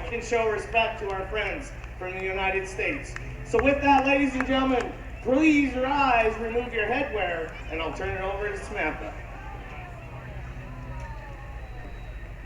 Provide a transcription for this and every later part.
can show respect to our friends from the United States. So with that, ladies and gentlemen, please rise, remove your headwear, and I'll turn it over to Samantha.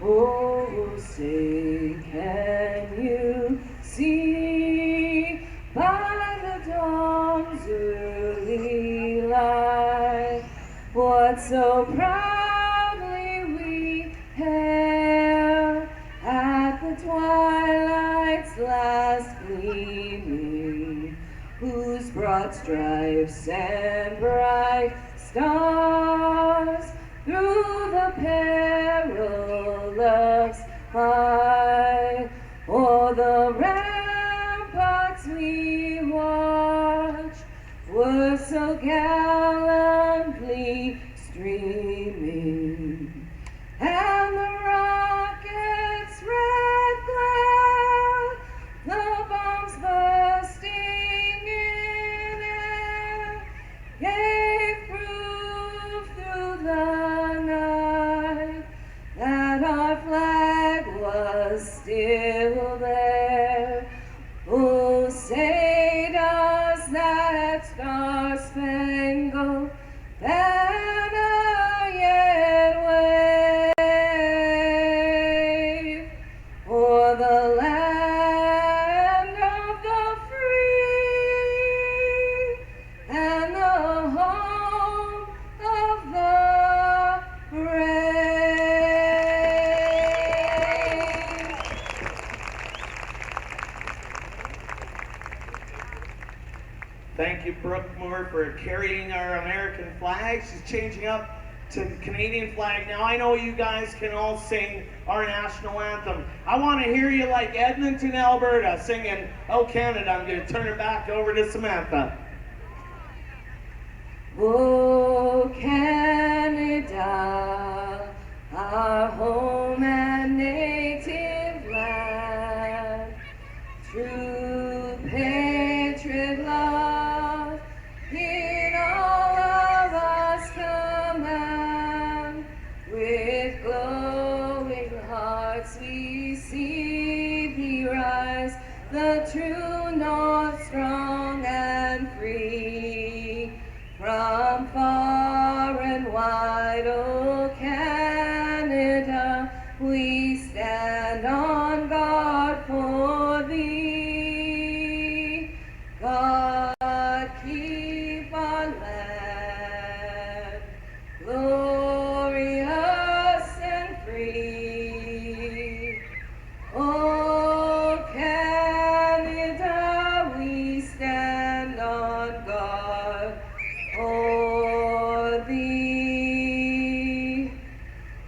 Oh, say, can you see by the dawn's early light what so proudly we hailed at the twilight's last gleaming, whose broad stripes and bright stars through the perilous fight o'er the ramparts we watched were so gallantly streaming, and the rocket's red glare, the bombs bursting in air, gave proof through the night that our flag was still there. Oh, say does that star-spangled banner yet wave o'er the land of the free and the home of the brave? Thank you, Brooke Moore, for carrying our American flag. She's changing up to the Canadian flag. Now, I know you guys can all sing our national anthem. I want to hear you like Edmonton, Alberta, singing "Oh Canada." I'm going to turn it back over to Samantha. Oh, Canada, our home and native land, true patriot love in all of us command. With glowing hearts we see thee rise, the true north strong and free. From far and wide, oh Canada, we stand on guard for thee. God keep our land glorious and free. Oh Canada, we stand on guard for thee.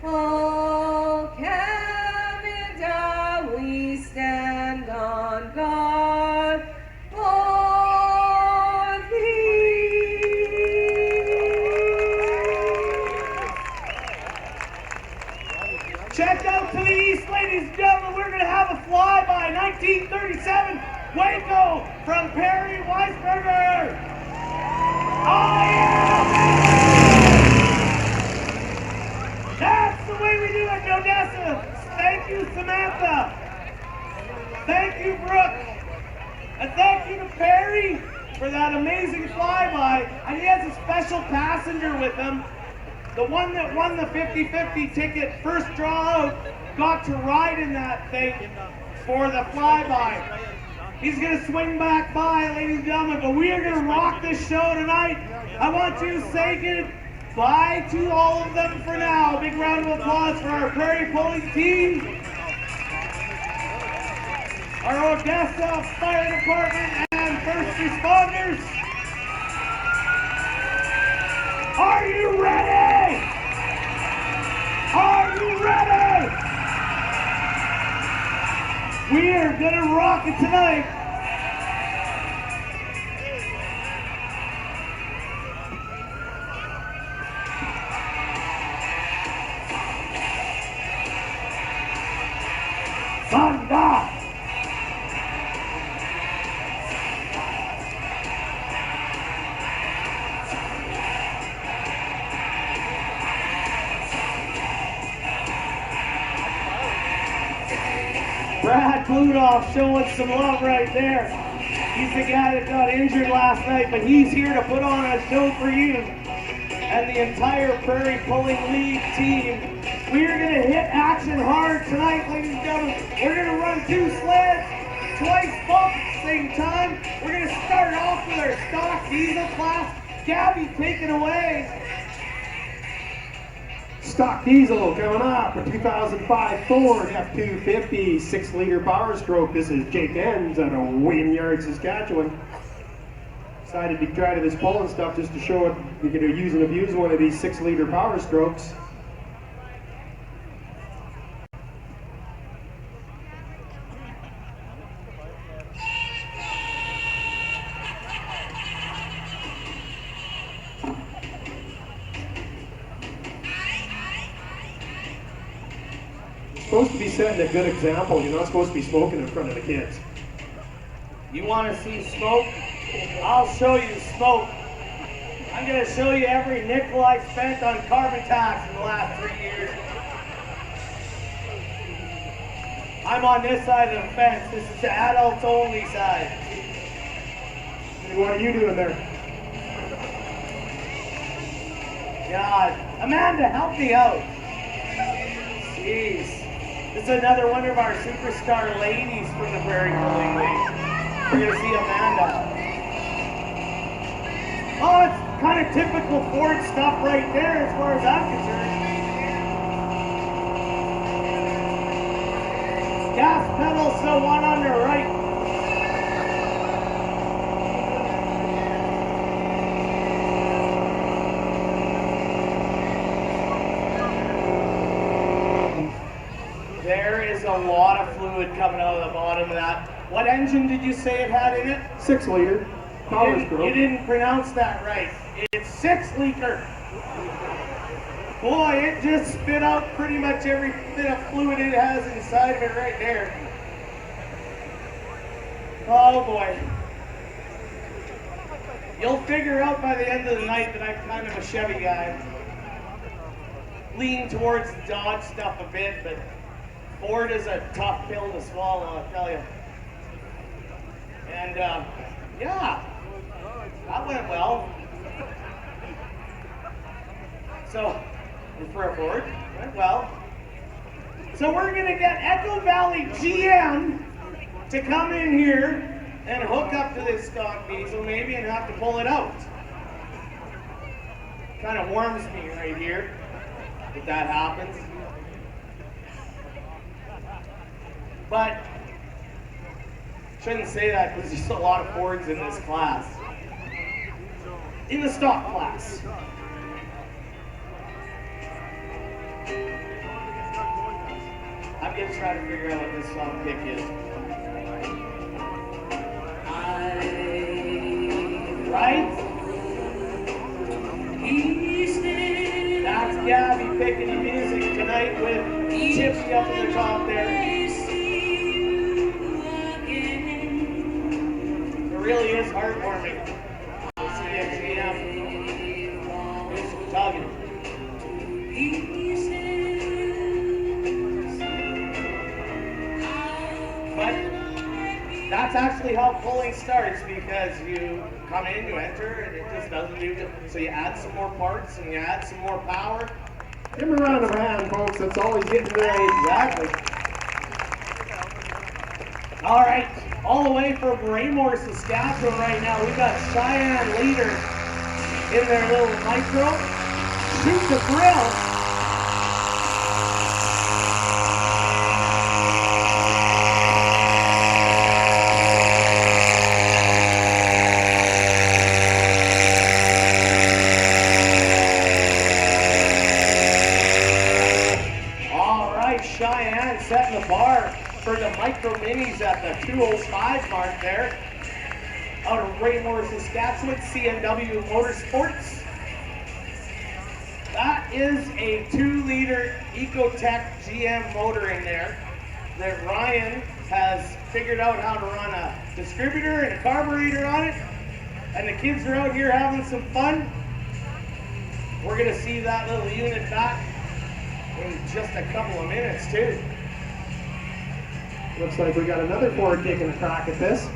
Oh Canada, we stand on guard for thee. Check out to the east, ladies and gentlemen. We're going to have a flyby. 1937, Waco from Perry Weisberger. Oh yeah! That's the way we do it in Odessa. Thank you, Samantha. Thank you, Brooke. And thank you to Perry for that amazing flyby. And he has a special passenger with him. The one that won the 50-50 ticket, first draw out, got to ride in that thing for the flyby. He's going to swing back by, ladies and gentlemen, but we are going to rock this show tonight. I want you to say goodbye to all of them for now. Big round of applause for our Prairie Police team, our Odessa Fire Department, and first responders. Are you ready? Are you ready? We are going to rock it tonight. Thunder! Brad Blue boot off, showing some love right there. He's the guy that got injured last night, but he's here to put on a show for you and the entire Prairie Pulling League team. We are going to hit action hard tonight, ladies and gentlemen. We're going to run 2 sleds, twice bump at the same time. We're going to start off with our stock diesel class. Gabby, take it away. Stock diesel coming up, a 2005 Ford F250 6-liter power stroke. This is Jake Enns out of Wynyard, Saskatchewan. Decided to try to this pulling stuff just to show what you can use and abuse one of these 6-liter power strokes. Supposed to be setting a good example. You're not supposed to be smoking in front of the kids. You want to see smoke? I'll show you smoke. I'm going to show you every nickel I spent on carbon tax in the last 3 years. I'm on this side of the fence. This is the adults only side. What are you doing there? God, Amanda, help me out. Jeez. This is another one of our superstar ladies from the Prairie Pulling League. We're going to see Amanda. Oh, it's kind of typical Ford stuff right there as far as I'm concerned. Gas pedal, so one on the right. There is a lot of fluid coming out of the bottom of that. What engine did you say it had in it? 6-liter power stroke. You didn't pronounce that right. It's 6-liter. Boy, it just spit out pretty much every bit of fluid it has inside of it right there. Oh boy. You'll figure out by the end of the night that I'm kind of a Chevy guy. Lean towards the Dodge stuff a bit, but Ford is a tough pill to swallow, I'll tell you. And yeah, that went well. So, for a Ford, went well. So we're gonna get Echo Valley GM to come in here and hook up to this stock diesel maybe and have to pull it out. Kind of warms me right here if that happens. But shouldn't say that because there's a lot of Fords in this class. In the stock class. I'm just trying to figure out what this song pick is. Right? That's Gabby picking the music tonight with Chippy up in the top there. It really is heartwarming to see a GM do some tugging. But that's actually how pulling starts, because you come in, you enter, and it just doesn't do it. So you add some more parts and you add some more power. Give them a round of hand, folks. That's always getting ready. Exactly. All right, all the way from Raymore, Saskatchewan right now, we've got Cheyenne Leader in their little micro. Shoot the grill. Cheyenne setting the bar for the micro minis at the 205 mark there. Out of Raymore, Saskatchewan, CNW Motorsports. That is a 2-liter Ecotech GM motor in there that Ryan has figured out how to run a distributor and a carburetor on it. And the kids are out here having some fun. We're going to see that little unit back in just a couple of minutes too. Looks like we got another Ford taking a crack at this.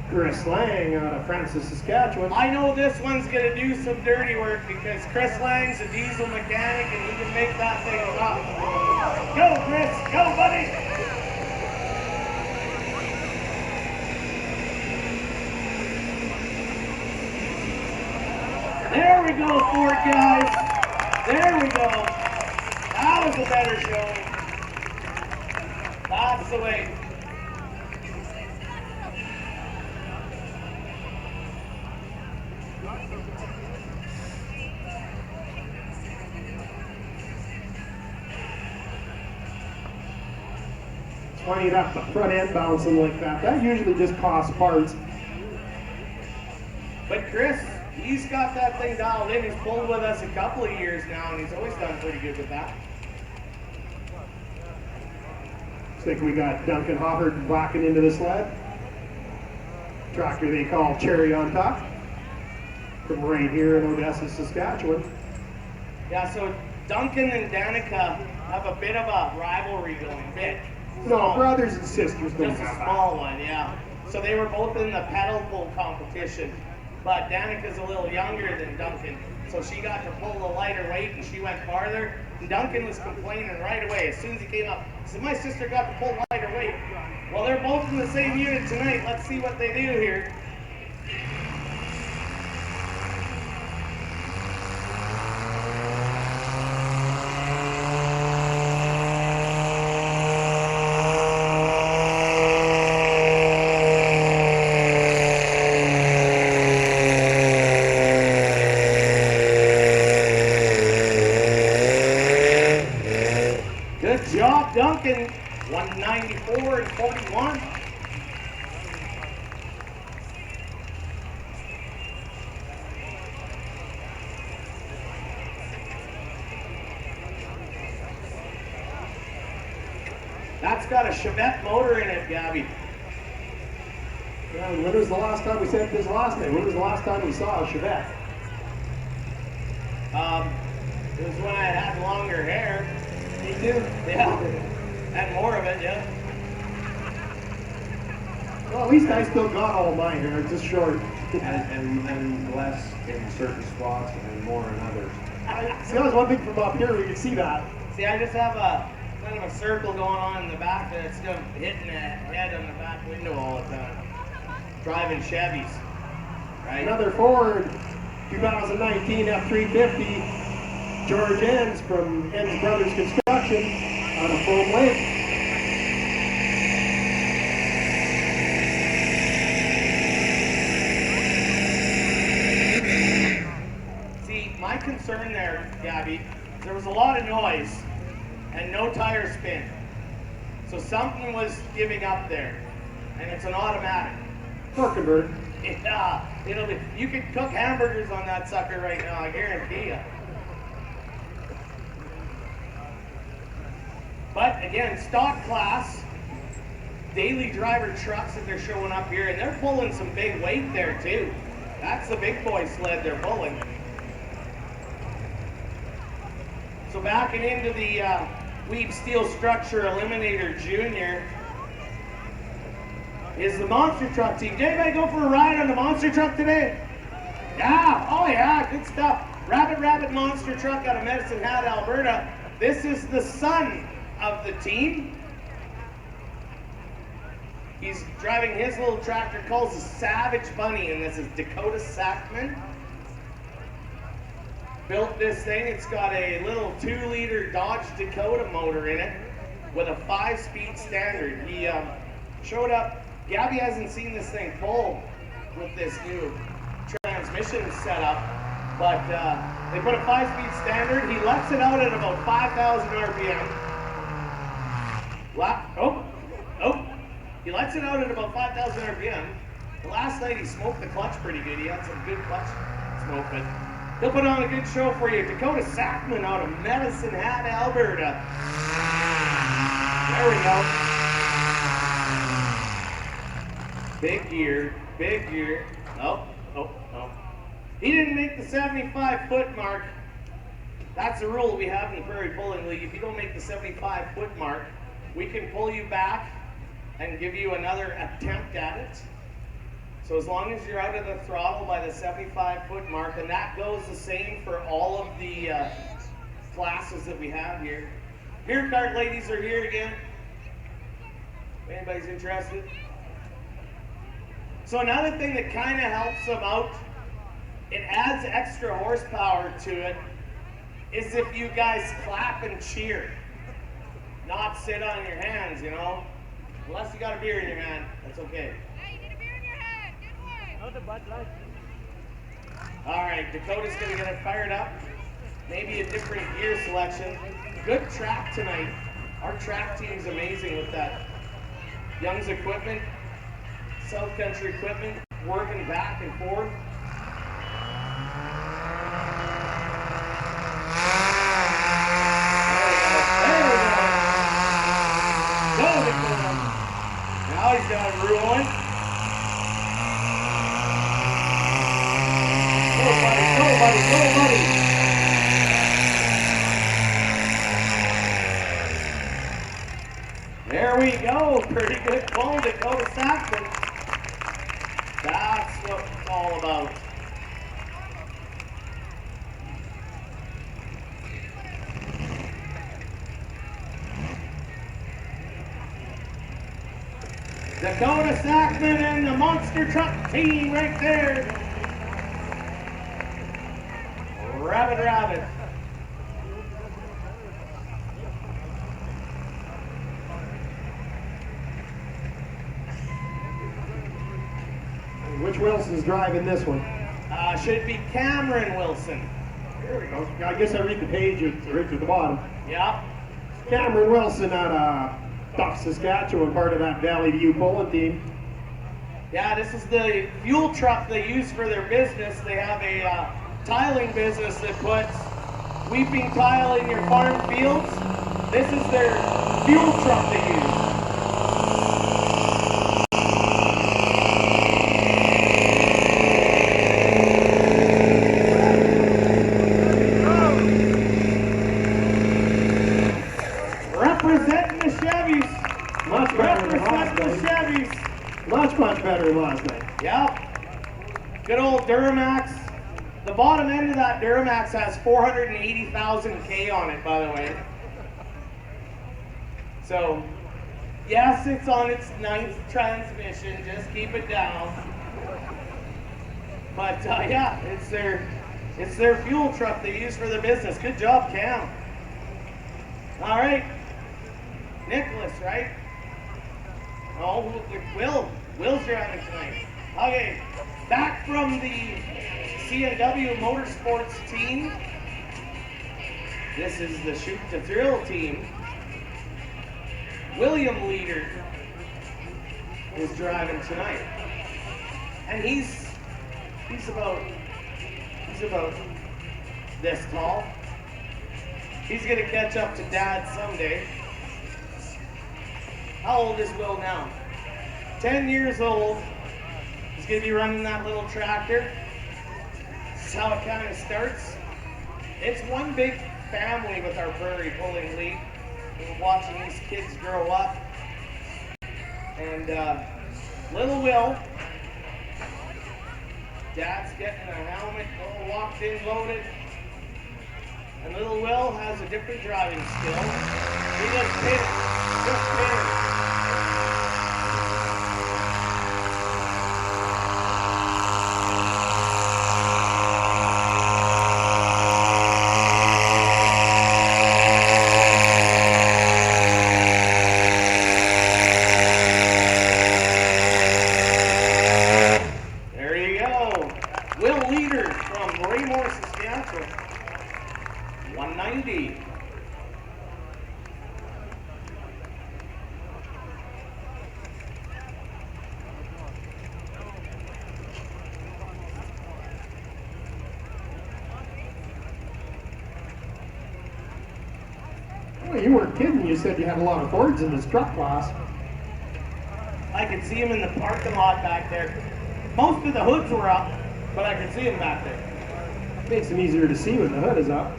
Chris Lang out of Francis, Saskatchewan. I know this one's gonna do some dirty work because Chris Lang's a diesel mechanic and he can make that thing up. Go, Chris! Go, buddy! There we go, Ford guys. There we go. That was a better showing. That's the way. It's funny enough, the front end bouncing like that. That usually just costs parts. But Chris, he's got that thing dialed in. He's pulled with us a couple of years now, and he's always done pretty good with that. Looks like we got Duncan Hoffart rocking into the sled. Tractor they call Cherry on Top. From right here in Odessa, Saskatchewan. Yeah, so Duncan and Danica have a bit of a rivalry going. No, brothers and sisters don't Just a have that. small one, yeah. So they were both in the pedal pull competition. But Danica's a little younger than Duncan, so she got to pull the lighter weight and she went farther. And Duncan was complaining right away as soon as he came up. He said, my sister got to pull lighter weight. Well, they're both in the same unit tonight. Let's see what they do here. Duncan, 194 and 41. That's got a Chevette motor in it, Gabby. Yeah, when was the last time we said this last name? When was the last time we saw a Chevette? It was when I had longer hair. Me too. Yeah, and more of it, yeah. Well, at least I still got all my hair, just short. and less in certain spots and more in others. See, that was one thing from up here, we could see that. See, I just have a kind of a circle going on in the back that it's still hitting the head on the back window all the time. Driving Chevys, right? Another Ford 2019 F350, George Enns from Enns Brothers Construction on a full length. See, my concern there, Gabby, there was a lot of noise and no tire spin. So something was giving up there, and it's an automatic. Torque converter. Yeah, it'll be. You could cook hamburgers on that sucker right now, I guarantee you. But again, stock class, daily driver trucks that they're showing up here, and they're pulling some big weight there too. That's the big boy sled they're pulling. So backing into the Weeb Steel Structure Eliminator Junior is the monster truck team. Did anybody go for a ride on the monster truck today? Yeah, oh yeah, good stuff. Rabbit monster truck out of Medicine Hat, Alberta. This is the son of the team. He's driving his little tractor, calls the Savage Bunny, and this is Dakota Sackman. Built this thing. It's got a little 2-liter Dodge Dakota motor in it with a 5-speed standard. He showed up. Gabby hasn't seen this thing pull with this new transmission setup, but they put a 5-speed standard. He lets it out at about 5,000 RPM. He lets it out at about 5,000 RPM. The last night he smoked the clutch pretty good. He had some good clutch smoke, but he'll put on a good show for you. Dakota Sackman out of Medicine Hat, Alberta. There we go. Big gear, big gear. Oh. He didn't make the 75-foot mark. That's a rule we have in the Prairie Pulling League. If you don't make the 75-foot mark, we can pull you back and give you another attempt at it. So as long as you're out of the throttle by the 75-foot mark, and that goes the same for all of the classes that we have here. Beer cart ladies are here again. If anybody's interested. So another thing that kind of helps them out, it adds extra horsepower to it, is if you guys clap and cheer. Not sit on your hands, you know. Unless you got a beer in your hand, that's okay. Hey, you need a beer in your hand. Good boy. All right, Dakota's going to get it fired up. Maybe a different gear selection. Good track tonight. Our track team's amazing with that. Young's equipment, South Country equipment, working back and forth. There we go. Go, Dakota. Now he's got it rolling. Go, buddy, go, buddy. There we go. Pretty good pull, Dakota Saxon. That's what it's all about. Dakota Sackman and the monster truck team right there. Rabbit. Which Wilson's driving this one? Should be Cameron Wilson. There we go. I guess I read the page right at the bottom. Yep. Cameron Wilson out of Duff, Saskatchewan, part of that Valley View pulling team. Yeah, this is the fuel truck they use for their business. They have a tiling business that puts weeping tile in your farm fields. This is their fuel truck they use. Representing the Chevys. Much better than last Representing the night. Chevys. Much better than last night. Yep. Good old Duramax. The bottom end of that Duramax has 480,000 K on it, by the way. So, yes, it's on its 9th transmission. Just keep it down. But yeah, it's their fuel truck they use for their business. Good job, Cam. All right, Nicholas, right? Oh, Will's driving tonight. Okay, back from the C&W Motorsports team. This is the Shoot to Thrill team. William Leader is driving tonight, and he's about this tall. He's gonna catch up to Dad someday. How old is Will now? 10 years old. He's gonna be running that little tractor. This is how it kind of starts. It's one big family with our Prairie Pulling League. We're watching these kids grow up. And little Will, Dad's getting a helmet all locked in, loaded. And little Will has a different driving skill. He just spin it. Just spin it. Well, you weren't kidding. You said you had a lot of Fords in this truck class. I could see him in the parking lot back there. Most of the hoods were up, but I could see him back there. Makes them easier to see when the hood is up.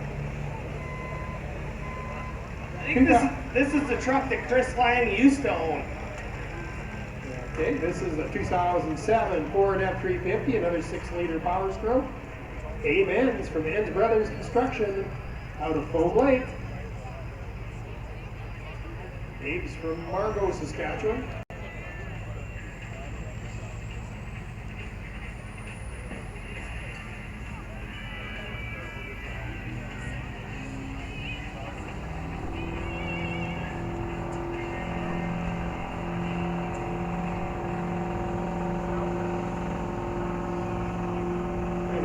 I think This is the truck that Chris Lang used to own. Okay, this is a 2007 Ford F350, another 6-liter power stroke. Amens from Enns Brothers Construction out of Foam Lake. Abe's from Margot, Saskatchewan.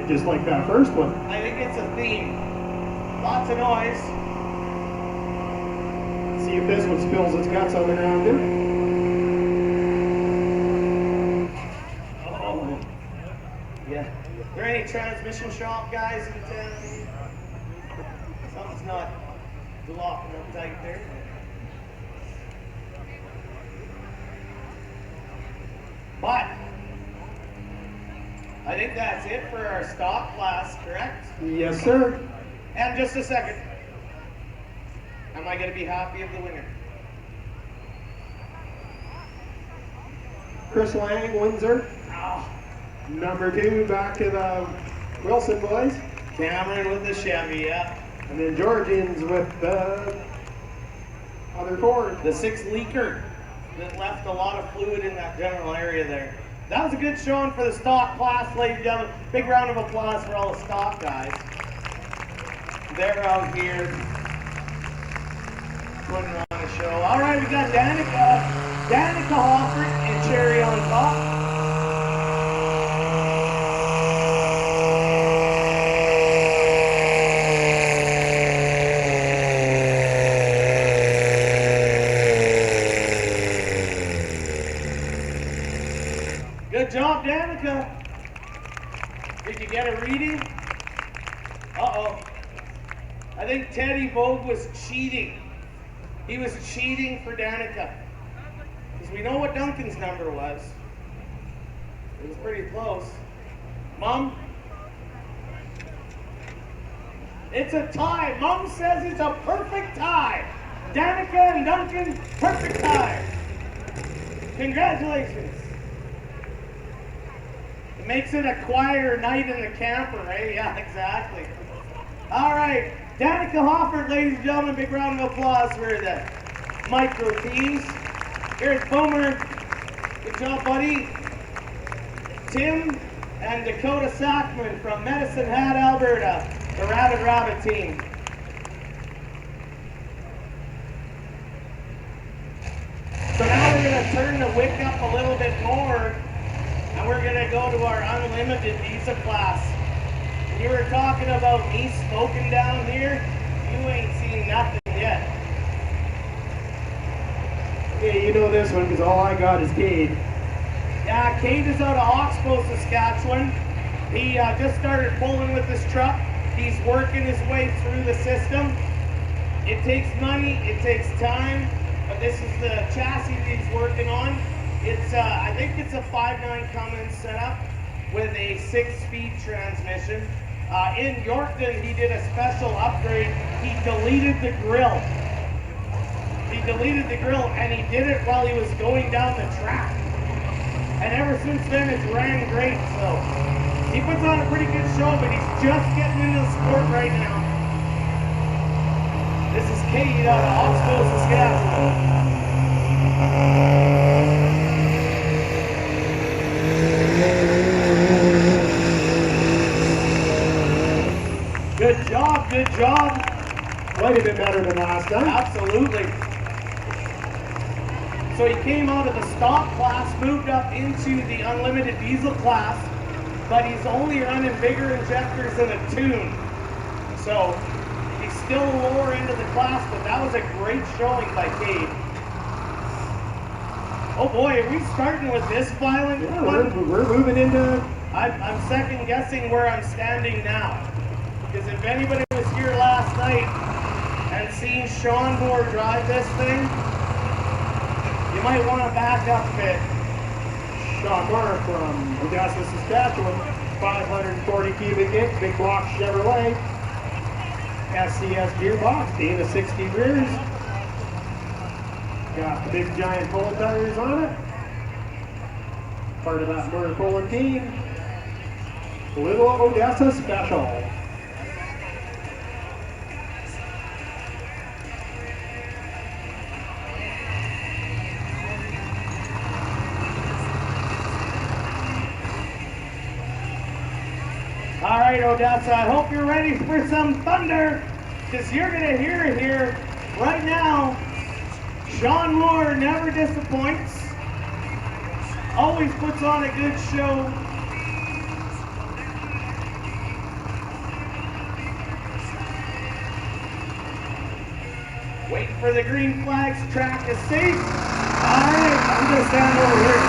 Just like that first one. I think it's a theme. Lots of noise. See if this one spills its guts on the ground too. Oh. Yeah. Are there any transmission shop guys in town? Something's not locking up tight there. But I think that's it for our stock class, correct? Yes, sir. And just a second. Am I going to be happy of the winner? Chris Lang, Windsor. Oh, Number 2, back to the Wilson boys. Cameron with the Chevy, yeah. And then Georgians with the other Ford. The 6-leaker that left a lot of fluid in that general area there. That was a good showing for the stock class, ladies and gentlemen. Big round of applause for all the stock guys. They're out here putting on a show. All right, we got Danica Hoffart and Cherry on top. Good job, Danica. Did you get a reading? Uh-oh. I think Teddy Vogue was cheating. He was cheating for Danica. Because we know what Duncan's number was. It was pretty close. Mom? It's a tie. Mom says it's a perfect tie. Danica and Duncan, perfect tie. Congratulations. It makes it a quieter night in the camper, right? Yeah, exactly. All right, Danica Hoffart, ladies and gentlemen, big round of applause for the micro teams. Here's Boomer. Good job, buddy. Tim and Dakota Sackman from Medicine Hat, Alberta, the Rabid Rabbit team. So now we're going to turn the wick up a little bit more. And we're going to go to our unlimited visa class. You were talking about me smoking down here. You ain't seen nothing yet. Okay, you know this one because all I got is Cade. Yeah, Cade is out of Oxbow, Saskatchewan. He just started pulling with this truck. He's working his way through the system. It takes money, it takes time, but this is the chassis that he's working on. It's I think it's a 5.9 Cummins setup with a 6-speed transmission. In Yorkton, he did a special upgrade. He deleted the grill. He deleted the grill, and he did it while he was going down the track. And ever since then, it's ran great. So he puts on a pretty good show, but he's just getting into the sport right now. This is Cade out of Oxbow, Saskatchewan. Good job, good job. Quite a bit better than last time. Absolutely. So he came out of the stock class, moved up into the unlimited diesel class, but he's only running bigger injectors than a tune. So he's still lower end of the class, but that was a great showing by Cade. Oh boy, are we starting with this violent? Yeah, we're moving into... I'm second guessing where I'm standing now. Because if anybody was here last night and seen Sean Moore drive this thing, you might want to back up a bit. Sean Moore from Odessa, Saskatchewan, 540 cubic inch, big block Chevrolet, SCS gearbox, being a 60 rears. Got the big giant pull tires on it. Part of that motor pulling team. Little Odessa special. All right, Odessa, I hope you're ready for some thunder, because you're going to hear it here right now. Sean Moore never disappoints, always puts on a good show. Wait for the green flags, track is safe. All right, I'm going to stand over here.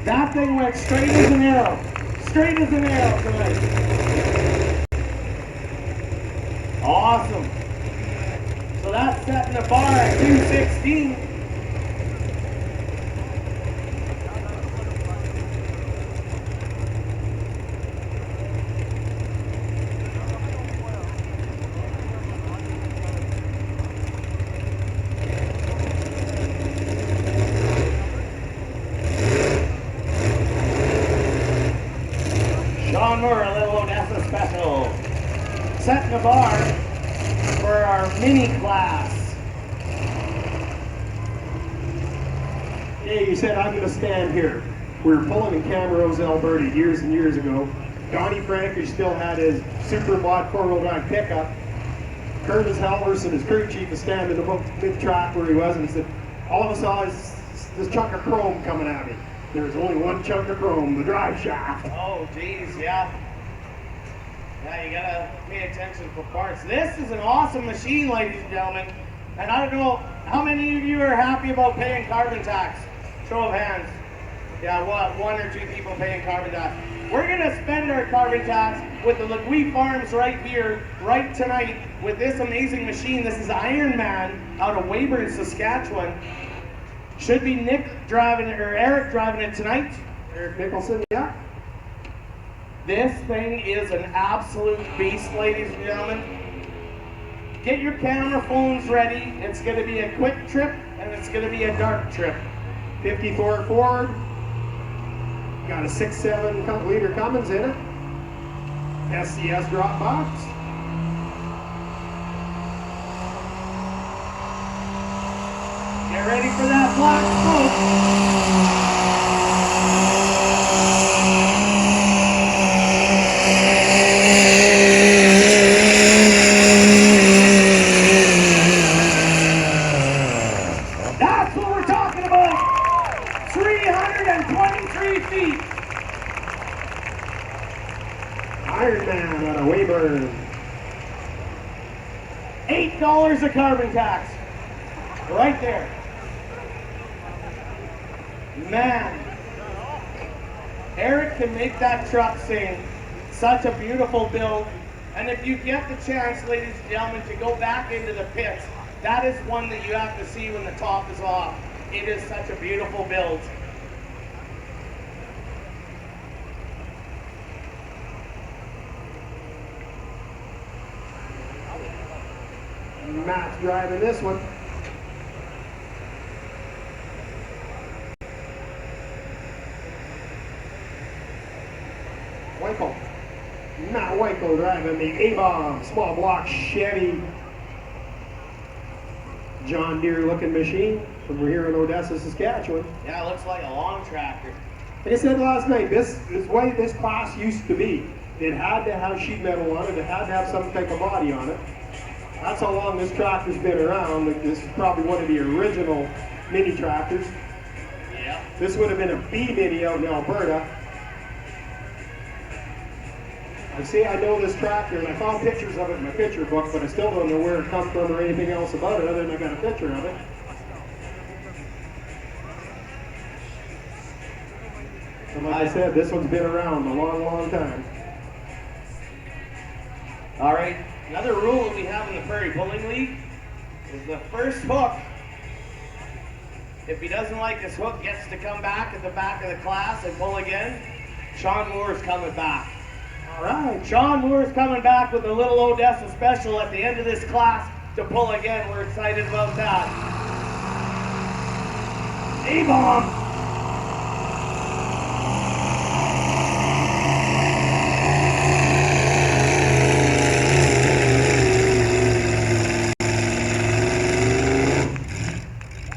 That thing went straight as an arrow. Straight as an arrow tonight. Awesome. So that's setting the bar at 216. Sean Moore, a little Odessa special. Setting the bar for our mini class. Hey, you said I'm going to stand here. We were pulling in Camaros, Alberta years and years ago. Donnie Frankish still had his super mod four-wheel drive pickup. Curtis Hellraiser, his crew chief, was standing about mid-track where he was, and he said, all of a sudden, this chunk of chrome coming at me. There was only one chunk of chrome, the drive shaft. Oh, geez, yeah. Yeah, you gotta pay attention for parts. This is an awesome machine, ladies and gentlemen. And I don't know how many of you are happy about paying carbon tax. Show of hands. Yeah, one or two people paying carbon tax. We're gonna spend our carbon tax with the Legui Farms right here, right tonight, with this amazing machine. This is Iron Man out of Weyburn, Saskatchewan. Should be Nick driving it, or Eric driving it tonight. Eric Nicholson, yeah. This thing is an absolute beast, ladies and gentlemen. Get your camera phones ready. It's going to be a quick trip, and it's going to be a dark trip. 54 Ford. Got a 6.7 liter Cummins in it. SCS drop box. Get ready for that black smoke. That's what we're talking about. 323 feet. Iron Man out of Weyburn. $8 a carbon tax. Right there. Man, Eric can make that truck sing. Such a beautiful build. And if you get the chance, ladies and gentlemen, to go back into the pits, that is one that you have to see when the top is off. It is such a beautiful build. Matt's driving this one. Weichel. Matt Weichel driving the A-Bomb small block Chevy John Deere looking machine from here in Odessa, Saskatchewan. Yeah, it looks like a long tractor. Like I said last night, this is the way this class used to be. It had to have sheet metal on it. It had to have some type of body on it. That's how long this tractor's been around. Like, this is probably one of the original mini tractors. Yeah. This would have been a B mini out in Alberta. I say I know this tractor, and I found pictures of it in my picture book, but I still don't know where it comes from or anything else about it other than I got a picture of it. And like I said, this one's been around a long, long time. All right, another rule that we have in the Prairie Pulling League is the first hook If he doesn't like his hook, gets to come back at the back of the class and pull again. Sean Moore's coming back. All right. Sean Moore's coming back with a little Odessa special at the end of this class to pull again. We're excited about that. A-bomb.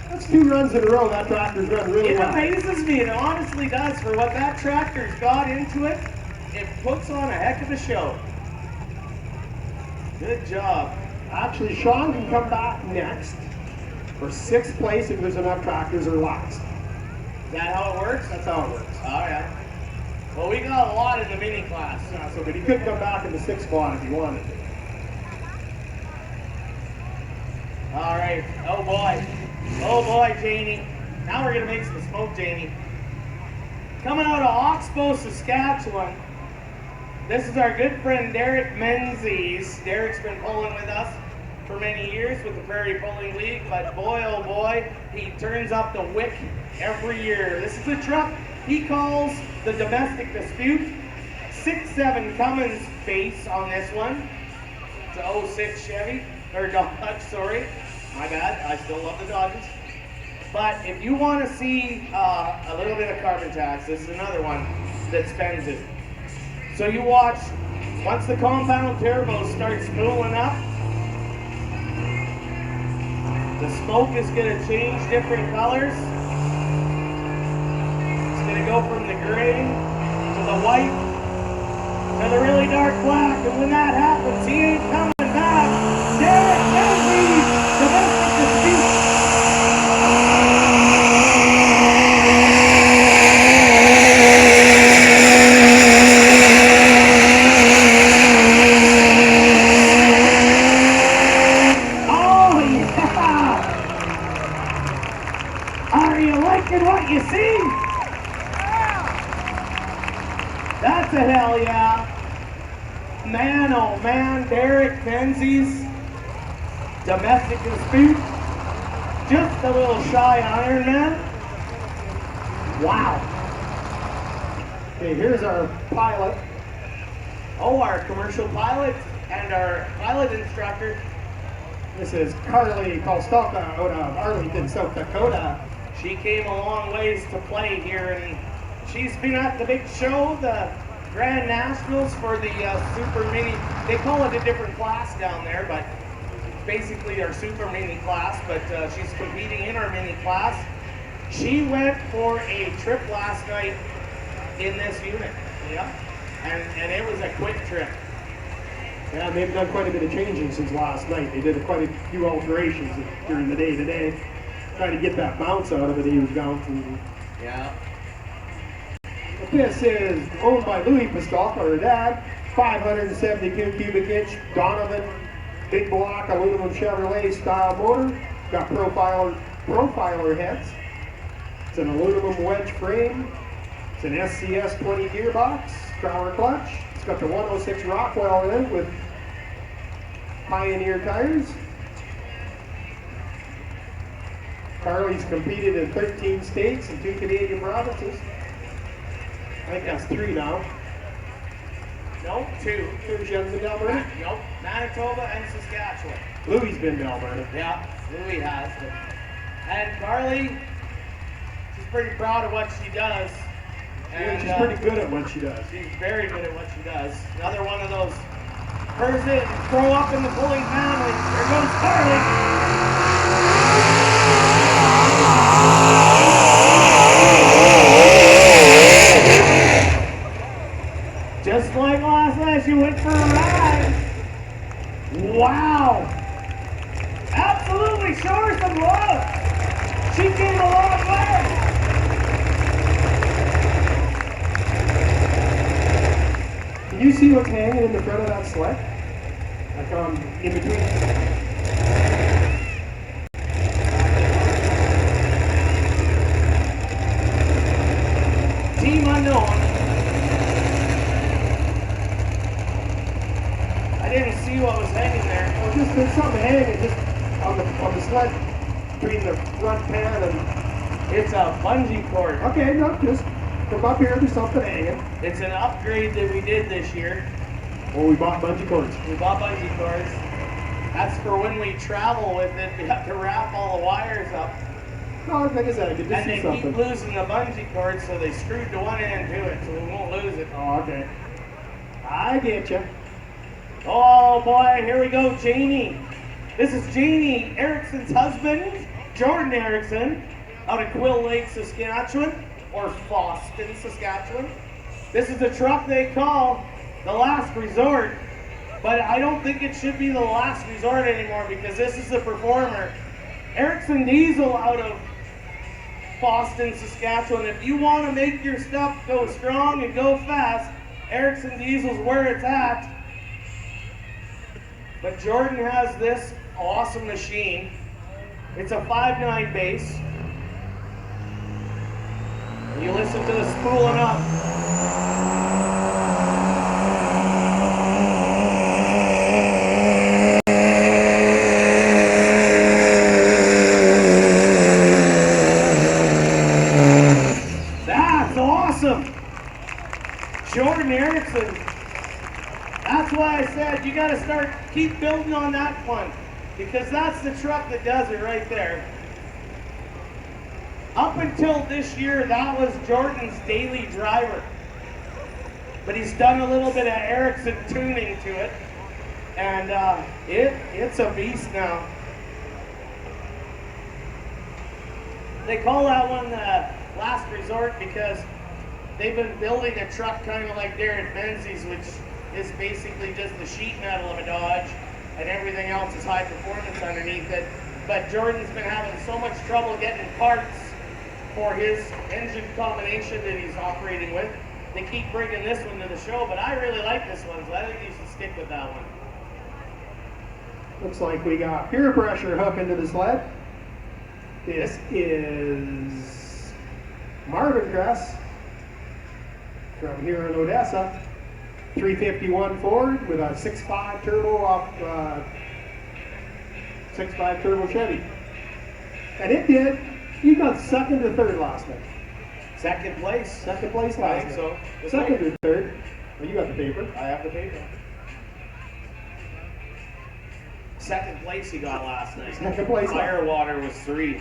That's 2 runs in a row. That tractor's run really It well. amazes me. It honestly does. For what that tractor's got into it, it puts on a heck of a show. Good job. Actually, Sean can come back next for 6th place if there's enough tractors or last. Is that how it works? That's how it works. All right. Well, we got a lot in the mini class. Yeah, so, but he could come back in the 6th spot if he wanted to. All right. Oh boy. Oh boy, Janie. Now we're gonna make some smoke, Janie. Coming out of Oxbow, Saskatchewan. This is our good friend Derek Menzies. Derek's been pulling with us for many years with the Prairie Pulling League, but boy, oh boy, he turns up the wick every year. This is a truck he calls the Domestic Dispute. 6.7 Cummins base on this one. It's a 06 Chevy, or Dodge, sorry. My bad, I still love the Dodges. But if you want to see a little bit of carbon tax, this is another one that spends it. So you watch, once the compound turbo starts spooling up, the smoke is going to change different colors. It's going to go from the gray to the white to the really dark black. And when that happens, he ain't coming back. Derek Menzies, Domestic Dispute. What you see? That's a hell yeah. Man, oh man, Derek Menzies, Domestic Dispute. Just a little shy Iron Man. Wow. Okay, here's our pilot. Oh, our commercial pilot and our pilot instructor. This is Carly Kolstoka out of Arlington, South Dakota. She came a long ways to play here, and she's been at the big show, the Grand Nationals for the Super Mini. They call it a different class down there, but basically our Super Mini class, but she's competing in our mini class. She went for a trip last night in this unit. Yeah. And it was a quick trip. Yeah, they've done quite a bit of changing since last night. They did quite a few alterations during the day today. Trying to get that bounce out of it, he was bouncing. Yeah. This is owned by Louis Pistolka, her dad. 572 cubic inch Donovan big block aluminum Chevrolet style motor. Got profiler heads. It's an aluminum wedge frame. It's an SCS 20 gearbox, Crowler clutch. It's got the 106 Rockwell in it with Pioneer tires. Carly's competed in 13 states and 2 Canadian provinces. I think that's 3 now. Nope, 2. She hasn't been to Alberta? Nope, Manitoba and Saskatchewan. Louis been to Alberta. Yeah, Louis has. And Carly, she's pretty proud of what she does. And she's pretty good at what she does. She's very good at what she does. Another one of those person grow up in the pulling family. There goes Carly. Just like last night, she went for a ride. Wow. Absolutely, show her some love. She came a long way. Can you see what's hanging in the front of that sled? Like in between. Team unknown. I didn't see what was hanging there. Well, just there's something hanging just on the sled between the front pan and It's a bungee cord. Okay, no, just from up here, there's something hanging. It's an upgrade that we did this year. Well, we bought bungee cords. We bought bungee cords. That's for when we travel with it. We have to wrap all the wires up. No, like I said, I could just And see they something. keep losing the bungee cord, so they screwed the one end to it, so we won't lose it. Oh, okay. I get you. Oh boy, here we go, Janie. This is Janie Erickson's husband, Jordan Erickson, out of Quill Lake, Saskatchewan, or Boston, Saskatchewan. This is the truck they call the last resort, but I don't think it should be the last resort anymore because this is the performer. Erickson Diesel out of Boston, Saskatchewan. If you want to make your stuff go strong and go fast, Erickson Diesel's where it's at. But Jordan has this awesome machine. It's a 5.9 bass. And you listen to the spooling up. That's awesome. Jordan Erickson. That's why I said you got to keep building on that one, because that's the truck that does it right there. Up until this year, that was Jordan's daily driver. But he's done a little bit of Erickson tuning to it, and it's a beast now. They call that one the last resort because they've been building a truck kind of like Darren Menzies, which is basically just the sheet metal of a Dodge, and everything else is high performance underneath it. But Jordan's been having so much trouble getting parts for his engine combination that he's operating with. They keep bringing this one to the show, but I really like this one, so I think you should stick with that one. Looks like we got peer pressure hook into the sled. This is Marvin Cress from here in Odessa. 351 Ford with a 6.5 turbo off 6.5 turbo Chevy. And it did. You got second or third last night. Second place. Second place last night. So second or third. Well, you got the paper. I have the paper. Second place he got last night. Second place. Firewater was 3.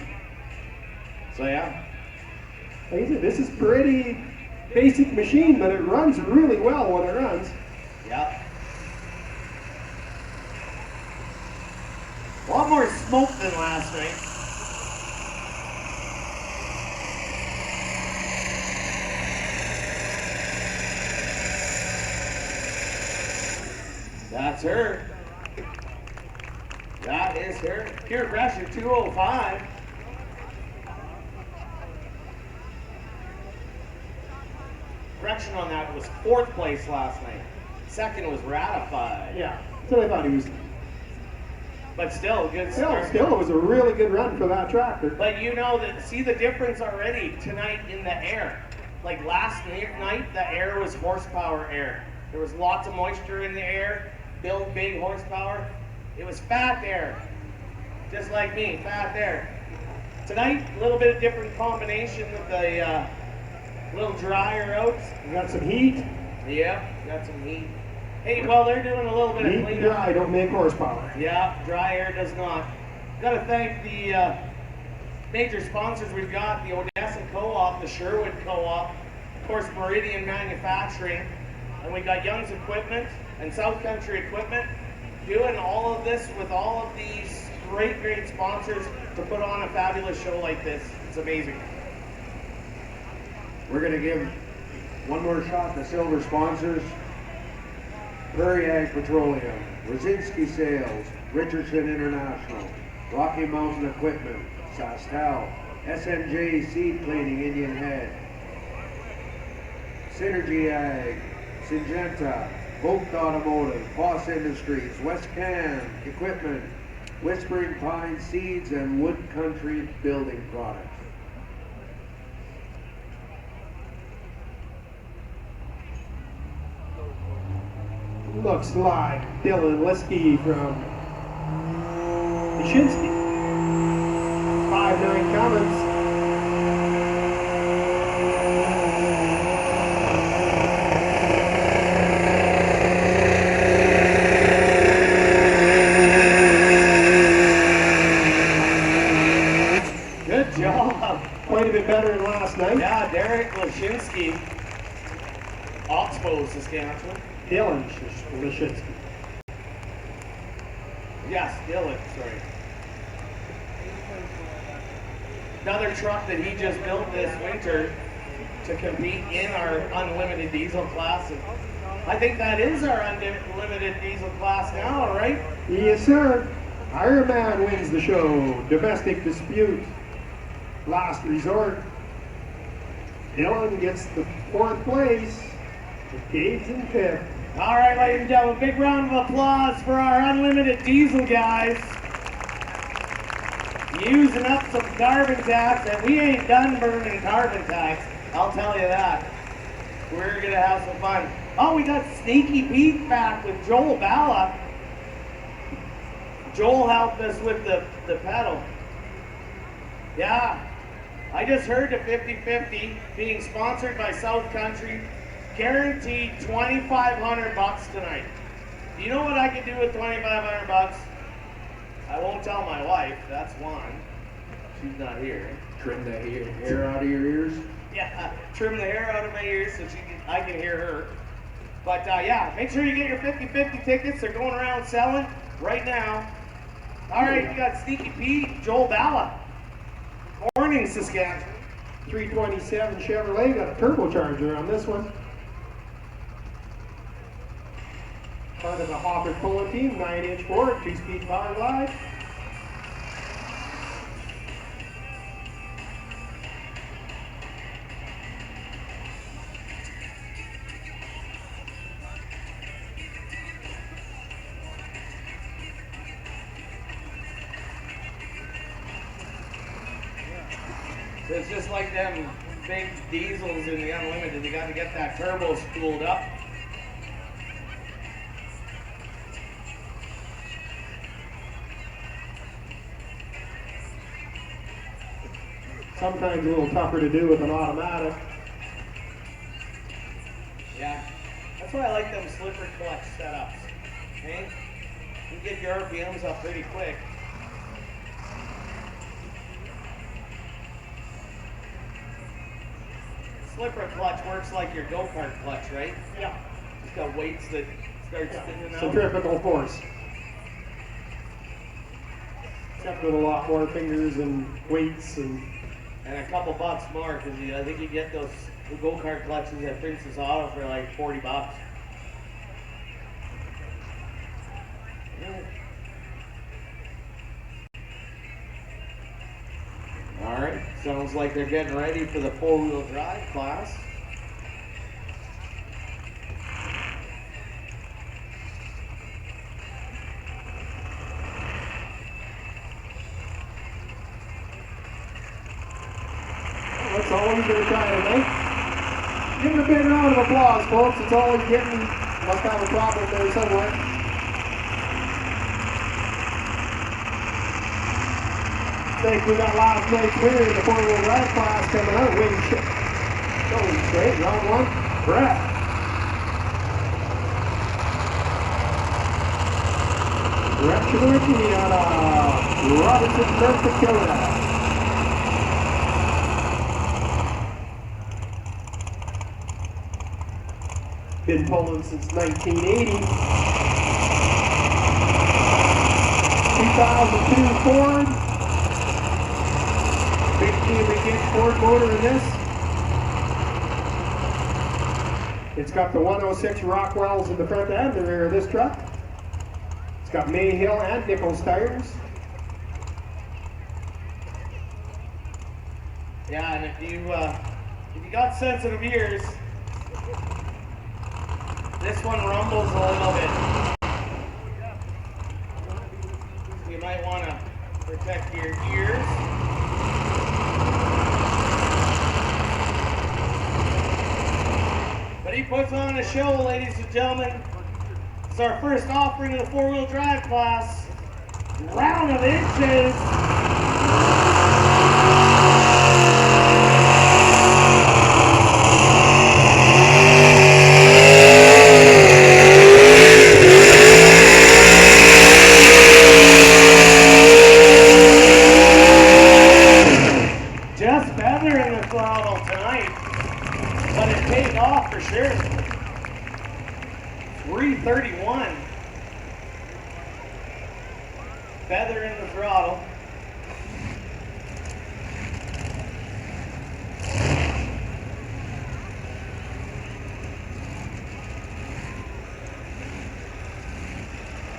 So yeah. Like I said, this is pretty basic machine, but it runs really well when it runs. Yeah. A lot more smoke than last night. That's her. That is her. Pure pressure 205. Correction on that, was 4th place last night. Second was Ratified. Yeah, so I thought he was. But still, good start. Still, it was a really good run for that tractor. But you know that, see the difference already tonight in the air. Like last night, the air was horsepower air. There was lots of moisture in the air, build big horsepower. It was fat air, just like me, fat air. Tonight, a little bit of different combination with the little drier out. We got some heat. Yeah, got some heat. Hey, well, they're doing a little bit of Heat and cleanup. dry don't make horsepower. Yeah, dry air does not. Got to thank the major sponsors we've got, the Odessa Co-op, the Sherwood Co-op, of course, Meridian Manufacturing, and we got Young's Equipment and South Country Equipment doing all of this with all of these great sponsors to put on a fabulous show like this. It's amazing. We're going to give one more shot to silver sponsors. Prairie Ag Petroleum, Rosinski Sales, Richardson International, Rocky Mountain Equipment, Sastel, SNJ Seed Cleaning Indian Head, Synergy Ag, Syngenta, Vogt Automotive, Foss Industries, West Can Equipment, Whispering Pine Seeds, and Wood Country Building Products. Looks like Dylan Liskey from Nishinsky. 5-9 comments. Quite a bit better than last night. Yeah, Derek Lashinsky, Oxbow, Saskatchewan. Dylan Lashinsky. Yes, Dylan, sorry. Another truck that he just built this winter to compete in our unlimited diesel class. And I think that is our unlimited diesel class now, right? Yes, sir. Iron Man wins the show. Domestic dispute. Last resort. Dylan gets the 4th place. Gates in 5th. All right, ladies and gentlemen, big round of applause for our unlimited diesel guys. Using up some carbon tax, and we ain't done burning carbon tax, I'll tell you that. We're gonna have some fun. Oh, we got Sneaky Pete back with Joel Paala. Joel helped us with the pedal. Yeah, I just heard the 50-50 being sponsored by South Country, guaranteed $2,500 tonight. Do you know what I can do with $2,500? I won't tell my wife, that's one. She's not here. Trim the hair out of your ears. Yeah, trim the hair out of my ears so I can hear her. But yeah, make sure you get your 50-50 tickets. They're going around selling right now. All right, you got Sneaky Pete, Joel Paala. Morning, Saskatchewan. 327 Chevrolet, got a turbocharger on this one. Part of the Hoffart pulling team, 9-inch Ford, 2-speed power glide. It's just like them big diesels in the Unlimited. You got to get that turbo spooled up. Sometimes a little tougher to do with an automatic. Yeah, that's why I like them slipper clutch setups. Okay? You can get your RPMs up pretty quick. Slipper clutch works like your go-kart clutch, right? Yeah. It's got weights that start spinning out. Centrifugal force. Except with a lot more fingers and weights and a couple bucks more, because I think you get those go-kart clutches at Princess Auto for like $40. All right, sounds like they're getting ready for the four-wheel drive class. that's all he's going to try tonight. Give him a big round of applause, folks. It's all he's getting. Must have a problem there somewhere. I think we got last night's winner in the four-wheel drive class coming out. Wing shit. Going straight, round one. Brett. Brett Chidorky out of Robinson, North Dakota. Been pulling since 1980. 2002 Ford. Big cubic inch Ford motor in this. It's got the 106 Rockwells in the front and the rear of this truck. It's got Mayhill and Nichols tires. Yeah, and if you got sensitive ears, this one rumbles a little bit. So you might want to protect your ears. But he puts on a show, ladies and gentlemen. It's our first offering of the four-wheel drive class. Round of inches. tonight, but it paid off for sure. 331. Feather in the throttle.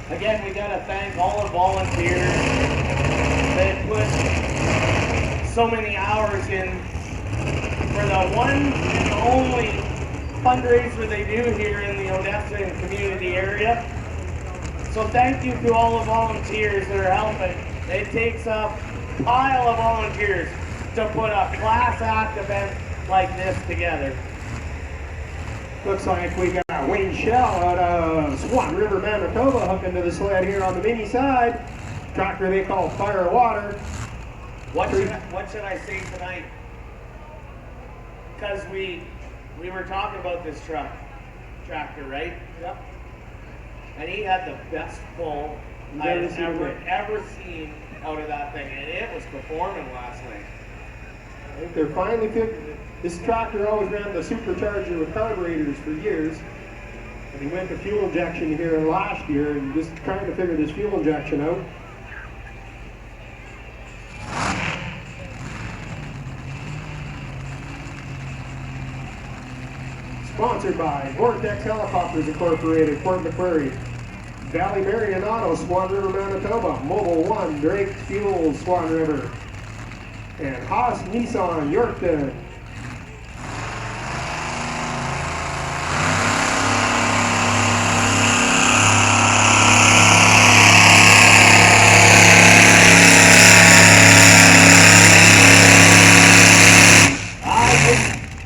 Again, we gotta thank all the volunteers that put so many hours in for the one and only fundraiser they do here in the Odessa and community area. So thank you to all the volunteers that are helping. It takes a pile of volunteers to put a class act event like this together. Looks like we got Wayne Shell out of Swan River, Manitoba, hooking to the sled here on the mini side. Tractor they call Firewater. What should I say tonight? Because we were talking about this tractor, right? Yep. And he had the best pull I've ever seen out of that thing, and it was performing last night. I think they're finally figuring. This tractor always ran the supercharger with carburetors for years, and he went to fuel injection here last year, and just trying to figure this fuel injection out. Sponsored by Vortex Helicopters Incorporated, Fort McQuarrie, Valley Marion Auto, Swan River, Manitoba, Mobile One, Drake's Fuel, Swan River, and Haas Nissan, Yorkton.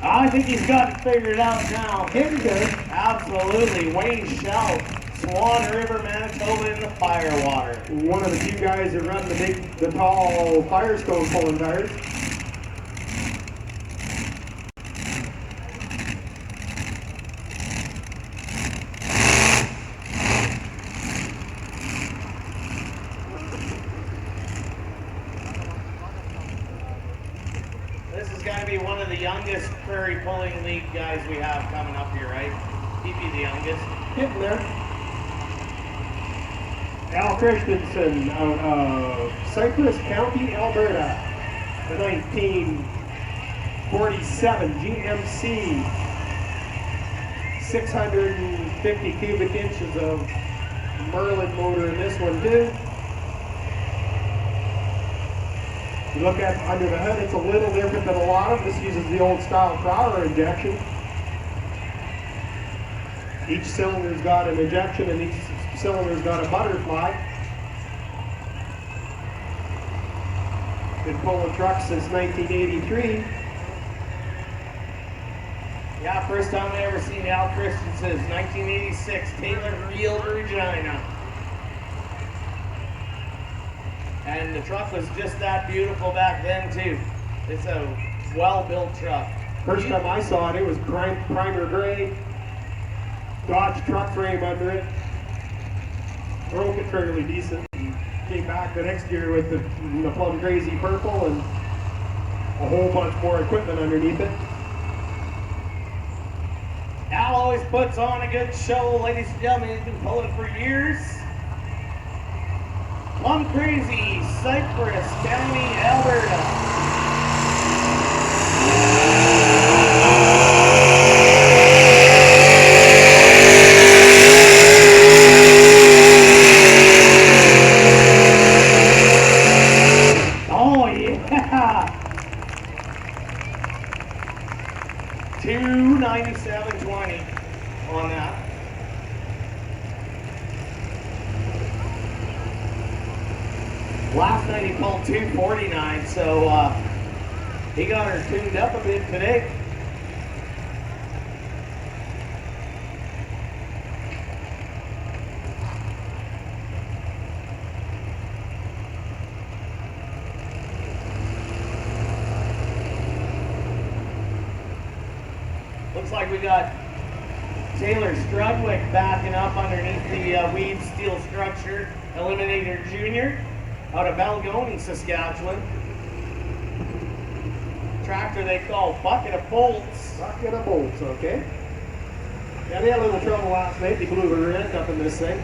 I think he's got it figured out now. Getting good. Absolutely. Wayne Shell, Swan River, Manitoba in the Firewater. One of the few guys that run the tall Firestone pulling tires. This is going to be one of the youngest prairie pulling league guys we have coming up here, right? He'd be the youngest. Getting there. Al Christensen out of Cypress County, Alberta. The 1947 GMC. 650 cubic inches of Merlin motor in this one too. You look at under the hood, it's a little different than a lot of them. This uses the old style Crowder injection. Each cylinder's got an injection and each cylinder's got a butterfly. Been pulling trucks since 1983. Yeah, first time I ever seen Al Christensen's 1986 Taylor Real Regina. And the truck was just that beautiful back then too. It's a well-built truck. First time I saw it, it was primer gray, Dodge truck frame under it. Broke it fairly decent. Came back the next year with the plum crazy purple and a whole bunch more equipment underneath it. Al always puts on a good show, ladies and gentlemen. He's been pulling for years. Plum Crazy, Cypress County, Alberta. Oh yeah! 297.20 on that. Last night he pulled 249, so he got her tuned up a bit today. Looks like we got Taylor Strudwick backing up underneath the weed steel structure. Eliminator Jr. out of Balgony, Saskatchewan. tractor they call Bucket of Bolts. Bucket of bolts, okay. Yeah, they had a little trouble last night. They blew the rear end up in this thing.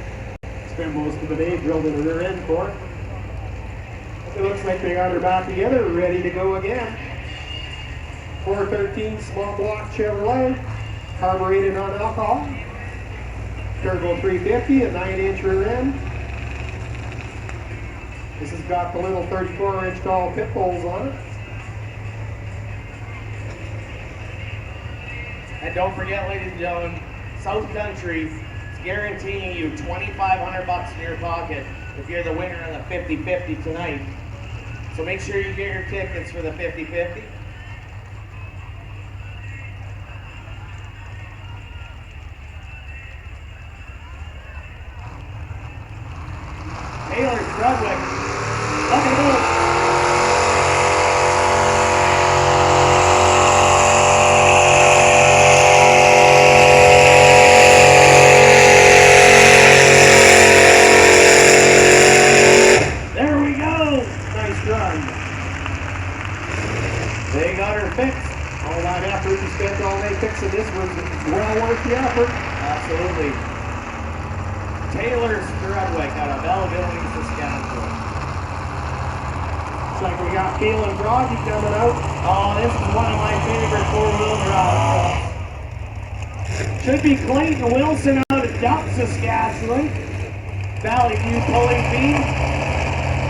Spent most of the day drilling the rear end for it. It looks like they got her back together, ready to go again. 413 small block Chevrolet, carbureted on alcohol. Turbo 350, a 9-inch rear end. This has got the little 34-inch tall pit poles on it. And don't forget, ladies and gentlemen, South Country is guaranteeing you $2,500 in your pocket if you're the winner of the 50-50 tonight. So make sure you get your tickets for the 50-50. Taylor Strudwick. Look at those. Fixing this was well worth the effort. Absolutely. Taylor Strudwick out of Belleville, Saskatchewan. Looks like we got Phelan Brody coming out. Oh, this is one of my favorite four-wheel drive. Should be Colton Wilson out of Duck, Saskatchewan. Valley View pulling feed.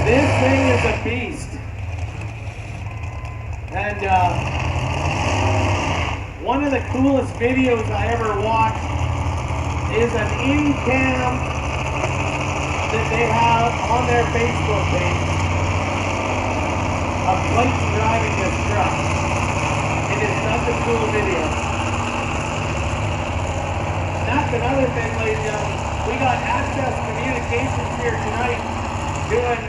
This thing is a beast. And one of the coolest videos I ever watched is an in-cam that they have on their Facebook page of Clayton driving this truck. It is such a cool video. That's another thing, ladies and gentlemen. We got Access Communications here tonight doing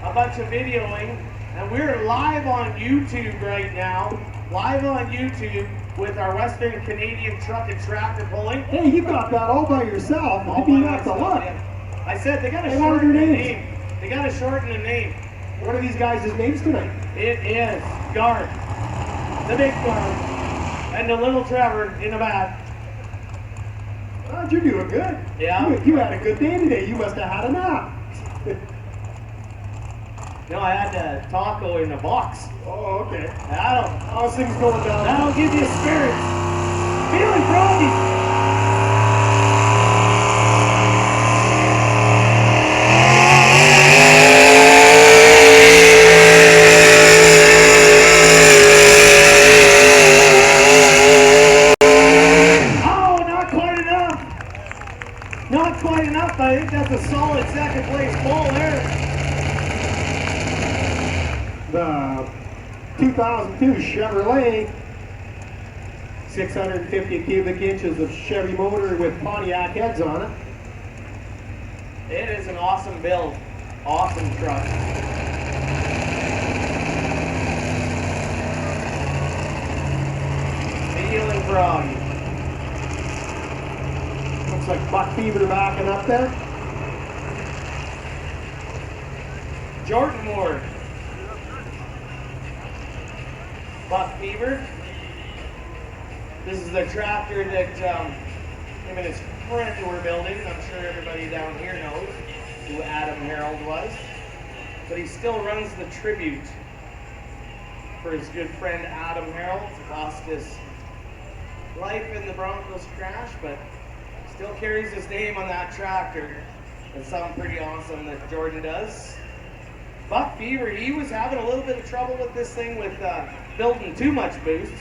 a bunch of videoing, and we're live on YouTube right now. Live on YouTube with our Western Canadian truck and tractor pulling. Hey, you got that all by yourself. All If you by have to myself, look. yeah. I said they got to Hey, what are shorten their the names? name. They got to shorten the name. What are these guys' names tonight? It is Garth, the big Garth, and the little Trevor in the back. Oh, you're doing good. Yeah. You had a good day today. You must have had a nap. No, I had a taco in the box. Oh, okay. How's things going down? That'll give you spirits. Feeling froggy. Not quite enough. I think that's a solid second place ball there. The 2002 Chevrolet, 650 cubic inches of Chevy motor with Pontiac heads on it. It is an awesome build. Awesome truck. Feeling froggy. Looks like Buck Fever backing up there. Jordan Ward. Buck Fever. This is the tractor that him and his friend were building. I'm sure everybody down here knows who Adam Harold was. But he still runs the tribute for his good friend Adam Harold. Lost his life in the Broncos crash, but still carries his name on that tractor. It's something pretty awesome that Jordan does. Buck Fever, he was having a little bit of trouble with this thing with building too much boost.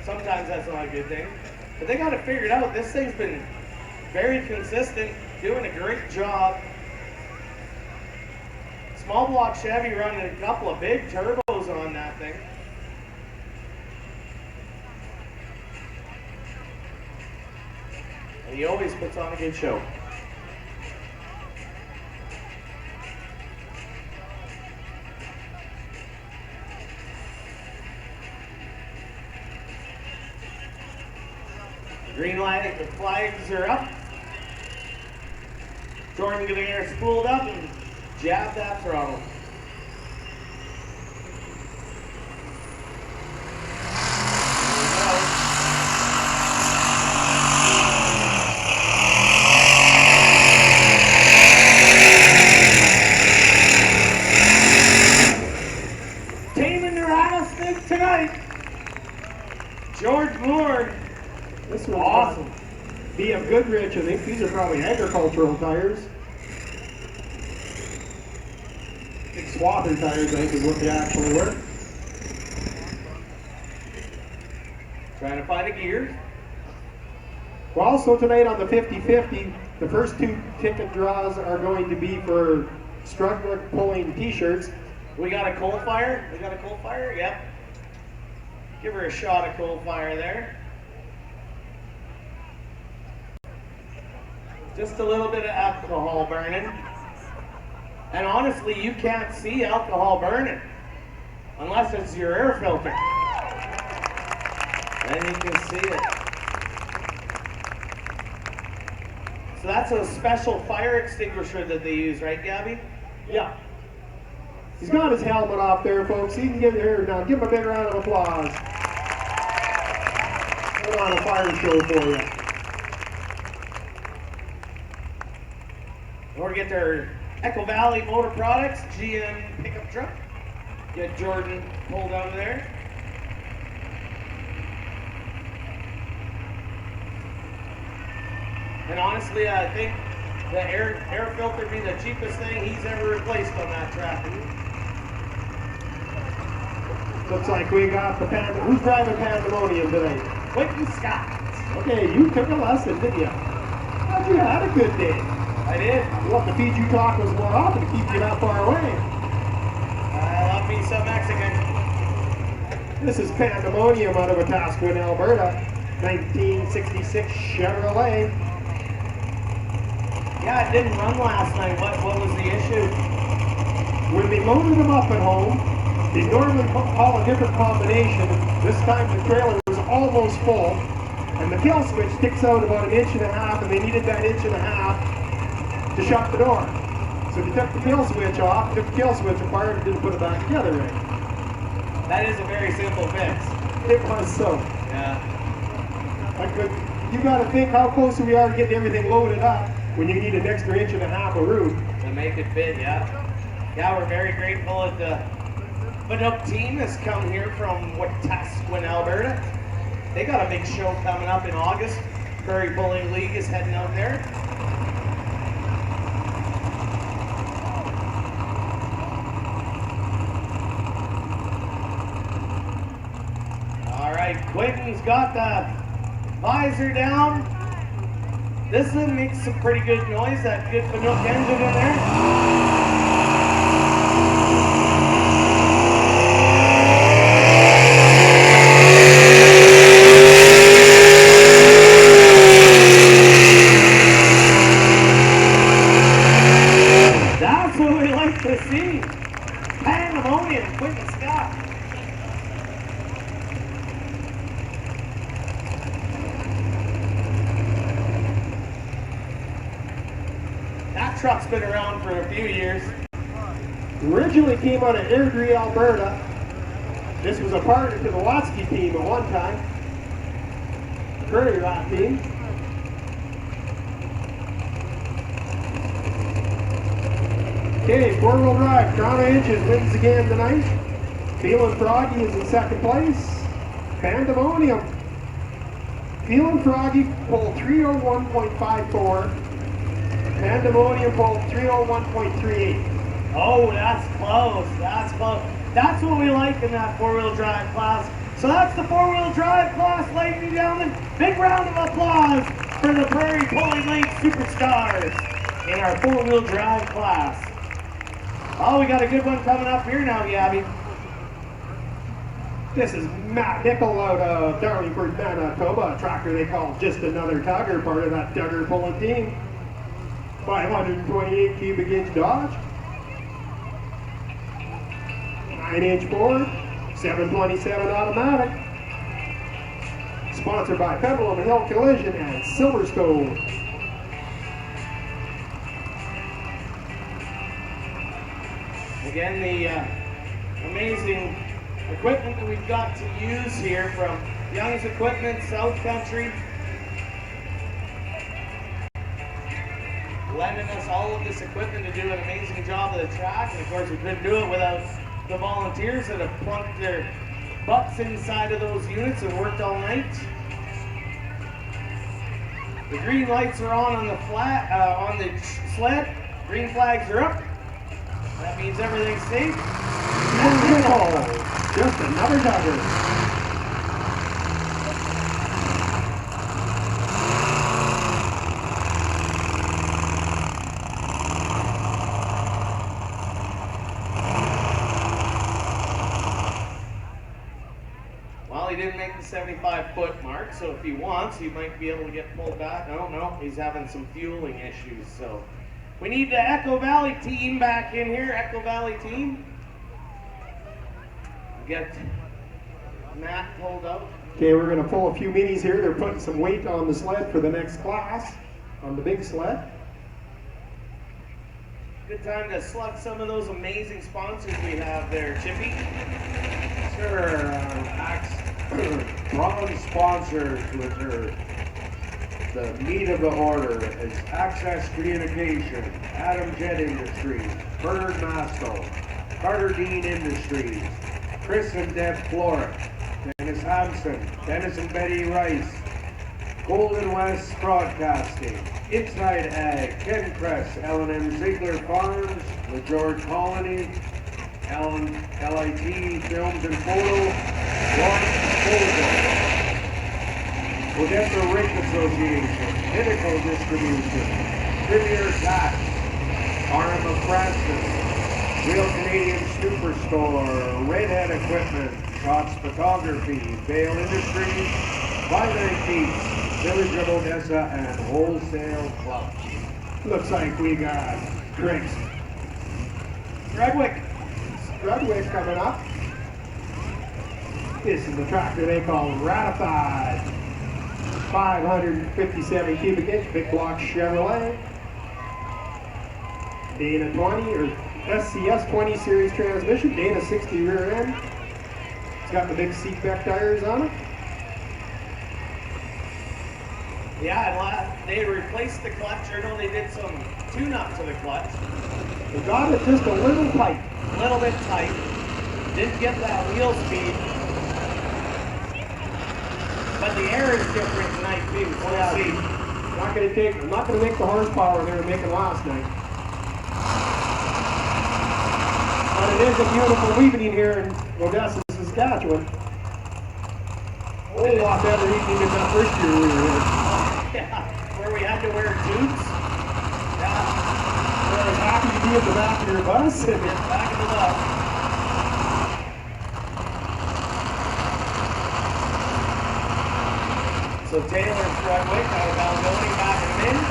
Sometimes that's not a good thing. But they got it figured out. This thing's been very consistent, doing a great job. Small block Chevy running a couple of big turbos on that thing. And he always puts on a good show. The green light, the flags are up. Jordan gonna get her spooled up and jab that throttle. taming the rattlesnake tonight. George Moore. This one's Awesome. BF Goodrich, I think these are probably agricultural tires. Big swather tires, I think, is what they actually were. Trying to find a gear. Well, also tonight on the 50-50, the first two ticket draws are going to be for struggler pulling t-shirts. We got a coal fire. We got a coal fire. Yep. Give her a shot of coal fire there. Just a little bit of alcohol burning. And honestly, you can't see alcohol burning unless it's your air filter. Then you can see it. So that's a special fire extinguisher that they use, right, Gabby? Yeah. He's got his helmet off there, folks. He can give here now. Give him a big round of applause. Put on a fire show for you. Or get their Echo Valley Motor Products GM pickup truck. Get Jordan pulled out of there. And honestly, I think the air filter be the cheapest thing he's ever replaced on that tractor. Looks like we got the who's driving Pandemonium today? Quentin Scott. Okay, you took a lesson, didn't you? Thought you had a good day. I did. We'll have to feed you tacos more often to keep you that far away. I love me some Mexican. This is Pandemonium out of Wetaskiwin, Alberta. 1966 Chevrolet. Yeah, it didn't run last night. What was the issue? When they loaded them up at home, they normally call a different combination. This time the trailer was almost full, and the kill switch sticks out about 1.5 inches, and they needed that 1.5 inches to shut the door. So they took the kill switch off, took the kill switch apart, and didn't put it back together right. That is a very simple fix. It was so. Yeah. You got to think how close we are to getting everything loaded up when you need an extra 1.5 inches of roof. To make it fit, yeah. Yeah, we're very grateful that the Finook team has come here from Wetaskiwin, Alberta. They got a big show coming up in August. Prairie Bowling League is heading out there. All right, Quentin's got the visor down. This one makes some pretty good noise, that good Finook engine in there. That's what we like to see. Pandemonium, Quentin Scott. That truck's been around for a few years. Originally came out of Airdrie, Alberta. This was a partner to the Watsky team at one time. Prairie Rock team. Okay, four-wheel drive. Toronto Inches wins again tonight. Feeling Froggy is in second place. Pandemonium. Feeling Froggy pulled 301.54. Pandemonium pulled 301.38. Oh, that's close. That's close. That's what we like in that four-wheel drive class. So that's the four-wheel drive class, ladies and gentlemen. Big round of applause for the Prairie Pulling Lake Superstars in our four-wheel drive class. Oh, we got a good one coming up here now, Gabby. This is Matt Nickel out of Darlingford, Manitoba. A tractor they call just another Tugger, part of that Tugger pulling team. 528 cubic inch Dodge. 9-inch Ford. 727 automatic. Sponsored by Pendulum Hill Collision and Silverstone. Again, the amazing equipment that we've got to use here from Young's Equipment, South Country, lending us all of this equipment to do an amazing job of the track. And of course, we couldn't do it without the volunteers that have plunked their butts inside of those units and worked all night. The green lights are on the on the sled. Green flags are up. That means everything's safe. Just another Tugger. Well, he didn't make the 75-foot mark, so if he wants, he might be able to get pulled back. I don't know. He's having some fueling issues, so we need the Echo Valley team back in here. Echo Valley team. Get Matt pulled out. Okay, we're going to pull a few minis here. They're putting some weight on the sled for the next class, on the big sled. Good time to slug some of those amazing sponsors we have there, Chippy. Sure, bronze sponsors with the meat of the order is Access Communication, Adam Jet Industries, Bernard Masco, Carter Dean Industries, Chris and Deb Floric, Dennis Hampson, Dennis and Betty Rice, Golden West Broadcasting, Inside Ag, Ken Kress, L&M Ziegler Farms, the George Colony, LIT Films and Photo, Lawrence Disposal, Odessa Rink Association, Pinnacle Distribution, Premier Tax, RM of Francis, Real Canadian Superstore, Redhead Equipment, Shots Photography, Vale Industries, Violent Beats, Village of Odessa, and Wholesale Club. Looks like we got drinks. Redwick. Dragula coming up. This is the tractor they call Ratified. 557 cubic inch, big block Chevrolet. Dana 20 or SCS 20 series transmission, Dana 60 rear end. It's got the big seat back tires on it. Yeah, they replaced the clutch. Or no, they did some tune-up to the clutch. They got it just a little tight. A little bit tight. Didn't get that wheel speed. But the air is different tonight too. So Yeah. see. I'm not gonna make the horsepower they were making last night. But it is a beautiful evening here in Odessa, Saskatchewan. A whole lot better evening than that first year we were here. Yeah, where we had to wear tubes. Yeah. I was happy to be at the back of your bus. Back of the bus. So Taylor Strudwick out of Algoni back in a minute.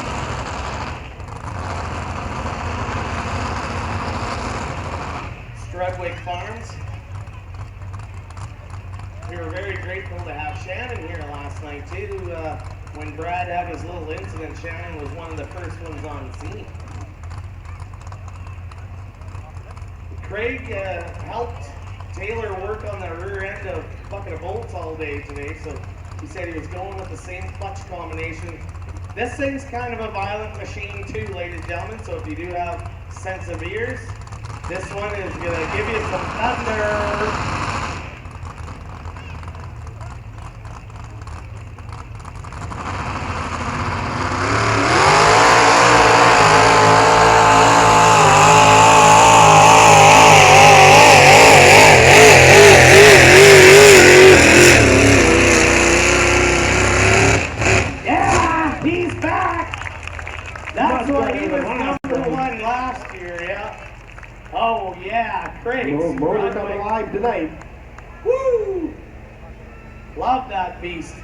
Strudwick Farms. We were very grateful to have Shannon here last night too. When Brad had his little incident, Shannon was one of the first ones on scene. Craig helped Taylor work on the rear end of a bucket of bolts all day today, so he said he was going with the same clutch combination. This thing's kind of a violent machine too, ladies and gentlemen, so if you do have sensitive ears, this one is going to give you some thunder. Motor coming live tonight. Woo! Love that beast.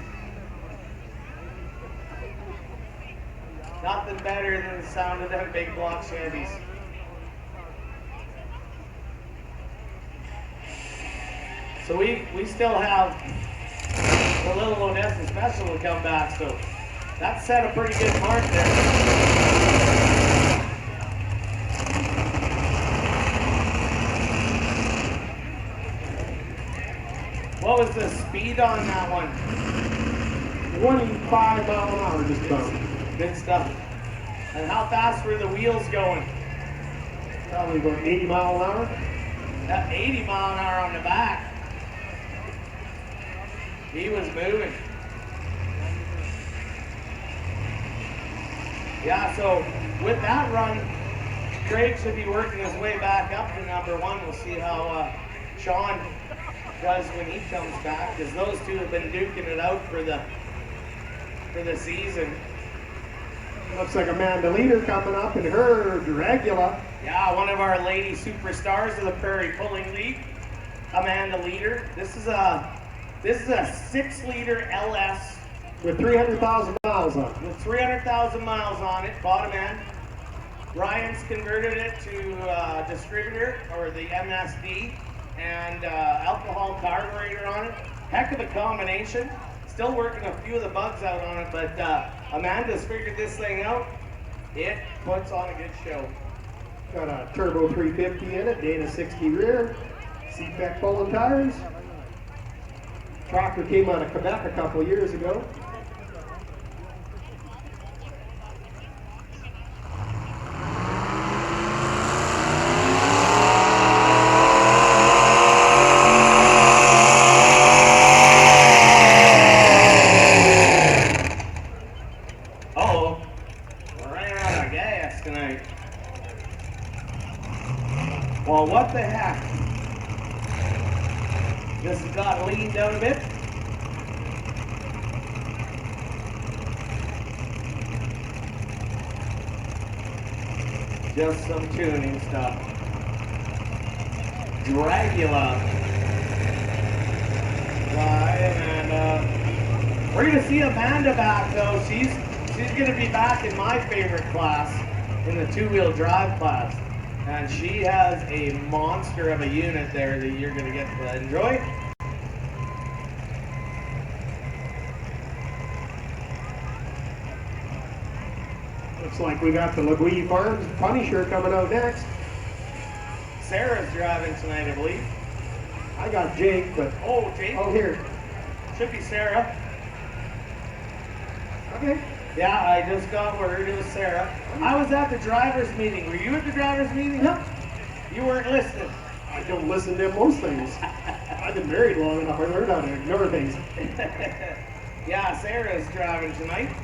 Nothing better than the sound of them big block Chevys. So we still have the little Odessa special to come back, so that set a pretty good mark there. What was the speed on that one? 25 mile an hour just about. Good stuff. And how fast were the wheels going? Probably about 80 mile an hour. That 80-mile-an-hour on the back. He was moving. Yeah, so with that run, Craig should be working his way back up to number 1. We'll see how Sean does when he comes back, because those two have been duking it out for the season. Looks like Amanda Leader coming up in her Dragula. Yeah, one of our lady superstars of the Prairie pulling league, Amanda Leader. This is a 6-liter LS with 300,000 miles on it. With 300,000 miles on it, bottom end. Ryan's converted it to distributor, or the MSD, and alcohol carburetor on it. Heck of a combination. Still working a few of the bugs out on it, but Amanda's figured this thing out. It puts on a good show. Got a turbo 350 in it, Dana 60 rear, CPEC Pulling tires. Tractor came out of Quebec a couple of years ago. Well, what the heck? This has got to lean down a bit. Just some tuning stuff. Dragula. Right, and we're going to see Amanda back, though. She's going to be back in my favorite class, in the 2-wheel drive class. And she has a monster of a unit there that you're going to get to enjoy. Looks like we got the Legui Farms Punisher coming out next. Sarah's driving tonight, I believe. I got Jake, but... Oh, Jake? Oh, here. Should be Sarah. Okay. Yeah, I just got word it was Sarah. I was at the driver's meeting. Were you at the driver's meeting? Yep. You weren't listening. I don't listen to most things. I've been married long enough. I learned how to ignore things. Yeah, Sarah's driving tonight.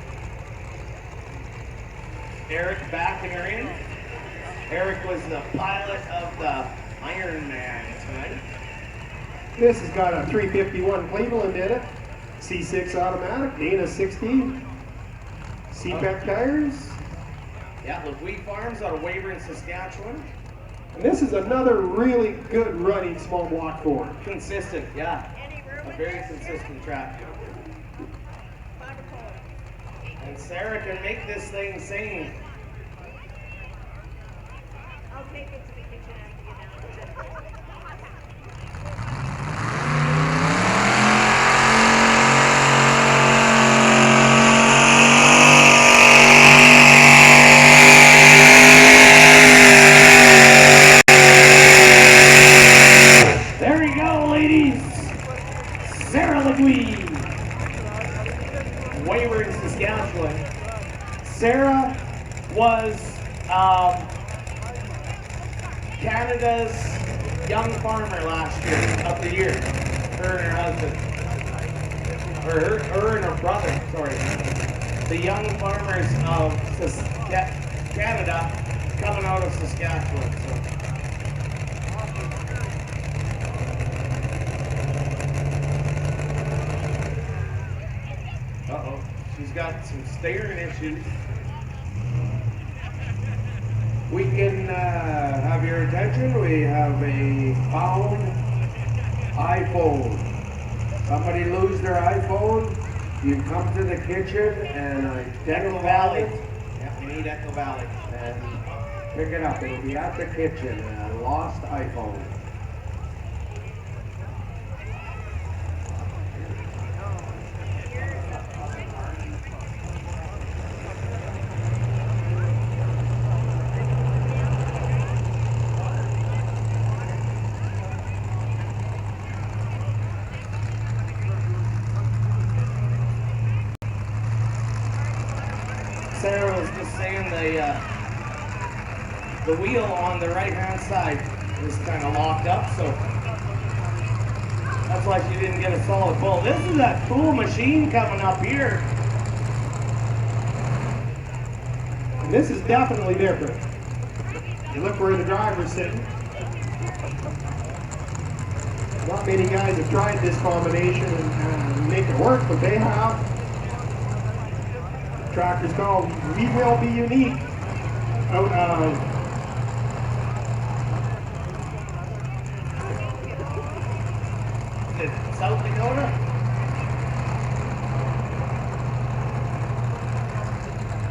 Eric backing her in. Eric was the pilot of the Iron Man tonight. This has got a 351 Cleveland in it. C6 automatic, Dana 60. CPEC tires. Yeah, Legui Farms out of Weyburn, Saskatchewan. And this is another really good running small block Ford. Consistent, yeah. A very consistent track. And Sarah can make this thing sing. I'll take it to the kitchen after you get down. There you go, ladies. Sarah Legui. Weyburn, Saskatchewan. Sarah was Canada's Young Farmer last year, of the year. Her and her husband. Or her and her brother, sorry. The Young Farmers of Canada coming out of Saskatchewan. So. Uh-oh, she's got some steering issues. We can have your attention. We have a found iPhone. Somebody lose their iPhone, you come to the kitchen and Echo Valley. Yeah, we need Echo Valley. and pick it up. It'll be at the kitchen, a lost iPhone. Sarah was just saying the wheel on the right-hand side is kind of locked up, so that's why she didn't get a solid pull. This is a cool machine coming up here. And this is definitely different. You look where the driver's sitting. Not many guys have tried this combination and make it work, but they have. The tractor's called We Will Be Unique. Out of South Dakota?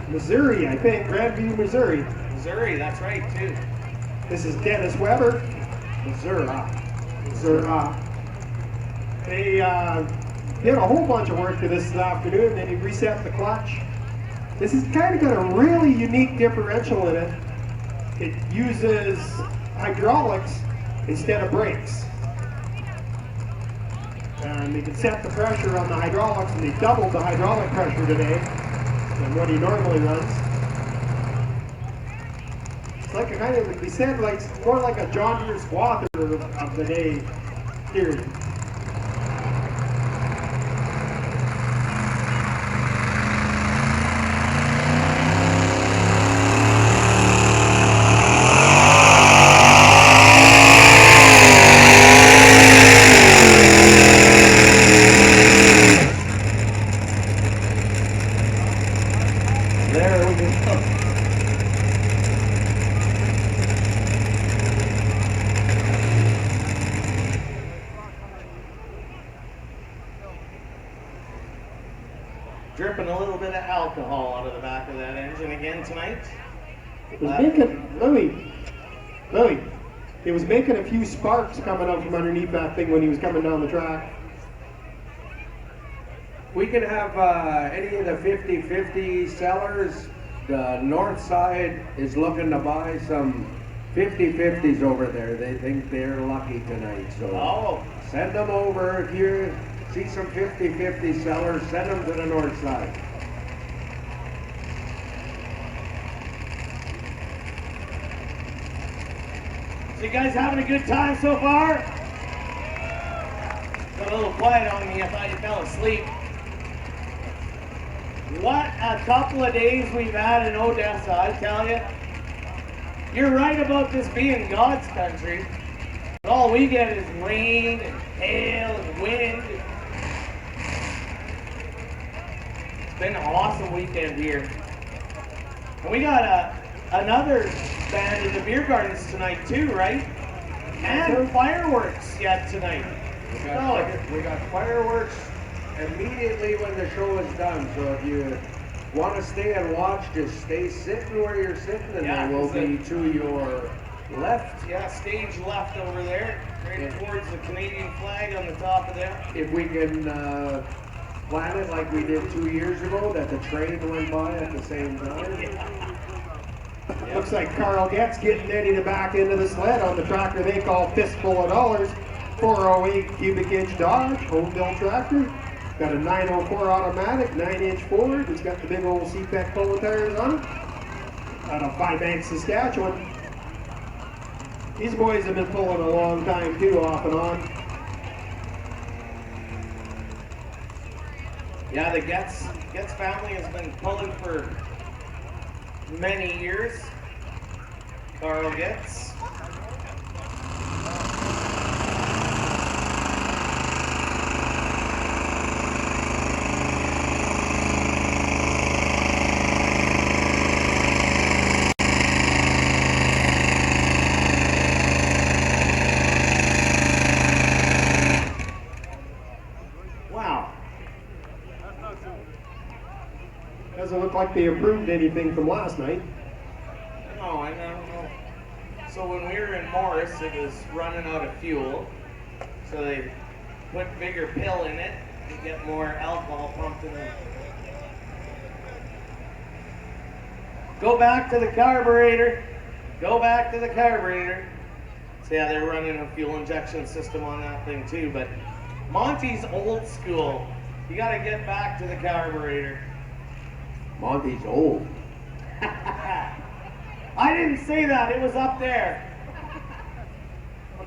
Missouri, I think. Grandview, Missouri. Missouri, that's right, too. This is Dennis Weber. Missouri. They did a whole bunch of work to this afternoon. They reset the clutch. This has kind of got a really unique differential in it. It uses hydraulics instead of brakes. And they can set the pressure on the hydraulics, and they doubled the hydraulic pressure today than what he normally runs. It's like a kind of, they said, like more like a John Deere Swather of the day here. Dripping a little bit of alcohol out of the back of that engine again tonight. It was making, Louie, it was making a few sparks coming up from underneath that thing when he was coming down the track. We can have any of the 50-50 sellers. The north side is looking to buy some 50-50s over there. They think they're lucky tonight. So send them over. If you see some 50-50 sellers, send them to the north side. So you guys having a good time so far? Got a little quiet on me. I thought you fell asleep. What a couple of days we've had in Odessa, I tell you. You're right about this being God's country. But all we get is rain and hail and wind. It's been an awesome weekend here. And we got another band in the beer gardens tonight too, right? And fireworks yet tonight. We got fireworks immediately when the show is done. So if you want to stay and watch, just stay sitting where you're sitting, and they will be to your left. Yeah, stage left over there, right towards the Canadian flag on the top of there. If we can plan it like we did 2 years ago, that the train went by at the same time. Yeah. Looks like Carl Getz getting ready to back into the sled on the tractor they call Fistful of Dollars. 408 cubic inch Dodge, home built tractor. Got a 904 automatic, 9-inch Ford. It's got the big old CPEC polo tires on it. Out of Flyby, Saskatchewan. These boys have been pulling a long time too, off and on. Yeah, the Getz family has been pulling for many years. Carl Getz. Doesn't look like they improved anything from last night. No, I don't know. So when we were in Morris, it was running out of fuel. So they put bigger pill in it to get more alcohol pumped in it. Go back to the carburetor. Go back to the carburetor. So yeah, they're running a fuel injection system on that thing too. But Monty's old school. You got to get back to the carburetor. Monty's old. I didn't say that. It was up there.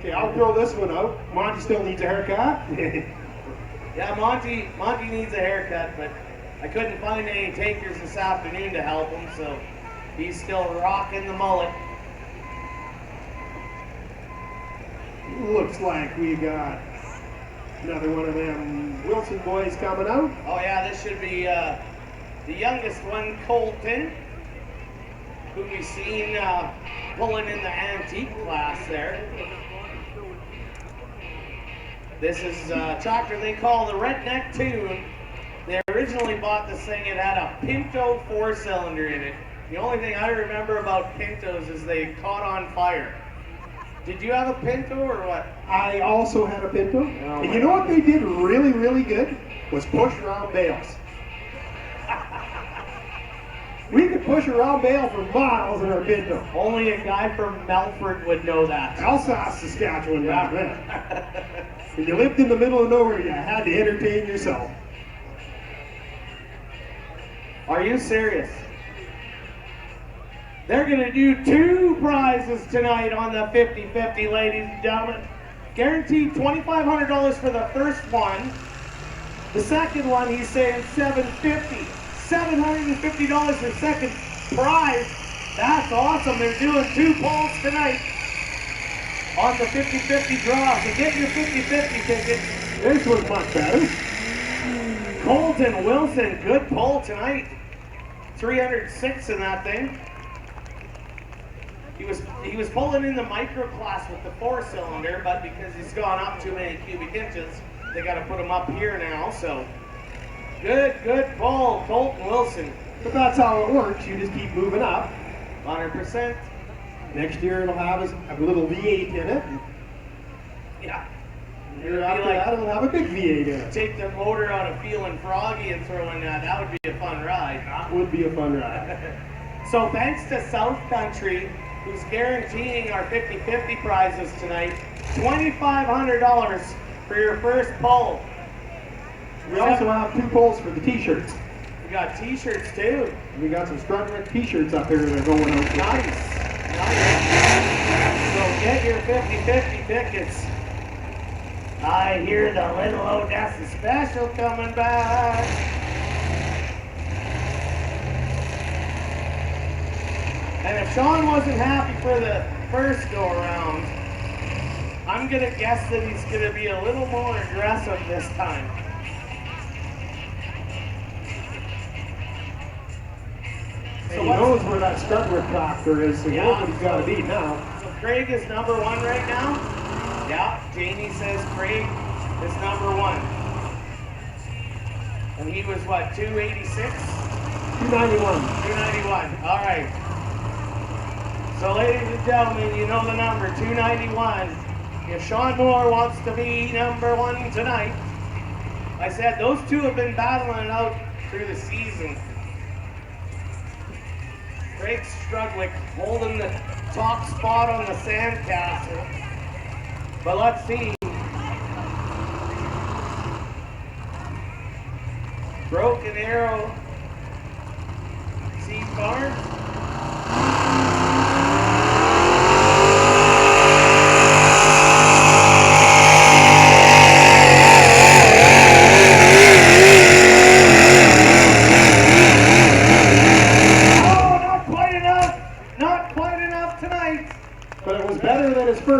Okay, I'll throw this one out. Monty still needs a haircut. Yeah, Monty needs a haircut, but I couldn't find any takers this afternoon to help him, so he's still rocking the mullet. Looks like we got another one of them Wilson boys coming out. Oh yeah, this should be the youngest one, Colton, who we've seen pulling in the antique class there. This is a tractor they call the Redneck Tuning. They originally bought this thing, it had a Pinto 4-cylinder in it. The only thing I remember about Pintos is they caught on fire. Did you have a Pinto or what? I also had a Pinto. Oh, And you know what they did really, really good? Was push around bales. We could push around bale for miles in our Pinto. Only a guy from Melford would know that. Alsace, Saskatchewan back then. When you lived in the middle of nowhere, you had to entertain yourself. Are you serious? They're going to do 2 prizes tonight on the 50-50, ladies and gentlemen. Guaranteed $2,500 for the first one. The second one, he's saying $750. $750 for second prize. That's awesome. They're doing 2 polls tonight on the 50-50 draw. So get your 50-50 tickets. This was much better. Colton Wilson, good poll tonight. 306 in that thing. He was pulling in the micro class with the 4-cylinder, but because he's gone up too many cubic inches, they got to put him up here now. So good pull, Colton Wilson. But that's how it works. You just keep moving up. 100%. Next year it'll have a little V8 in it. Yeah. Year after that it'll have a big V8 in it. Take the motor out of Feeling Froggy and throw in that. That would be a fun ride. That would be a fun ride. So thanks to South Country, who's guaranteeing our 50-50 prizes tonight, $2,500 for your first poll. We also have 2 polls for the t-shirts. We got t-shirts too. We got some Strutwick t-shirts up here that are going out. Nice. So get your 50-50 tickets. I hear the Little Odessa special coming back. And if Sean wasn't happy for the first go around, I'm gonna guess that he's gonna be a little more aggressive this time. So he knows where that Strutwick tractor is, so he knows what he's got to beat now. So Craig is number 1 right now. Yeah, Jamie says Craig is number 1. And he was what, 286? 291. 291, all right. So ladies and gentlemen, you know the number, 291. If Sean Moore wants to be number 1 tonight, I said those 2 have been battling it out through the season. Craig Strudwick holding the top spot on the sandcastle. But let's see. Broken Arrow. Seed Barnes.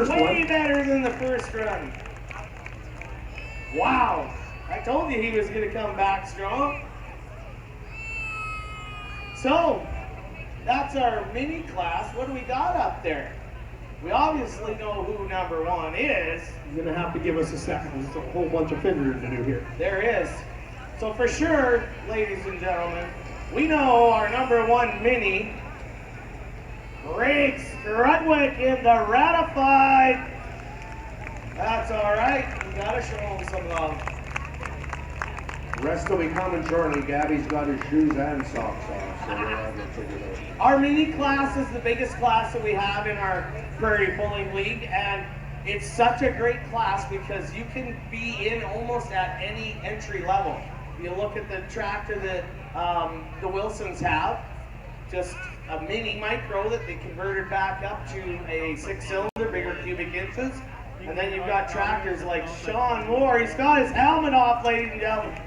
Way better than the first run. Wow. I told you he was going to come back strong. So, that's our mini class. What do we got up there? We obviously know who number 1 is. You're going to have to give us a second. There's a whole bunch of fingering to do here. There is. So for sure, ladies and gentlemen, we know our number 1 mini, Craig Strudwick in the Ratified. That's all right. We gotta show him some love. Rest will be coming shortly. Gabby's got his shoes and socks off, so we'll have it figured out. Our mini class is the biggest class that we have in our Prairie Pulling League, and it's such a great class because you can be in almost at any entry level. You look at the tractor that the Wilsons have, just a mini micro that they converted back up to a 6-cylinder, bigger cubic inches. And then you've got tractors like Sean Moore. He's got his helmet off, ladies and gentlemen.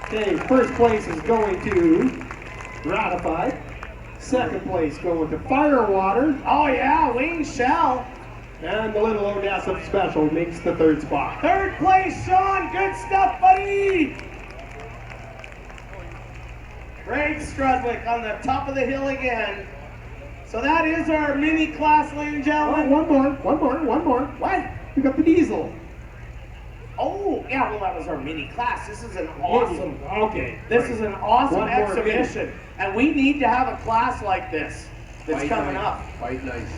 Okay, first place is going to Ratified. Second place going to Firewater. Oh yeah, Wayne Shell. And the little Odessa special makes the third spot. Third place, Sean. Good stuff, buddy. Greg Strudwick on the top of the hill again. So that is our mini class, ladies and Oh, gentlemen. one more. What? We got the diesel. Oh, yeah, well, that was our mini class. This is an awesome, Okay. this is an awesome One more exhibition. And we need to have a class like this that's Fight coming nice. up. Fight nice.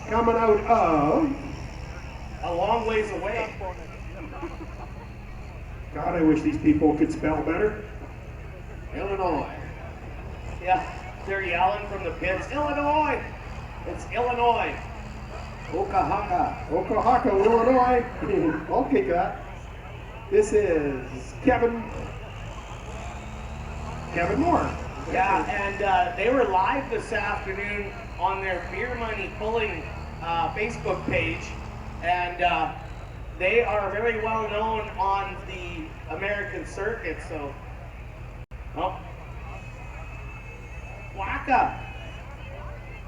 Coming out of... A long ways away. God, I wish these people could spell better. Illinois. Yeah, they're yelling from the pits, Illinois! It's Illinois. Okahaka. Oklahoma, Illinois. I'll kick that. This is Kevin Moore. Yeah, and they were live this afternoon on their Beer Money Pulling Facebook page, and they are very well known on the American circuit, so... Oh.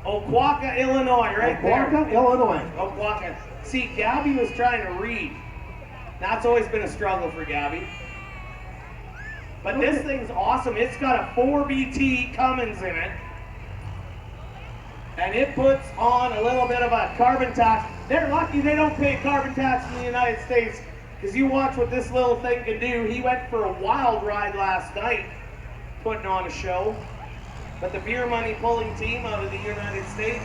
Oquaka, Illinois, right there. Oquaka, Illinois. Oquaka. See, Gabby was trying to read. That's always been a struggle for Gabby. But this thing's awesome. It's got a 4BT Cummins in it. And it puts on a little bit of a carbon tax. They're lucky they don't pay carbon tax in the United States, because you watch what this little thing can do. He went for a wild ride last night, putting on a show. But the Beer Money Pulling team out of the United States.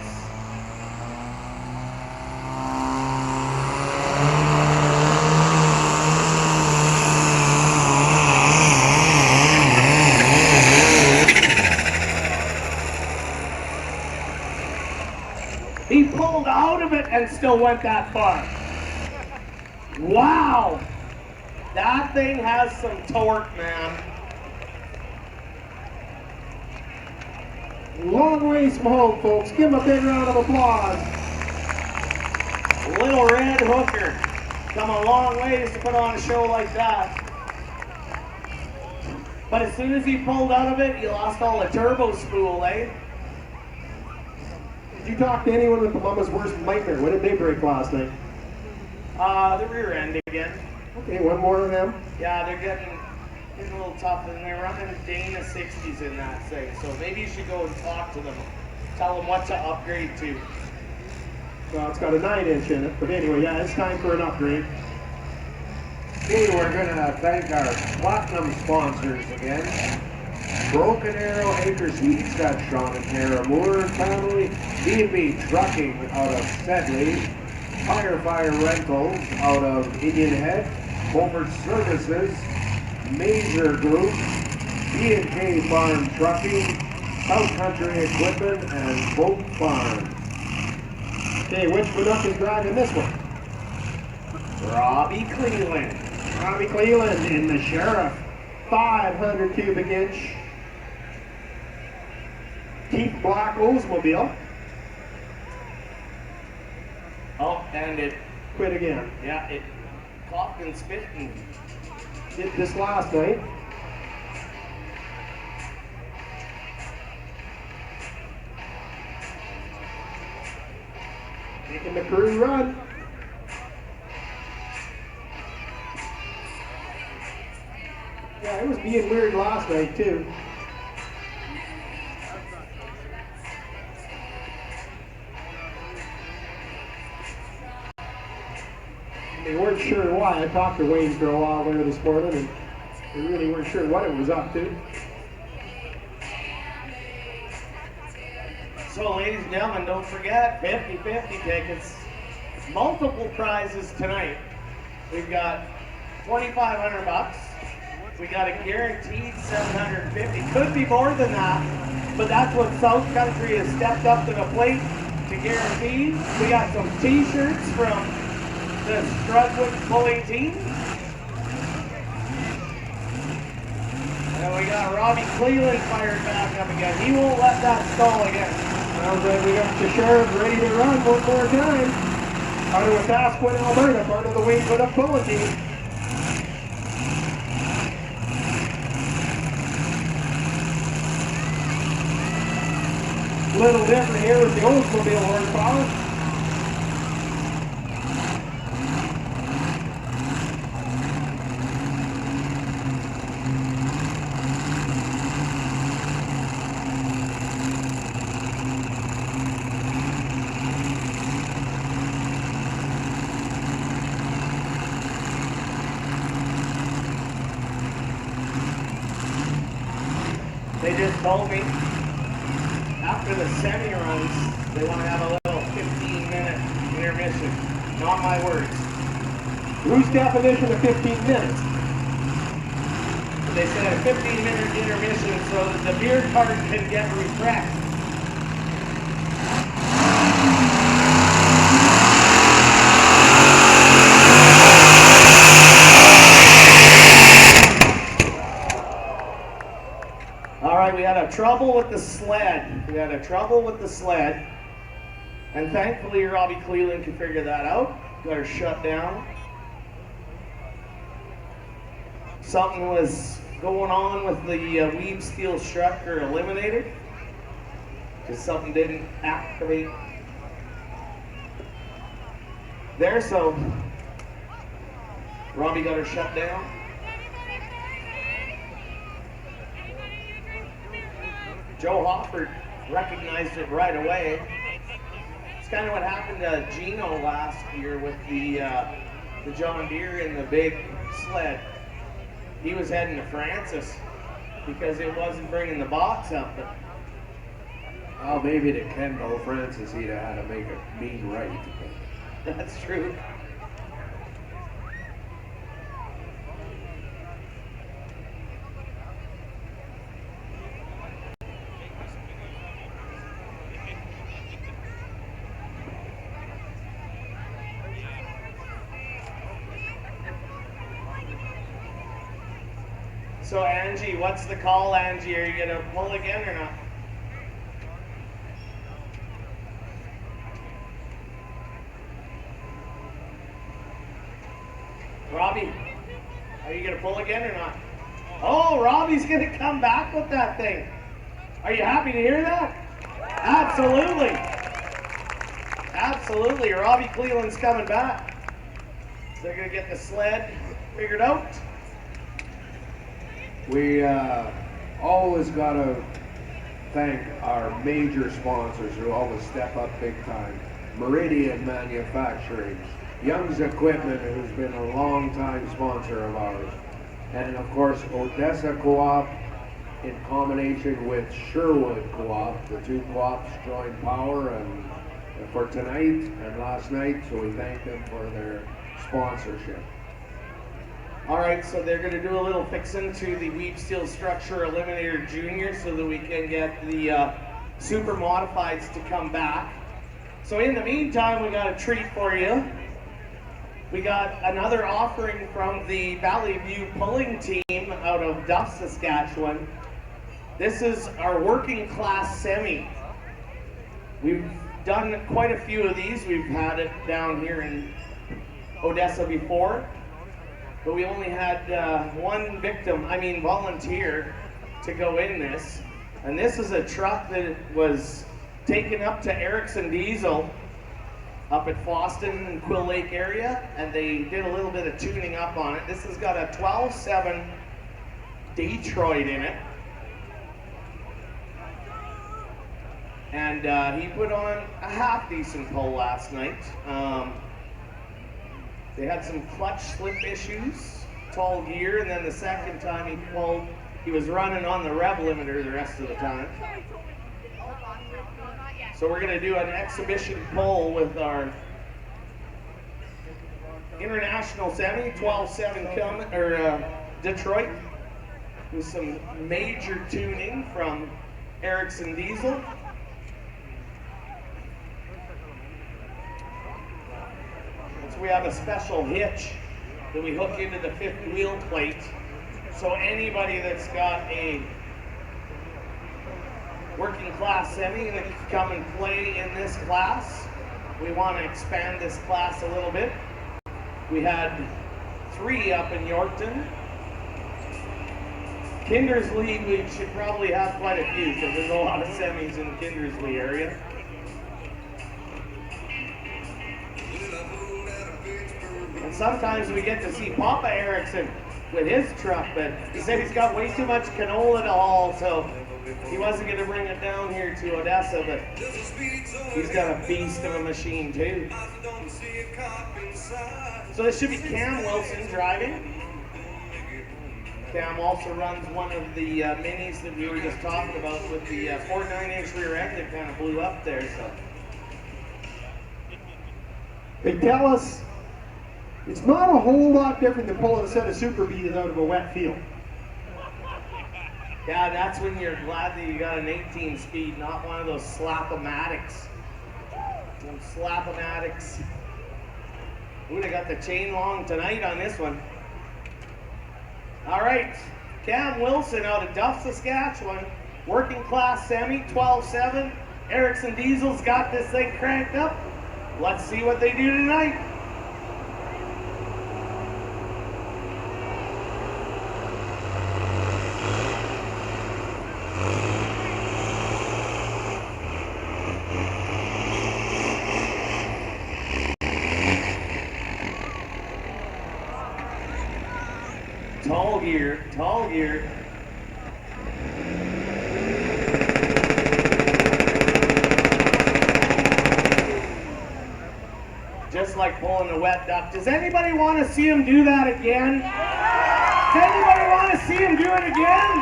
He pulled out of it and still went that far. Wow! That thing has some torque, man. Long ways from home, folks. Give him a big round of applause. Little red hooker. Come a long ways to put on a show like that. But as soon as he pulled out of it, he lost all the turbo spool, eh? Did you talk to anyone with the Mama's worst nightmare? What did they break last night? The rear end again. Okay, one more of them. Yeah, they're getting a little tough, and they're running Dana 60s in that thing. So maybe you should go and talk to them. Tell them what to upgrade to. Well, it's got a 9-inch in it, but anyway, yeah, it's time for an upgrade. Okay, we're gonna thank our platinum sponsors again. Broken Arrow Acre Seeds, that's Sean and Tara Moore family. B&B Trucking out of Sedley. Firefire Rentals out of Indian Head. Hoffart Services. Major Group. B&K Farm Trucking. South Country Equipment and Boat Farm. Okay, which Canuck is driving this one? Robbie Cleveland. Robbie Cleveland in the Sheriff. 500 cubic inch. Keith Black Oldsmobile. Oh, and it, Quit again. yeah, it coughed and spit and Did this last night. Making the crew run. Yeah, it was being weird last night too. They weren't sure why. I talked to Wayne for a while there this morning, and they really weren't sure what it was up to. So, ladies and gentlemen, don't forget 50-50 tickets. Multiple prizes tonight. We've got $2,500. We got a guaranteed $750. Could be more than that, but that's what South Country has stepped up to the plate to guarantee. We got some T-shirts from the Strudwick Pulling team. And we got Robbie Cleveland fired back up again. He won't let that stall again. Sounds like we got the sheriff ready to run one more time. Part of Wetaskiwin, Alberta, part of the Wingfoot Up Pulling team. A little different here with the Oldsmobile horsepower. They just told me after the semi-runs, they want to have a little 15-minute intermission. Not my words. Whose definition of 15 minutes? They said a 15-minute intermission so that the beer cart can get refreshed. We had a trouble with the sled. And thankfully Robbie Cleveland could figure that out. Got her shut down. Something was going on with the weed steel structure eliminated. Because something didn't activate there, so Robbie got her shut down. Joe Hoffart recognized it right away. It's kind of what happened to Gino last year with the John Deere and the big sled. He was heading to Francis because it wasn't bringing the box up. But well, maybe to Kendall Francis, he'd have had to make a mean right. That's true. So Angie, what's the call, Angie? Are you gonna pull again or not? Robbie, are you gonna pull again or not? Oh, Robbie's gonna come back with that thing. Are you happy to hear that? Absolutely. Absolutely, Robbie Cleveland's coming back. They're gonna get the sled figured out. We always got to thank our major sponsors who always step up big time. Meridian Manufacturing, Young's Equipment, who's been a long-time sponsor of ours, and of course Odessa Co-op in combination with Sherwood Co-op. The two co-ops joined power and for tonight and last night, so we thank them for their sponsorship. All right, so they're going to do a little fixing to the weed steel structure eliminator junior so that we can get the super modifieds to come back. So in the meantime, we got a treat for you. We got another offering from the Valley View pulling team out of Duff, Saskatchewan. This is our working class semi. We've done quite a few of these. We've had it down here in Odessa before. But we only had one volunteer to go in this. And this is a truck that was taken up to Erickson Diesel up at Foston and Quill Lake area, and they did a little bit of tuning up on it. This has got a 12.7 Detroit in it. And he put on a half decent pull last night. They had some clutch slip issues, tall gear, and then the second time he pulled, he was running on the rev limiter the rest of the time. So we're going to do an exhibition pull with our international semi, 12.7 Detroit, with some major tuning from Erickson Diesel. We have a special hitch that we hook into the fifth wheel plate. So anybody that's got a working class semi that can come and play in this class. We want to expand this class a little bit. We had 3 up in Yorkton. Kindersley, we should probably have quite a few because there's a lot of semis in the Kindersley area. And sometimes we get to see Papa Erickson with his truck, but he said he's got way too much canola to haul, so he wasn't going to bring it down here to Odessa, but he's got a beast of a machine too. So this should be Cam Wilson driving. Cam also runs one of the minis that we were just talking about with the 49-inch rear end that kind of blew up there. So They tell us it's not a whole lot different than pulling a set of super beaters out of a wet field. yeah, that's when you're glad that you got an 18 speed, not one of those slap-o-matics. Some slap-o-matics. Ooh, they got the chain long tonight on this one. All right, Cam Wilson out of Duff, Saskatchewan, working class semi, 12.7. Erickson Diesel's got this thing cranked up. Let's see what they do tonight. Tall gear. Just like pulling a wet duck. Does anybody want to see him do that again? Does anybody want to see him do it again?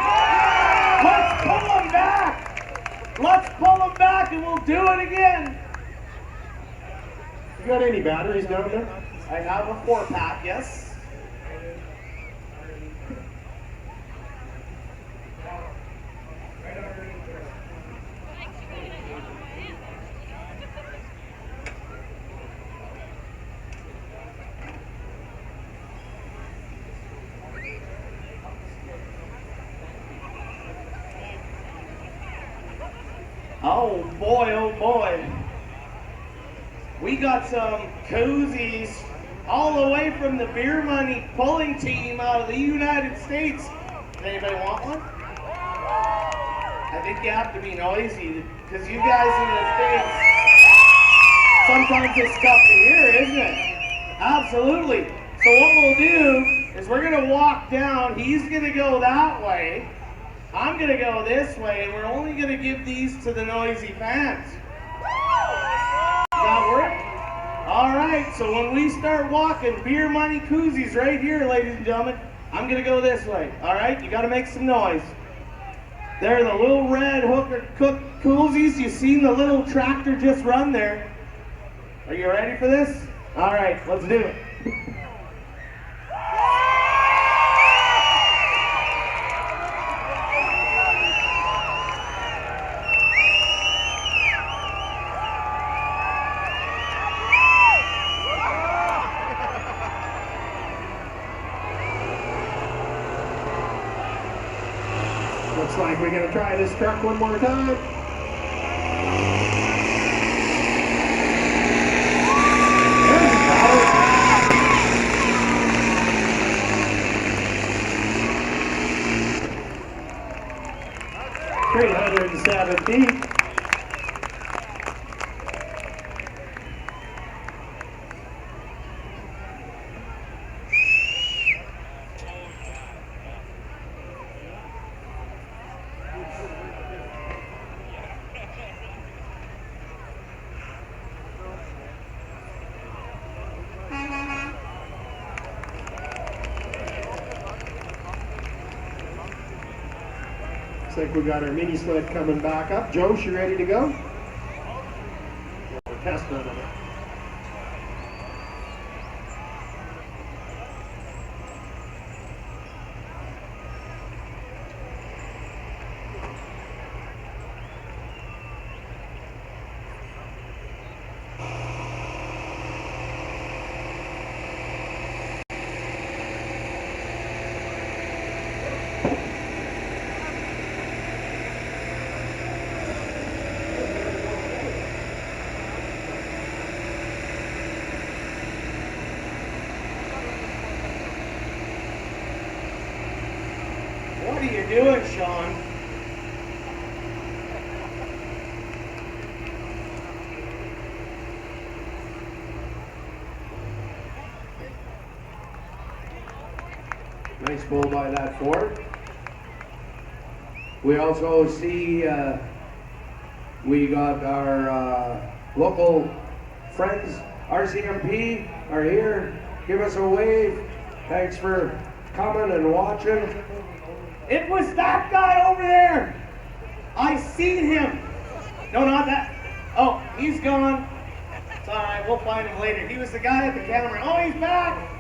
Let's pull him back. Let's pull him back and we'll do it again. You got any batteries down there? I have a 4-pack, yes. Oh boy. We got some koozies all the way from the Beer Money pulling team out of the United States. Does anybody want one? I think you have to be noisy because you guys in the States, sometimes it's tough to hear, isn't it? Absolutely. So what we'll do is we're going to walk down. He's going to go that way. I'm going to go this way, and we're only going to give these to the noisy fans. Does that work? All right, so when we start walking, Beer Money koozies right here, ladies and gentlemen. I'm going to go this way, all right? You got to make some noise. They're the little red hooker cook koozies. You seen the little tractor just run there. Are you ready for this? All right, let's do it. Looks like we're going to try this truck one more time. There we go. 307 feet. Looks like we got our mini sled coming back up. Josh, you ready to go? We're test running it. are you doing, Sean? Nice bull by that Ford. We also see we got our local friends, RCMP, are here. Give us a wave. Thanks for coming and watching. It was that guy over there. I seen him. No, not that. Oh, he's gone. It's all right. We'll find him later. He was the guy at the camera. Oh, he's back.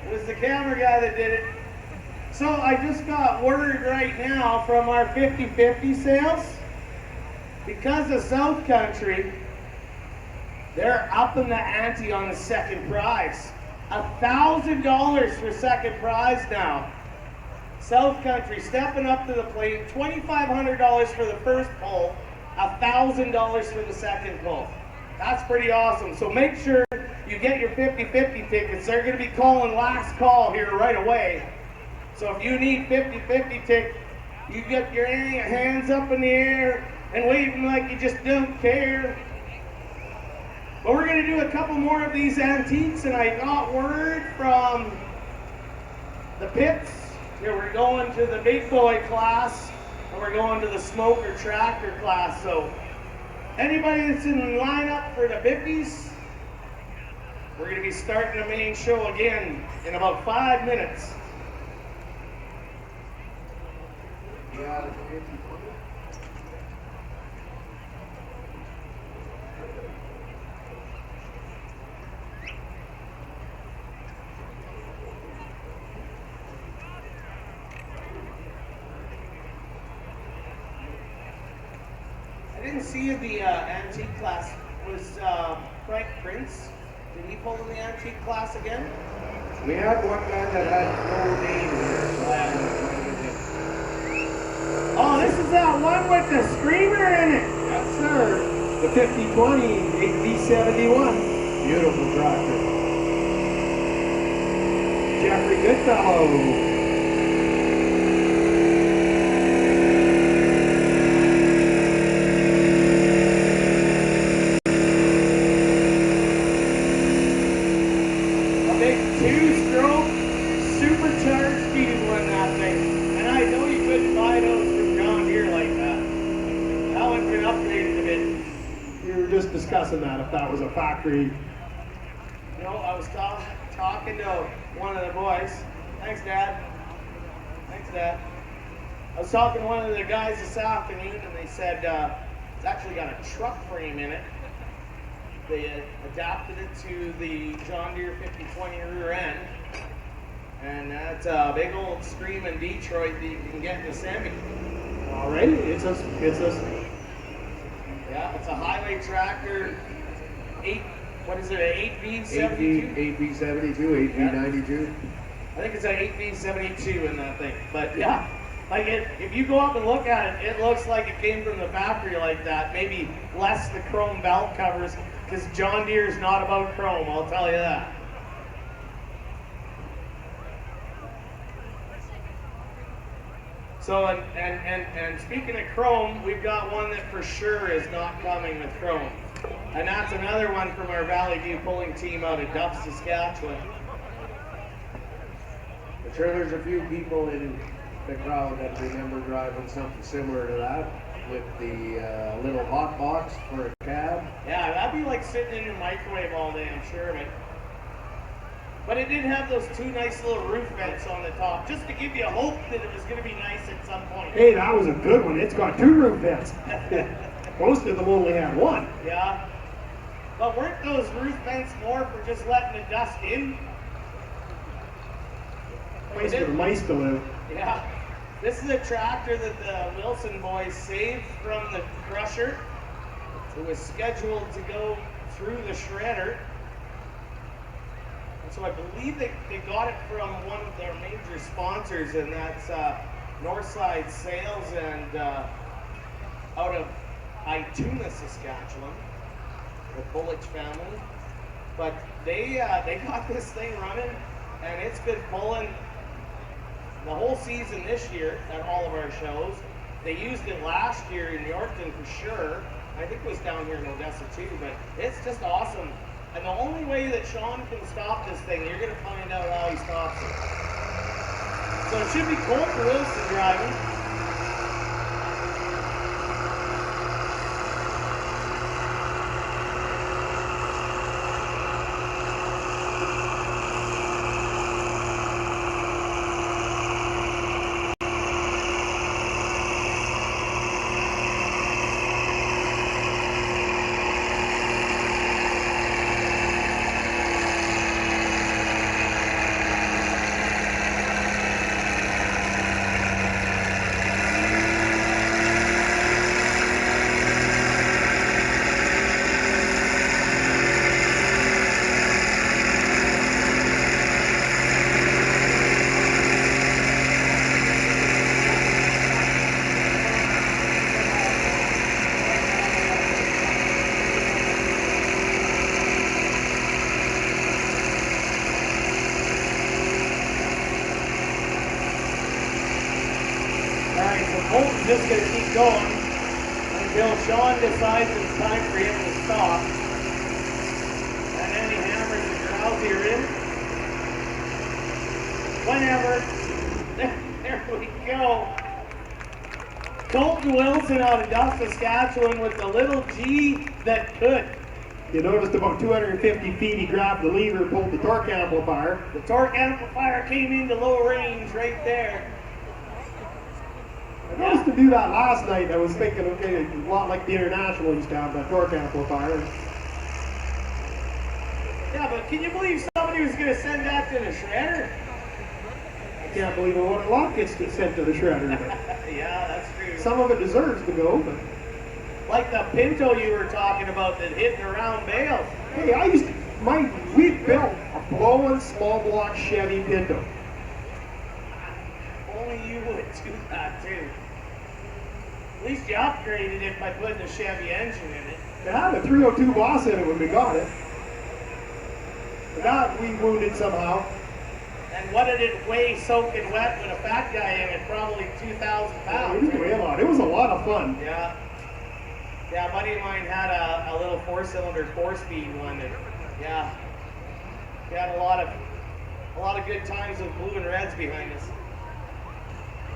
It was the camera guy that did it. So I just got word right now from our 50-50 sales. Because of South Country, they're upping the ante on the second prize. $1,000 for second prize now. South Country stepping up to the plate. $2,500 for the first pull. $1,000 for the second pull. That's pretty awesome. So make sure you get your 50-50 tickets. They're going to be calling last call here right away. So if you need 50-50 tickets, you get your hands up in the air and waving like you just don't care. But we're going to do a couple more of these antiques, and I got word from the pits. Here we're going to the big boy class, and we're going to the smoker tractor class. So anybody that's in the lineup for the 50s, we're going to be starting the main show again in about 5 minutes. I didn't see the antique class. Was Frank Prince? Did he pull in the antique class again? We had one guy that had no name here, so I don't know what he did. Oh, this is that one with the screamer in it. Yes, sir. The 5020 8V71. Beautiful tractor. Jeffrey Goodfellow. Discussing that if that was a factory. You know, I was talking to one of the boys. Thanks, Dad. Thanks, Dad. I was talking to one of the guys this afternoon, and they said it's actually got a truck frame in it. They adapted it to the John Deere 5020 rear end, and that's a big old screaming Detroit that you can get in a semi. Alrighty, it's a Yeah, it's a highway tractor, 8V72? 8V72, 8V92. I think it's an 8V72 in that thing. But yeah, like if you go up and look at it, it looks like it came from the factory like that. Maybe less the chrome belt covers, because John Deere is not about chrome, I'll tell you that. So, and speaking of chrome, we've got one that for sure is not coming with chrome. And that's another one from our Valley View pulling team out of Duff, Saskatchewan. I'm sure there's a few people in the crowd that remember driving something similar to that with the little hot box for a cab. Yeah, that'd be like sitting in your microwave all day, I'm sure of it. But it did have those two nice little roof vents on the top, just to give you hope that it was going to be nice at some point. Hey, that was a good one. It's got two roof vents. Most of them only had one. Yeah. But weren't those roof vents more for just letting the dust in? Place for the mice to live. Yeah. This is a tractor that the Wilson boys saved from the crusher. It was scheduled to go through the shredder. So I believe they got it from one of their major sponsors, and that's Northside Sales and out of Ituna, Saskatchewan, the Bullich family. But they got this thing running, and it's been pulling the whole season this year at all of our shows. They used it last year in Yorkton for sure. I think it was down here in Odessa too, but it's just awesome. And the only way that Sean can stop this thing, you're going to find out how he stops it. So it should be Colton Wilson driving. Colton's just going to keep going until Sean decides it's time for him to stop. And then he hammers the Krausier in. Whenever. There we go. Colton Wilson out of Odessa, Saskatchewan with the little G that could. You noticed about 250 feet he grabbed the lever and pulled the torque amplifier. The torque amplifier came into low range right there. I noticed to do that last night. I was thinking, okay, a lot like the International used to have that torque amplifier. Yeah, but can you believe somebody was going to send that to the shredder? I can't believe what a lot gets sent to the shredder. Yeah, that's true. Some of it deserves to go, but... Like the Pinto you were talking about that hit the round bales. Hey, we built a blowing small block Chevy Pinto. Only you would do that too. At least you upgraded it by putting a Chevy engine in it. It had a 302 Boss in it when we got it. But that we wounded somehow. And what did it weigh soaking wet with a fat guy in it? Probably 2,000 pounds. It didn't weigh a lot. It was a lot of fun. Yeah. Yeah, a buddy of mine had a little 4-cylinder 4-speed one. And yeah, we had a lot of good times with blue and reds behind us.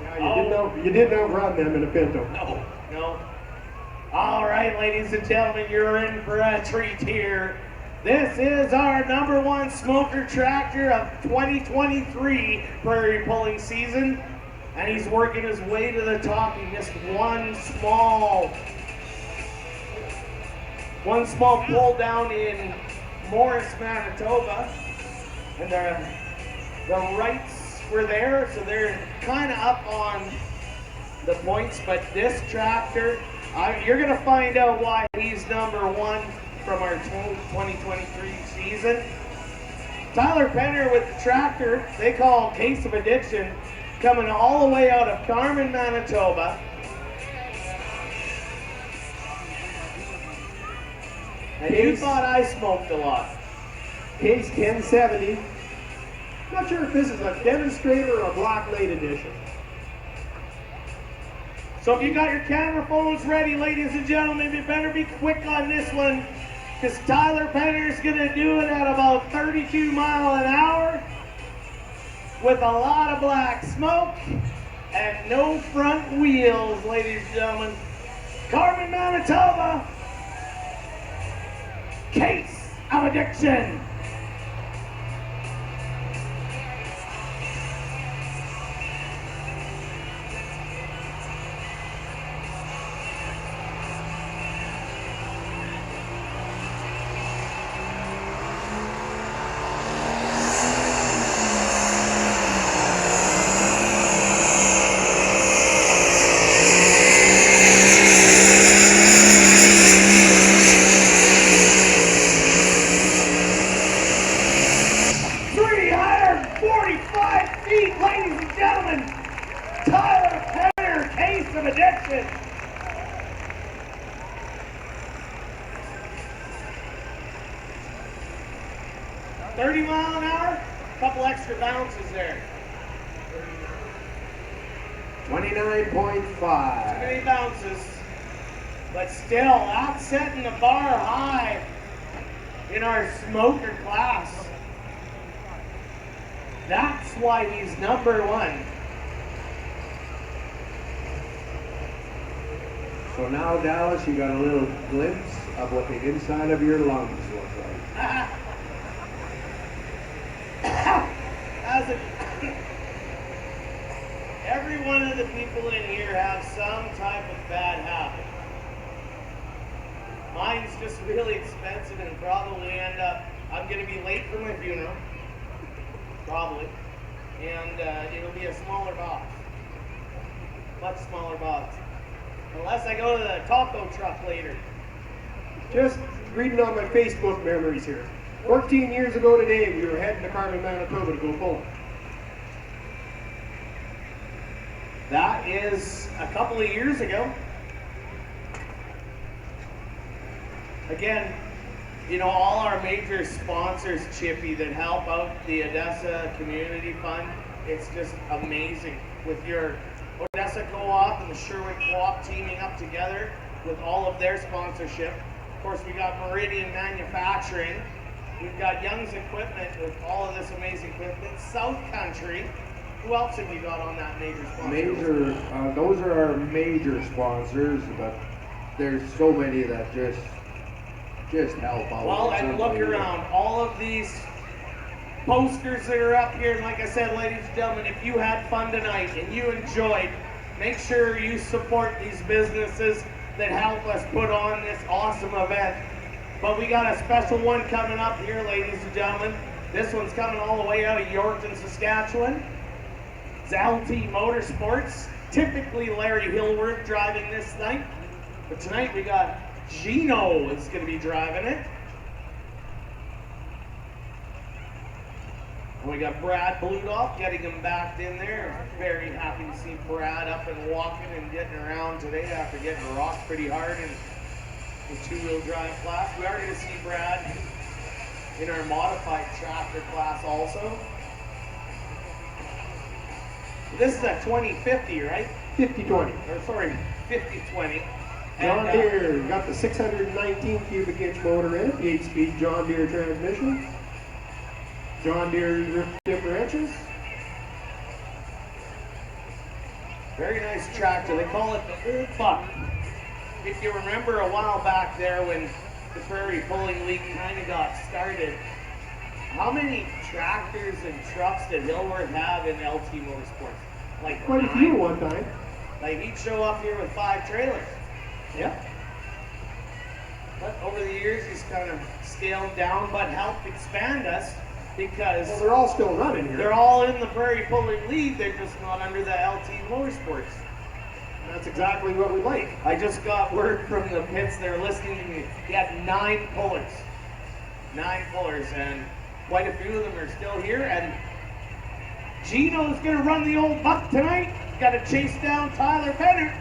Yeah, you didn't outrun them in a Pinto. No. All right, ladies and gentlemen, you're in for a treat here. This is our #1 smoker tractor of 2023 prairie pulling season, and he's working his way to the top. He missed one small pull down in Morris, Manitoba, and the Wrights were there, so they're kind of up on the points. But this tractor, you're going to find out why he's #1 from our 2023 season. Tyler Penner with the tractor, they call him Case of Addiction, coming all the way out of Carmen, Manitoba. And you thought I smoked a lot. Case 1070. Not sure if this is a demonstrator or a Black Light edition. So if you got your camera phones ready, ladies and gentlemen, you better be quick on this one, because Tyler Penner's going to do it at about 32 miles an hour with a lot of black smoke and no front wheels, ladies and gentlemen. Carmen, Manitoba, Case of Addiction. Addiction. 30 miles an hour, a couple extra bounces there. 29.5. Too many bounces. But still, that's setting the bar high in our smoker class. That's why he's number one. So now, Dallas, you got a little glimpse of what the inside of your lungs look like. As a, every one of the people in here have some type of bad habit. Mine's just really expensive and probably end up, I'm going to be late for my funeral. Probably. And it'll be a smaller box. Much smaller box. Unless I go to the taco truck later. Just reading on my Facebook memories here. 14 years ago today, we were heading to Carmen, Manitoba to go bowling. That is a couple of years ago. Again, you know, all our major sponsors, Chippy, that help out the Odessa Community Fund, it's just amazing. With your Odessa Co-op and the Sherwood Co-op teaming up together with all of their sponsorship. Of course, we got Meridian Manufacturing. We've got Young's Equipment with all of this amazing equipment. South Country. Who else have you got on that major sponsor? Those are our major sponsors, but there's so many that just help out. Well, and look around. All of these posters that are up here, and like I said, ladies and gentlemen, if you had fun tonight and you enjoyed, make sure you support these businesses that help us put on this awesome event. But we got a special one coming up here, ladies and gentlemen. This one's coming all the way out of Yorkton, Saskatchewan. It's LT Motorsports. Typically Larry Hillworth driving this thing. But tonight we got Gino is going to be driving it. And we got Brad Bludoff getting him back in there. Very happy to see Brad up and walking and getting around today after getting rocked pretty hard in the two-wheel drive class. We are going to see Brad in our modified tractor class also. This is a 2050, right? 50-20. Or sorry, 50-20. John Deere got the 619 cubic inch motor in it, the 8-speed John Deere transmission. John Deere differentials. Very nice tractor. They call it the Old Buck. If you remember a while back there when the Prairie Pulling League kind of got started, how many tractors and trucks did Hillworth have in LT Motorsports? Like Quite a few one time. Like he'd show up here with 5 trailers. Yeah. But over the years he's kind of scaled down, but helped expand us because Well, they're all still running here. they're all in the Prairie Pulling League. They're just not under the LT Motorsports. That's exactly what we like. I just got word from the pits, they're listening to me. He had 9 pullers. 9 pullers, and quite a few of them are still here. And Gino's going to run the Old Buck tonight. Got to chase down Tyler Bennett.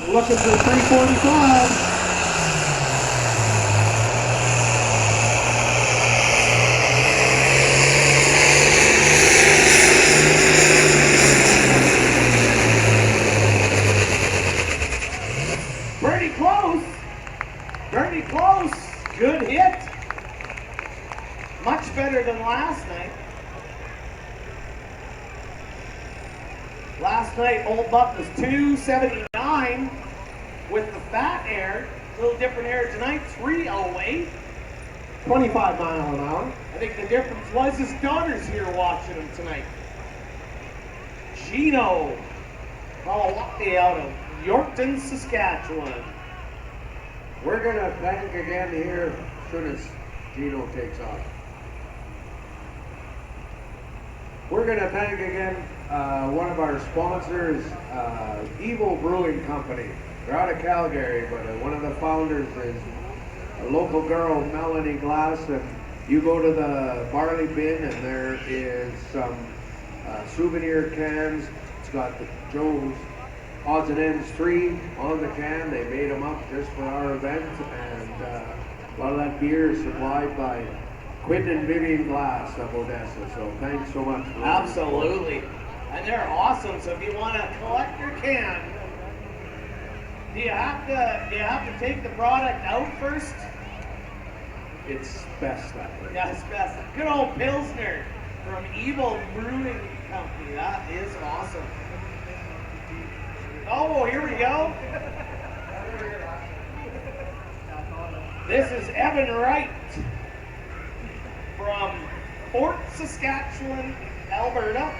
Looking for 345. Pretty close. Pretty close. Good hit. Much better than last night. Last night, Old Buck was 279 with the fat air. A little different air tonight, 308. 25 mile an hour. I think the difference was his daughter's here watching him tonight. Gino Paala out of Yorkton, Saskatchewan. We're going to thank again here as soon as Gino takes off. We're going to thank again one of our sponsors, Evil Brewing Company. They're out of Calgary, but one of the founders is a local girl, Melanie Glass, and you go to the barley bin and there is some souvenir cans. It's got the Joe's odds and ends 3 on the can. They made them up just for our event, and a lot of that beer is supplied by Quentin and Vivian Glass of Odessa. So thanks so much. Absolutely. And they're awesome. So if you want to collect your can, do you have to take the product out first? It's best that way. Yeah, it's best. Good old Pilsner from Evil Brewing Company. That is awesome. Oh, here we go. This is Evan Wright from Fort Saskatchewan, Alberta.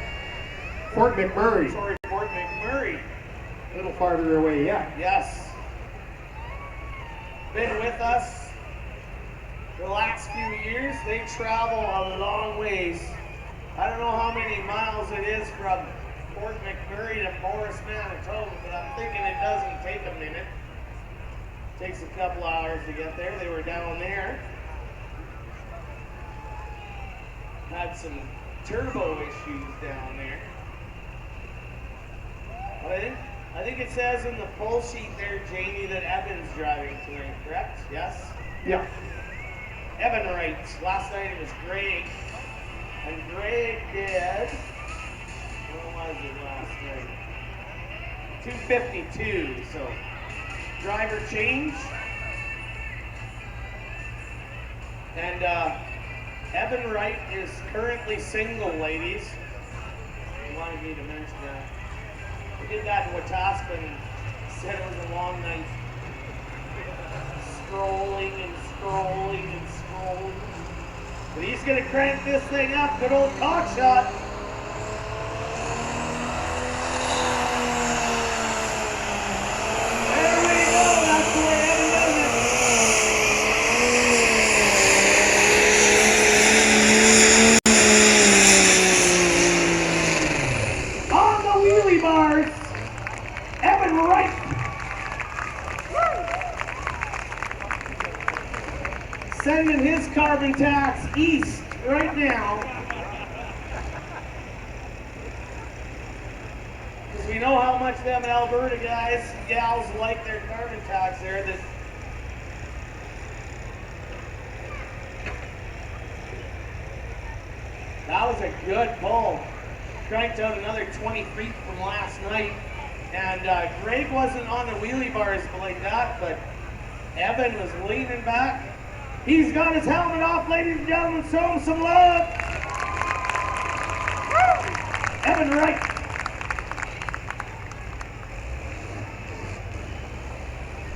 Fort McMurray. Sorry, Fort McMurray. A little farther away, yeah. Yes. Been with us the last few years. They travel a long ways. I don't know how many miles it is from Fort McMurray to Morris, Manitoba, but I'm thinking it doesn't take a minute. Takes a couple hours to get there. They were down there. Had some turbo issues down there. I think it says in the full sheet there, Jamie, that Evan's driving tonight, correct? Yes? Yeah. Evan Wright. Last night it was Greg. And Greg did, what was it last night? 252, so driver change. And Evan Wright is currently single, ladies. He wanted me to mention that. We did that in Wetaskiwin and said it was a long night. Scrolling and scrolling and scrolling. But he's going to crank this thing up. Good old cock shot. There we go. That's the way Evan does it. On the wheelie bars, Evan Wright. Sending his carbon tax east right now. Because we know how much them Alberta guys, gals like their carbon tax there. That was a good pull. Cranked out another 20 feet from last night. And Greg wasn't on the wheelie bars like that, but Evan was leaning back. He's got his helmet off, ladies and gentlemen. Show him some love. Evan Wright.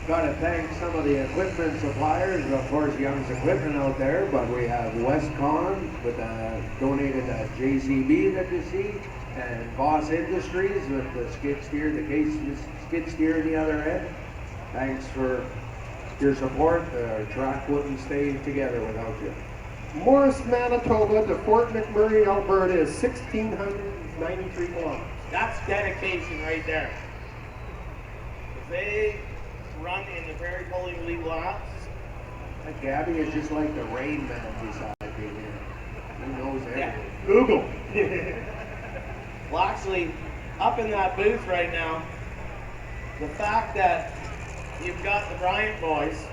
Got to thank some of the equipment suppliers, of course, Young's Equipment out there, but we have Westcon with donated JCB that you see, and Boss Industries with the skid steer, the case skid steer in the other end. Thanks for your support. Our track wouldn't stay together without you. Morris, Manitoba to Fort McMurray, Alberta is 1,693 kilometers. That's dedication right there. If they run in the Prairie Pulling League laps. That Gabby is just like the Rain Man beside me here. He knows everything. Yeah. Google. Well, actually, up in that booth right now, the fact that you've got the Bryant boys,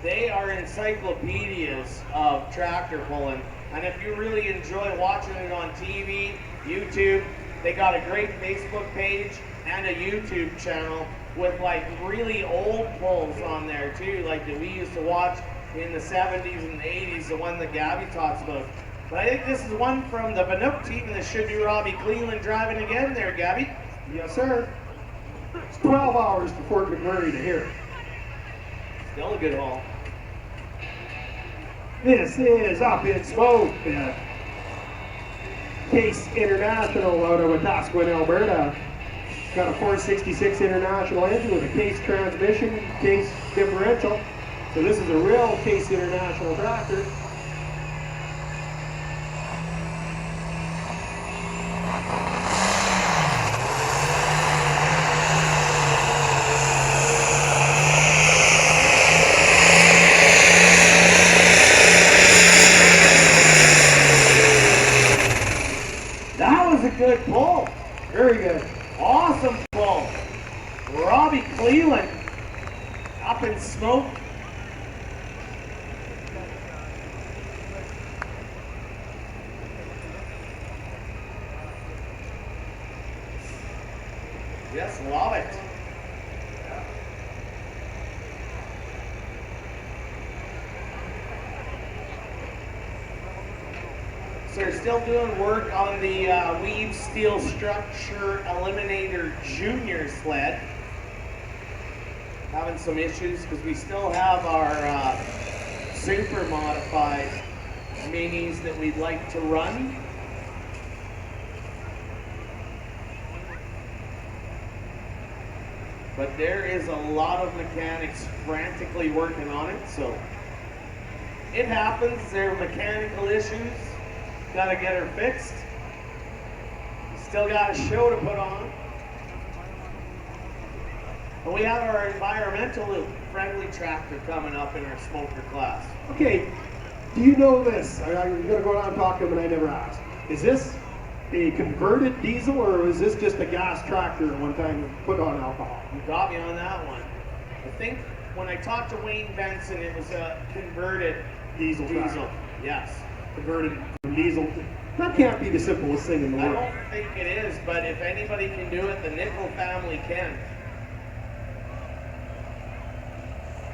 they are encyclopedias of tractor pulling. And if you really enjoy watching it on TV, YouTube, they got a great Facebook page and a YouTube channel with like really old pulls on there too, like that we used to watch in the 70s and 80s, the one that Gabby talks about. But I think this is one from the Bannock team, and this should be Robbie Cleveland driving again there, Gabby. Yes, sir. It's 12 hours to Fort McMurray to here. Still a good haul. This is Up in Smoke. Case International out of Wetaskiwin, Alberta. Got a 466 International engine with a Case transmission, Case differential. So this is a real Case International tractor. That was a good pull. Very good. Awesome pull. Robbie Cleveland up in smoke. Yes, love it. So they're still doing work on the weave steel structure eliminator junior sled. Having some issues because we still have our super modified minis that we'd like to run. But there is a lot of mechanics frantically working on it, so it happens. There are mechanical issues. Got to get her fixed. Still got a show to put on. And we have our environmental friendly tractor coming up in our smoker class. Okay, do you know this? I'm going to go down and talk to him, and I never asked. Is this a converted diesel, or is this just a gas tractor at one time and put on alcohol? You got me on that one. I think when I talked to Wayne Benson, it was a converted Diesel. Yes. Converted from diesel. That can't be the simplest thing in the I world. don't think it is, but if anybody can do it, the Nickel family can.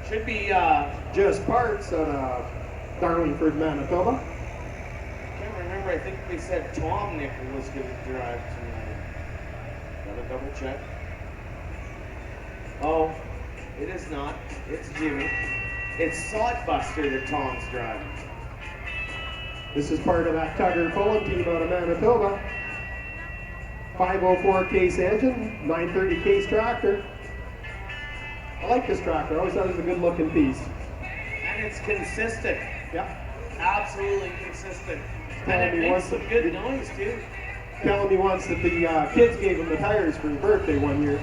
Should be, Just parts out of Darlingford, Manitoba. I can't remember, I think they said Tom Nickel was going to drive tonight. Gotta double check. Oh, it is not. It's Jimmy. It's Sodbuster that Tom's driving. This is part of that Tugger pulling team out of Manitoba. 504 case engine, 930 case tractor. I like this tractor. I always thought it was a good looking piece. And it's consistent. Yep. Absolutely consistent. Telling And it me makes once some that- good noise too. Telling me once that the kids gave him the tires for his birthday one year.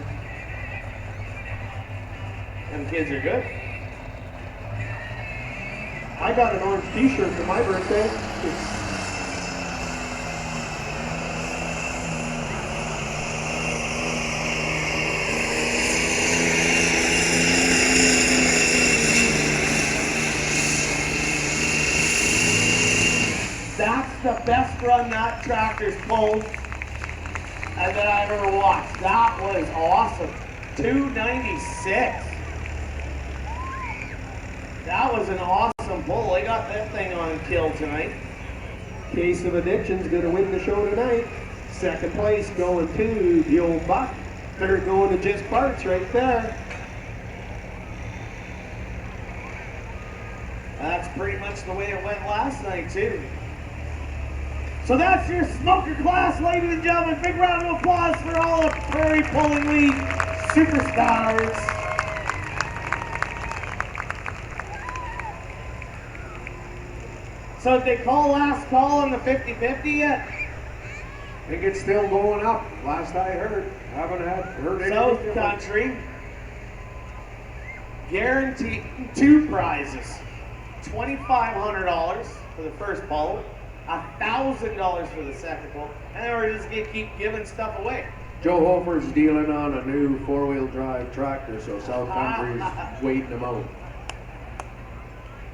Them kids are good. I got an orange t-shirt for my birthday. That's the best run that tractor's pulled and that I've ever watched. That was awesome. 296. That was an awesome pull. They got that thing on kill tonight. Case of Addiction's gonna win the show tonight. Second place going to the old Buck. Third going to Just Parts right there. That's pretty much the way it went last night too. So that's your smoker class, ladies and gentlemen. Big round of applause for all the Prairie Pulling League superstars. So did they call last call on the 50-50 yet? I think it's still going up, last I heard. Haven't heard anything. South different. Country, guaranteed 2 prizes. $2,500 for the first pull, $1,000 for the second pull, and then we're just gonna keep giving stuff away. Joe Hofer's dealing on a new 4-wheel drive tractor, so South Country's waiting them out.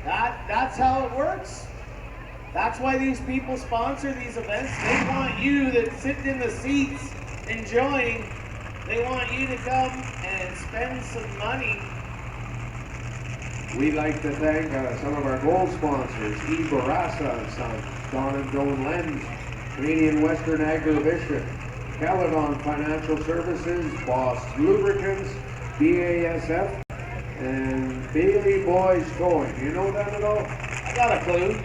That's how it works. That's why these people sponsor these events. They want you that sitting in the seats enjoying, they want you to come and spend some money. We'd like to thank some of our gold sponsors, E. Barassa and Sons, Don and Joan Lenz, Canadian Western Agrivision, Caledon Financial Services, Boss Lubricants, BASF, and Bailey Boys Towing. Do you know that at all? I got a clue.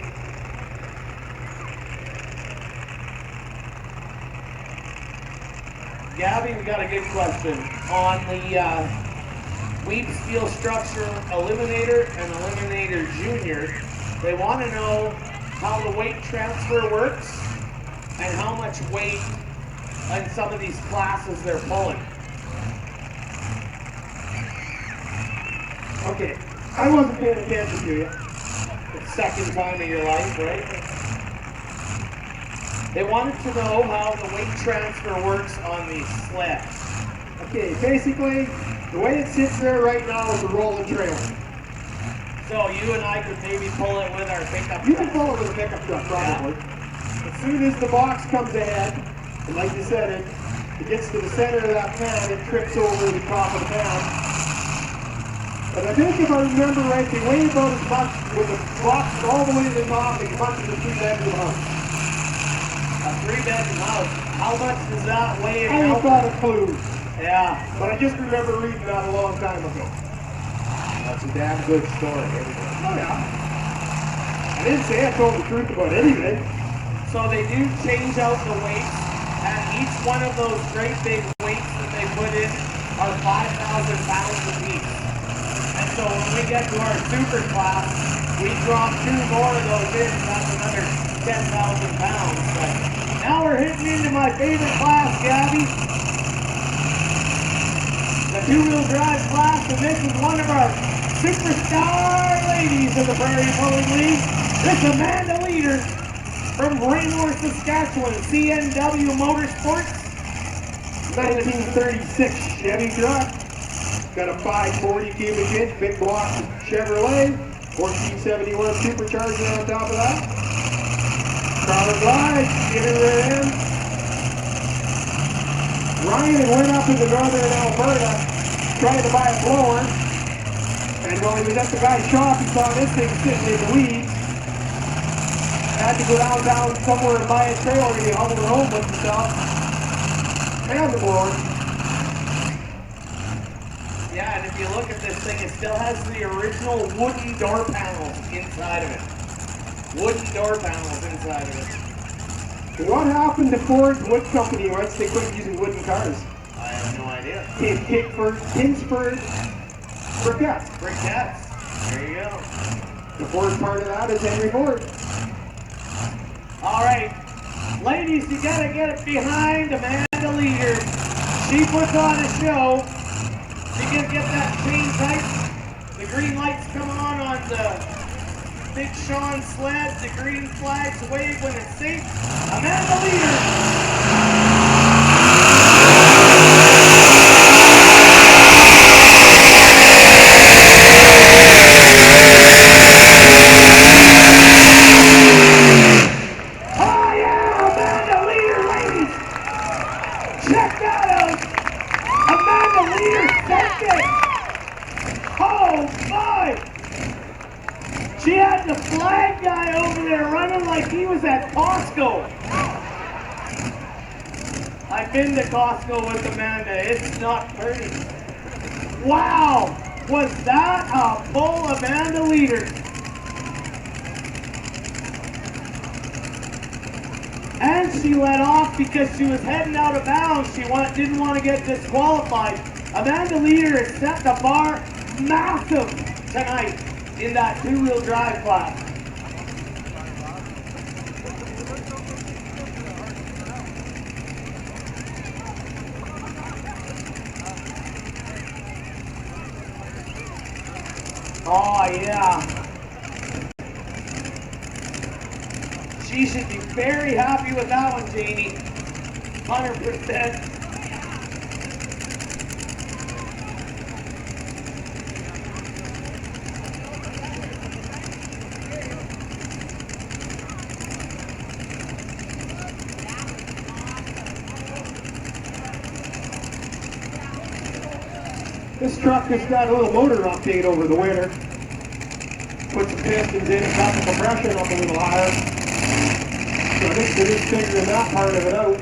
Gabby, we got a good question on the Weep Steel Structure Eliminator and Eliminator Junior. They want to know how the weight transfer works and how much weight on some of these classes they're pulling. Okay, I wasn't paying attention to you. The second time of your life, right? They wanted to know how the weight transfer works on these sleds. Okay, basically, the way it sits there right now is a rolling trailer. So you and I could maybe pull it with our pickup You can truck. pull it with a pickup truck, probably. As soon as the box comes ahead, and like you said, it gets to the center of that pan, it trips over the top of the pan. And I think if I remember right, they weigh about as much with the box all the way to the top as much as a 3-bedroom house. A 3-bedroom house. How much does that weigh? I ain't got a clue, Yeah. but I just remember reading that a long time ago. That's a damn good story. Oh yeah. I didn't say I told the truth about anything. So they do change out the weights, and each one of those great big weights that they put in are 5,000 pounds apiece. And so when we get to our super class, we drop 2 more of those in, and that's another 10,000 pounds. But now we're hitting into my favorite class, Gabby. The 2-wheel drive class, and this is one of our superstar ladies of the Prairie Pulling League. This Amanda Leader from Raymore, Saskatchewan, CNW Motorsports. 1936 Chevy truck. Got a 540 cubic inch big block Chevrolet. 1471 supercharger on top of that. Power glide, inner rear end. Ryan went up into northern Alberta trying to buy a blower. And while he was at the guy's shop, he saw this thing sitting in the weeds. Had to go downtown somewhere and buy a trailer to be hauled home with himself. And the blower. Yeah, and if you look at this thing, it still has the original wooden door panels inside of it. Wooden door panels inside of it. What happened to Ford's wood company once they quit using wooden cars? I have no idea. Kingsford briquettes. Briquettes. There you go. The Ford part of that is Henry Ford. All right. Ladies, you got to get it behind Amanda Leader. She puts on a show. She can get that chain tight. The green lights come on the Big Sean sled. The green flags wave when it's safe. Amanda Leader. She had the flag guy over there running like he was at Costco. I've been to Costco with Amanda. It's not pretty. Wow! Was that a full Amanda Leader? And she let off because she was heading out of bounds. She didn't want to get disqualified. Amanda Leader has set the bar massive tonight in that 2-wheel drive class. Oh yeah. She should be very happy with that one, Janie. 100%. This truck has got a little motor update over the winter. Put some pistons in and got the compression up a little higher. So I think they're just figuring that part of it out.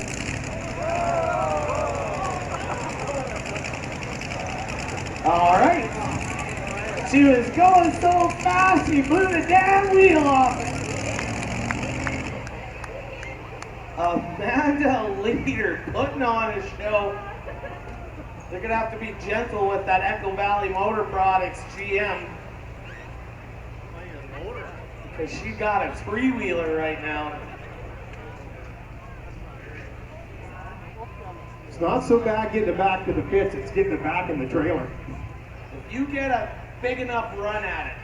All right. She was going so fast, she blew the damn wheel off. Amanda Leader putting on a show. They're going to have to be gentle with that Echo Valley Motor Products GM. Because she got a three-wheeler right now. It's not so bad getting it back to the pits, it's getting it back in the trailer. If you get a big enough run at it,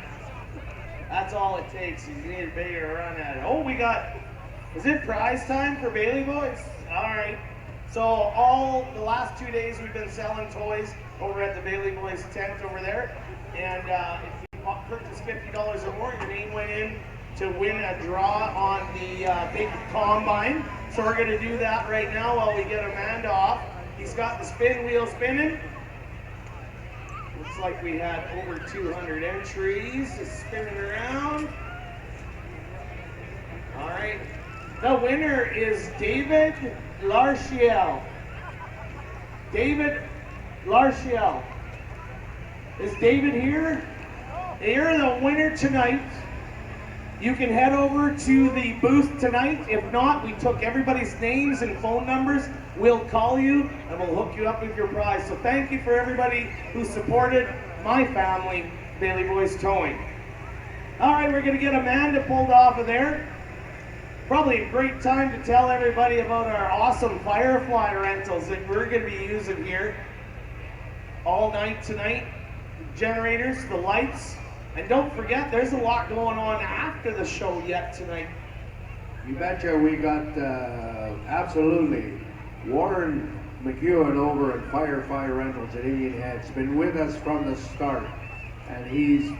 that's all it takes. You need a bigger run at it. Oh, we got, is it prize time for Bailey boys? All right. So all the last 2 days we've been selling toys over at the Bailey Boys tent over there. And if you purchase $50 or more, your name went in to win a draw on the big combine. So we're gonna do that right now while we get Amanda off. He's got the spin wheel spinning. Looks like we had over 200 entries. It's spinning around. All right. The winner is David Larshiel. David Larshiel. Is David here? You're the winner tonight. You can head over to the booth tonight. If not, we took everybody's names and phone numbers. We'll call you and we'll hook you up with your prize. So thank you for everybody who supported my family, Bailey Boys Towing. All right, we're gonna get Amanda pulled off of there. Probably a great time to tell everybody about our awesome Firefly rentals that we're gonna be using here all night tonight. Generators, the lights, and don't forget there's a lot going on after the show yet tonight. You betcha. We got absolutely Warren McEwen over at Firefly Rentals at Indian Head's been with us from the start, and he's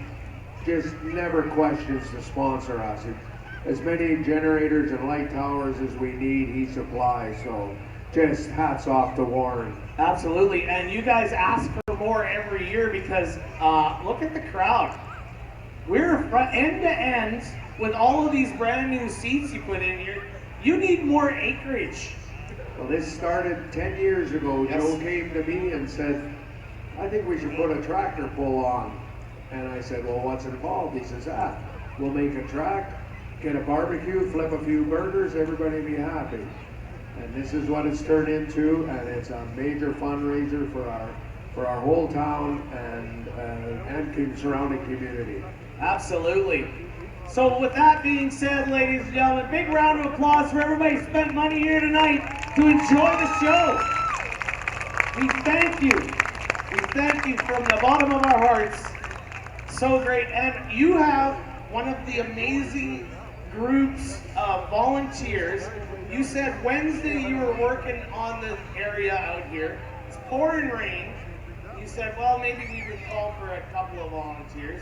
just never questions to sponsor us. As many generators and light towers as we need, he supplies. So just hats off to Warren. Absolutely, and you guys ask for more every year because look at the crowd. We're end to end with all of these brand new seats you put in here. You need more acreage. Well, this started 10 years ago. Yes. Joe came to me and said, I think we should put a tractor pull on. And I said, well, what's involved? He says, we'll make a track, get a barbecue, flip a few burgers, everybody be happy. And this is what it's turned into, and it's a major fundraiser for our whole town and surrounding community. Absolutely. So with that being said, ladies and gentlemen, big round of applause for everybody who spent money here tonight to enjoy the show. We thank you. We thank you from the bottom of our hearts. So great. And you have one of the amazing groups of volunteers. You said Wednesday you were working on the area out here. It's pouring rain. You said, well, maybe we would call for a couple of volunteers.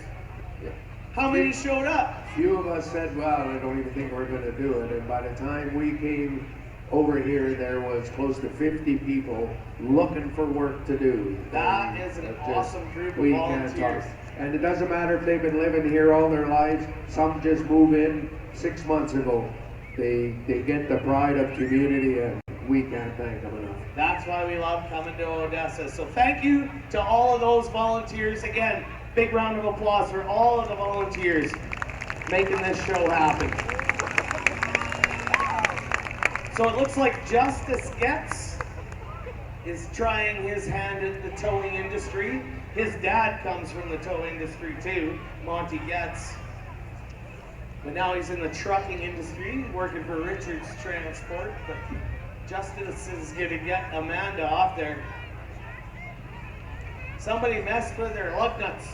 Yep. How many showed up? Few of us said, well, I don't even think we're going to do it. And by the time we came over here, there was close to 50 people looking for work to do. That is an awesome group of we can't volunteers. talk. And it doesn't matter if they've been living here all their lives. Some just moved in 6 months ago. They get the pride of community, and we can't thank them enough. That's why we love coming to Odessa. So thank you to all of those volunteers. Again, big round of applause for all of the volunteers making this show happen. So it looks like Justice Getz is trying his hand at the towing industry. His dad comes from the tow industry too, Monty Getz. But now he's in the trucking industry, working for Richards Transport. But Justice is going to get Amanda off there. Somebody messed with their lug nuts.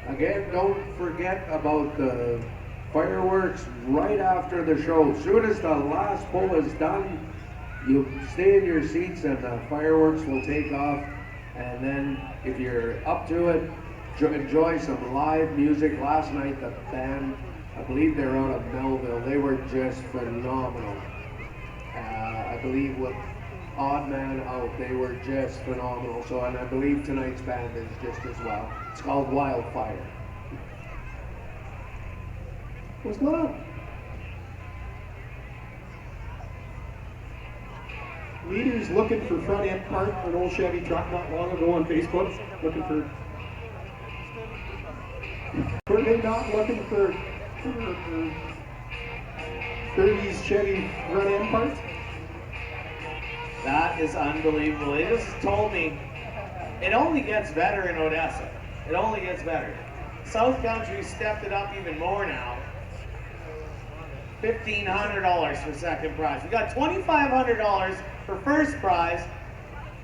Again, don't forget about the fireworks right after the show. As soon as the last pull is done, you stay in your seats and the fireworks will take off. And then if you're up to it, enjoy some live music. Last night, the band, I believe they're out of Melville, they were just phenomenal. I believe with Odd Man Out, they were just phenomenal. So, and I believe tonight's band is just as well. It's called Wildfire. Was not. Leaders looking for front end part for an old Chevy truck not long ago on Facebook. Looking for. Were they not looking for 30s Chevy front end parts? That is unbelievable. They just told me it only gets better in Odessa. It only gets better. South Country stepped it up even more now. $1,500 for second prize. We got $2,500 for first prize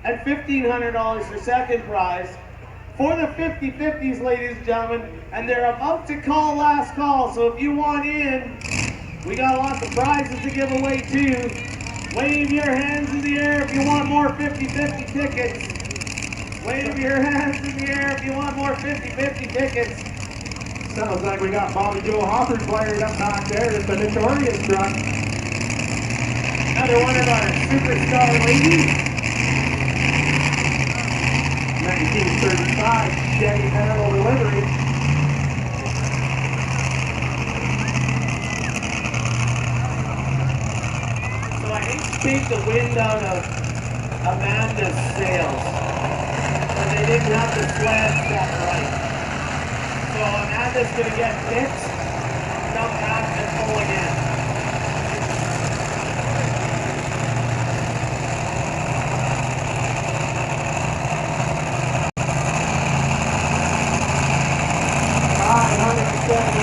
and $1,500 for second prize for the 50-50s, ladies and gentlemen. And they're about to call last call. So if you want in, we got lots of prizes to give away too. Wave your hands in the air if you want more 50-50 tickets. Wave your hands in the air if you want more 50-50 tickets. Sounds like we got Bobby Joe Hoffart fired up back there. It's the Notorious truck. Another one of our superstar ladies. 1935 Chevy panel delivery. So I hate to take the wind out of Amanda's sails, but they didn't have the sled set right. So Amanda's going to get fixed, come back and pull again.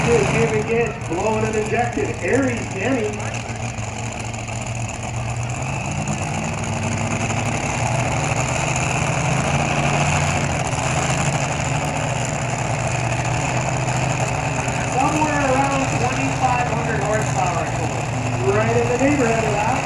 Cubic inch, blown and injected. Aries Denny. Somewhere around 2,500 horsepower. Right in the neighborhood of that.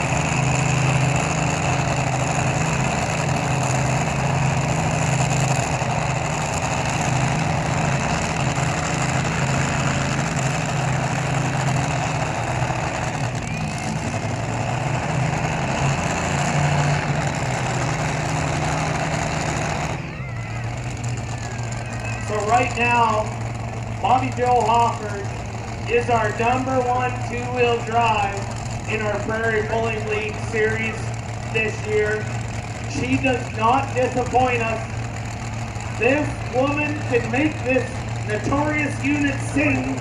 Right now, Bobby Joe Hoffart is our #1 two-wheel drive in our Prairie Pulling League series this year. She does not disappoint us. This woman can make this notorious unit sing.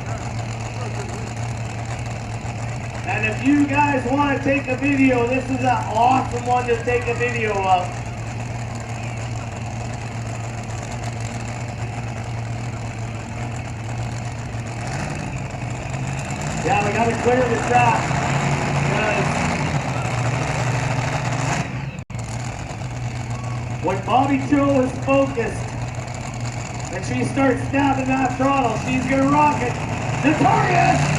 And if you guys want to take a video, this is an awesome one to take a video of. Yeah, we got to clear the track because when Bobby Joe is focused and she starts snapping that throttle, she's going to rock it. Notorious!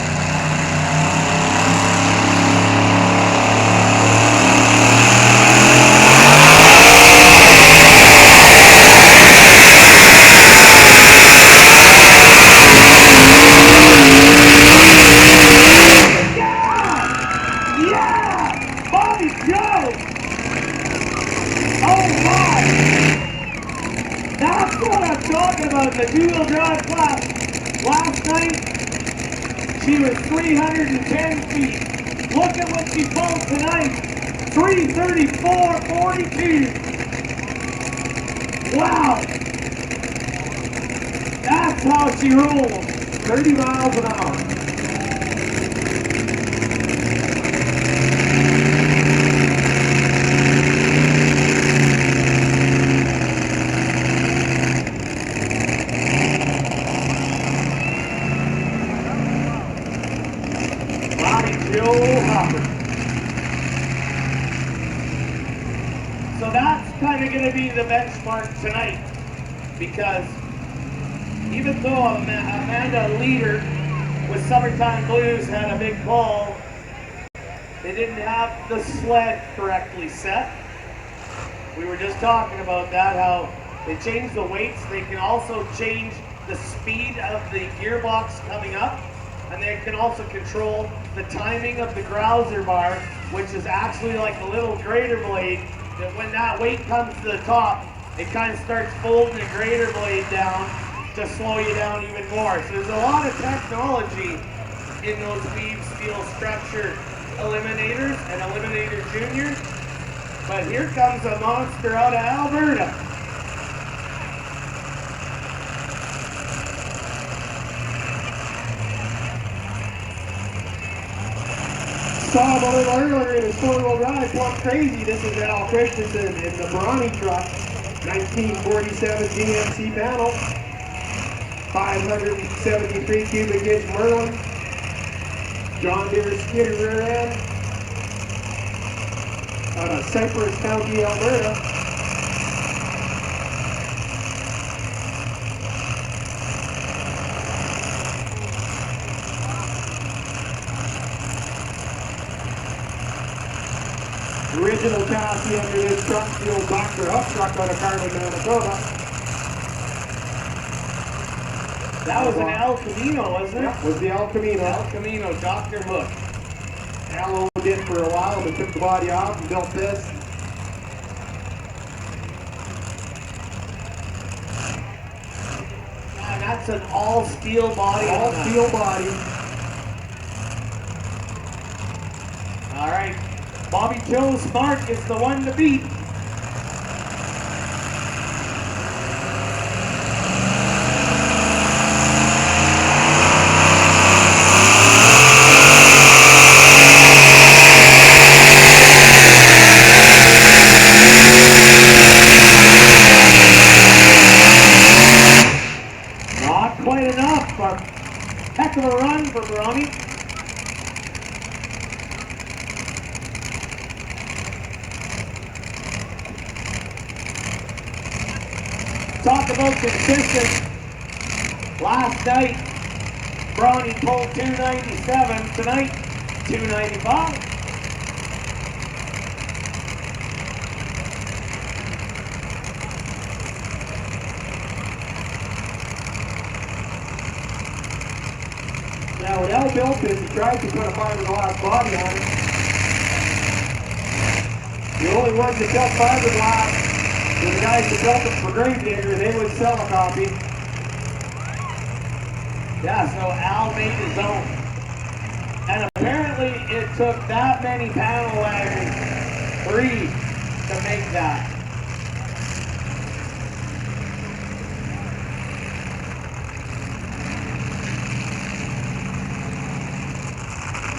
The two-wheel drive class last night, she was 310 feet. Look at what she pulled tonight, 334.42. Wow, that's how she rolls, 30 miles an hour. So that's kind of going to be the benchmark tonight, because even though Amanda Leader with Summertime Blues had a big pull, they didn't have the sled correctly set. We were just talking about that, how they changed the weights. They can also change the speed of the gearbox coming up, and they can also control the timing of the grouser bar, which is actually like a little grater blade, that when that weight comes to the top, it kind of starts folding the grater blade down to slow you down even more. So there's a lot of technology in those beam steel structure eliminators and Eliminator Junior. But here comes a monster out of Alberta. Saw him a little earlier in his four-wheel drive, plumb crazy. This is Al Christensen in the Brony truck, 1947 GMC panel, 573 cubic inch Merlin, John Deere skid rear end, out of Cypress County, Alberta. original chassis under this truck, the old Dr. Hook truck out of Carmen, Manitoba. That was an El Camino, wasn't it? That was the El Camino. El Camino, Dr. Hook. Al owned it for a while, but took the body off and built this. Man, that's an all steel body. All steel body. All right, Bobby Joe Smart is the one to beat. Not quite enough, but heck of a run for Brony. Talk about consistent. Last night, Brony pulled 297. Tonight, 295. Now, when Al built this, he tried to put a fiberglass body on it. The only ones that built fiberglass were the guys that built it for Gravedigger. They would sell a copy. Yeah, so Al made his own. And apparently it took that many panel wagons, 3, to make that.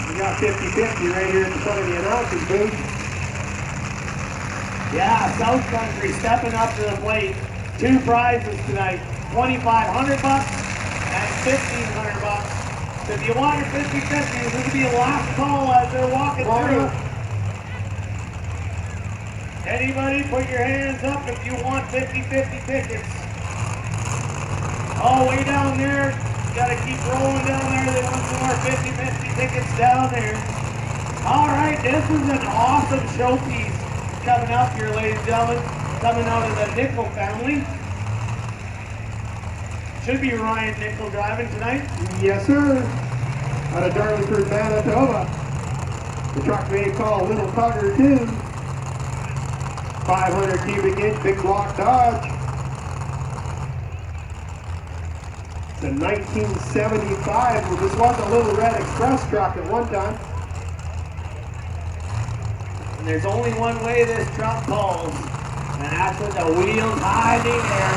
We got 50-50 right here at the front of the announcer's booth. Yeah, South Country stepping up to the plate. 2 prizes tonight, $2,500 and $1,500. So if you want your 50-50, this will be a last call as they're walking through. Anybody put your hands up if you want 50-50 tickets. All the way down there, you gotta keep rolling down there. They want some more 50-50 tickets down there. All right, this is an awesome showpiece coming up here, ladies and gentlemen, coming out of the Nickel family. Should be Ryan Nickel driving tonight. Yes, sir. Out of Darlingford, Manitoba. The truck they call Little Tugger, too. 500 cubic inch big block Dodge. It's a 1975. Well, this was a Little Red Express truck at one time. And there's only one way this truck pulls, and that's with the wheels high in the air.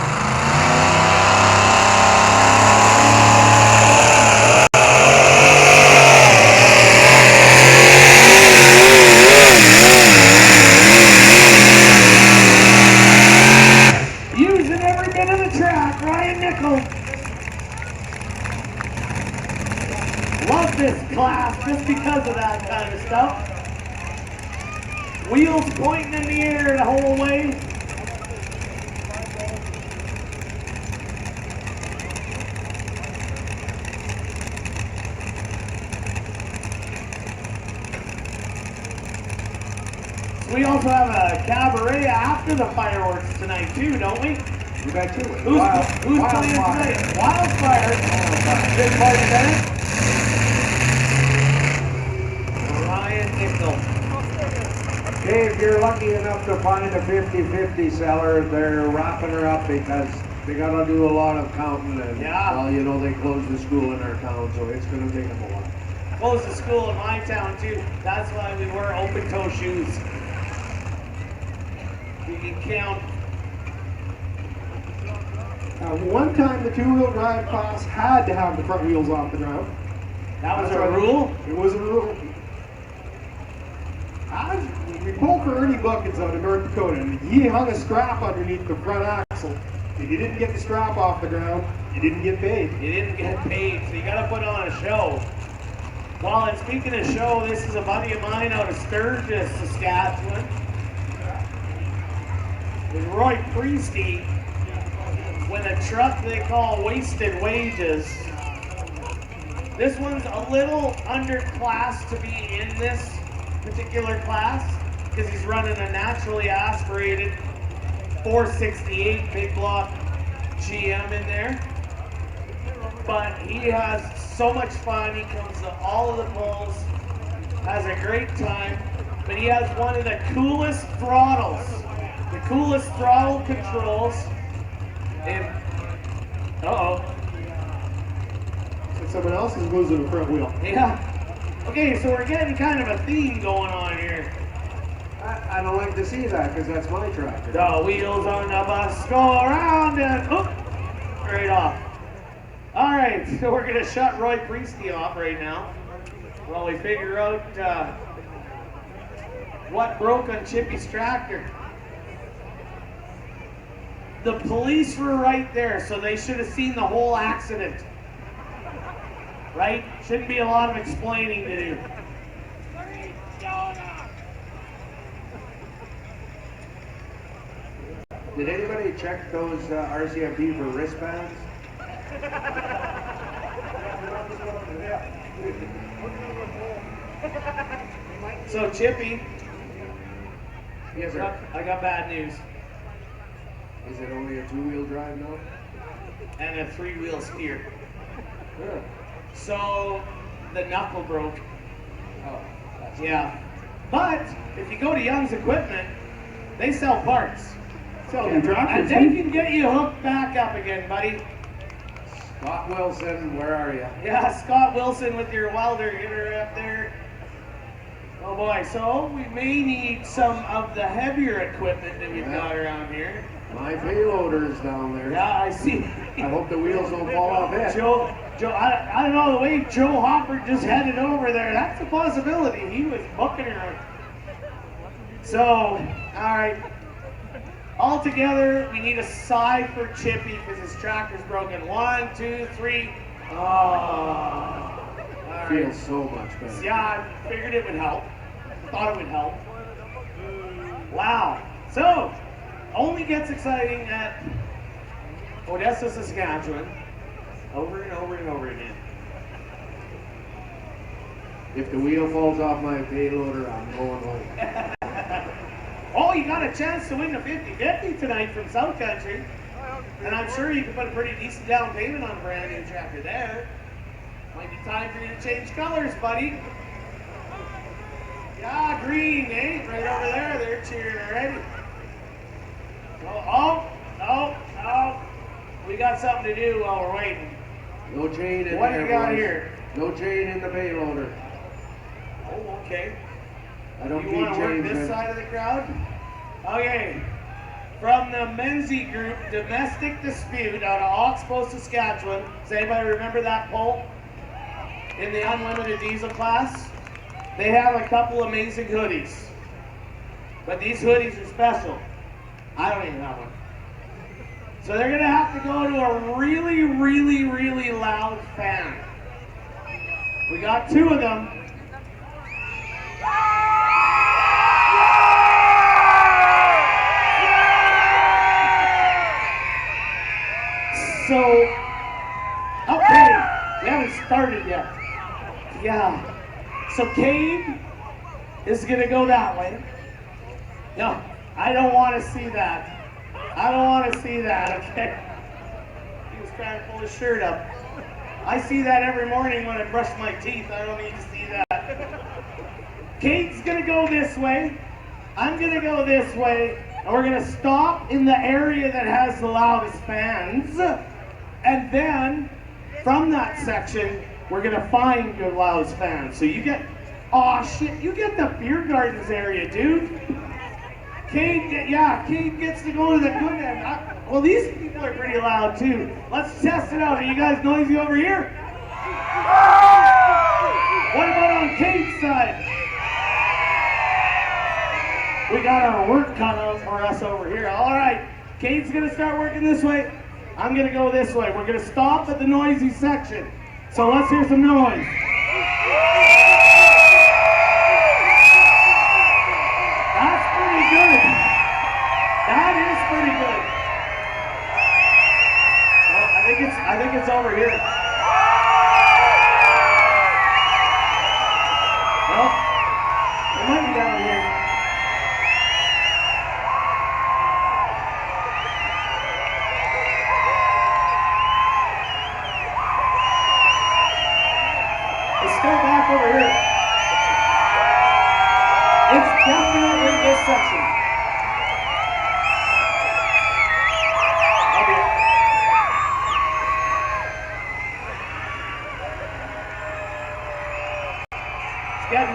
Using every bit of the track, Ryan Nickel. Love this class just because of that kind of stuff. Wheels pointing in the air the whole way. We also have a cabaret after the fireworks tonight too, don't we? You bet you. Who's playing tonight? Wildfire. Big party there. Ryan Nickel. Hey, if you're lucky enough to find a 50-50 seller, they're wrapping her up because they gotta do a lot of counting and, Yeah. well, you know, they closed the school in our town, so it's gonna take them a while. Close the school in my town too. That's why we wear open toe shoes. You can count. One time the two-wheel drive class had to have the front wheels off the ground. That was That's a right. rule. It was a rule. We pulled for Ernie Buckets out of North Dakota, and he hung a strap underneath the front axle. If you didn't get the strap off the ground, you didn't get paid. You didn't get paid, so you gotta put on a show. Well, and speaking of show, this is a buddy of mine out of Sturgis, Saskatchewan. With Roy Priesty with a truck they call Wasted Wages. This one's a little underclassed to be in this particular class. because he's running a naturally aspirated 468 big block GM in there. But he has so much fun. He comes to all of the pulls, has a great time. But he has one of the coolest throttles, the coolest throttle controls. And Someone else is losing the front wheel. yeah. Okay, so we're getting kind of a theme going on here. I don't like to see that because that's my tractor. The wheels on the bus go around and right off. All right, so we're gonna shut Roy Priesty off right now while we figure out what broke on Chippy's tractor. The police were right there, so they should have seen the whole accident. Right? Shouldn't be a lot of explaining to do. Did anybody check those RCMP for wristbands? So Chippy, Yes, sir. I got bad news. Is it only a two-wheel drive now? And a 3-wheel steer. Yeah. So the knuckle broke. Oh, that's Yeah. But if you go to Young's Equipment, they sell parts. Selling And tractors. they can get you hooked back up again, buddy. Scott Wilson, where are you? Yeah, Scott Wilson with your welder, get her up there. Oh boy, so we may need some of the heavier equipment that we've got around here. My payloader's down there. Yeah, I see. I hope the wheels don't fall off it. Joe, I don't know, the way Joe Hoffart just headed over there, that's a possibility. He was bucking her. So, all right. All together, we need a sigh for Chippy because his tractor's broken. 1, 2, 3. Oh. All right. Feels so much better. Yeah, I figured it would help. Thought it would help. Wow. So, only gets exciting at Odessa, Saskatchewan. Over and over and over again. If the wheel falls off my payloader, I'm going home. Oh, you got a chance to win the 50-50 tonight from South Country. And I'm sure you can put a pretty decent down payment on a brand new tractor there. Might be time for you to change colors, buddy. Yeah, green, eh? Right over there. They're cheering already. Oh. We got something to do while we're waiting. No chain in What there, do you got boys. here? No chain in the payloader. Oh, okay. I don't You keep want to work chains, this man. side of the crowd? Okay. From the Menzie Group, Domestic Dispute out of Oxbow, Saskatchewan. Does anybody remember that poll? In the unlimited diesel class? They have a couple amazing hoodies. But these hoodies are special. I don't even have one. So they're going to have to go to a really, really, really loud fan. We got 2 of them. So, okay, we haven't started yet. Yeah. So Cade is gonna go that way. No, I don't want to see that. I don't want to see that, okay? He was trying to pull his shirt up. I see that every morning when I brush my teeth. I don't need to see that. Cade's gonna go this way. I'm gonna go this way. And we're gonna stop in the area that has the loudest fans. And then, from that section, we're gonna find your loudest fans. So you get, oh shit, you get the beer gardens area, dude. Cade gets to go to the good end. Well, these people are pretty loud too. Let's test it out. Are you guys noisy over here? What about on Cade's side? We got our work cut out for us over here. All right, Cade's gonna start working this way. I'm gonna go this way. We're gonna stop at the noisy section. So let's hear some noise. That's pretty good. That is pretty good. Oh, I think it's over here. Well, it might be down here.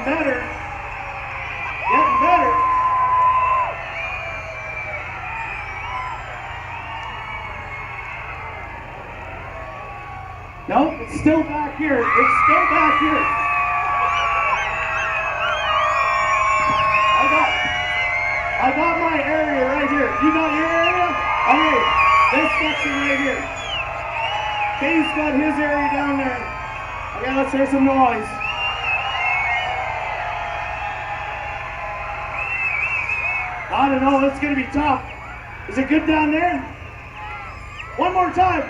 better. Getting better. Nope, it's still back here. It's still back here. I got my area right here. You got your area? Okay, this section right here. Dave's got his area down there. Okay, let's hear some noise. I don't know, it's gonna be tough. Is it good down there? One more time.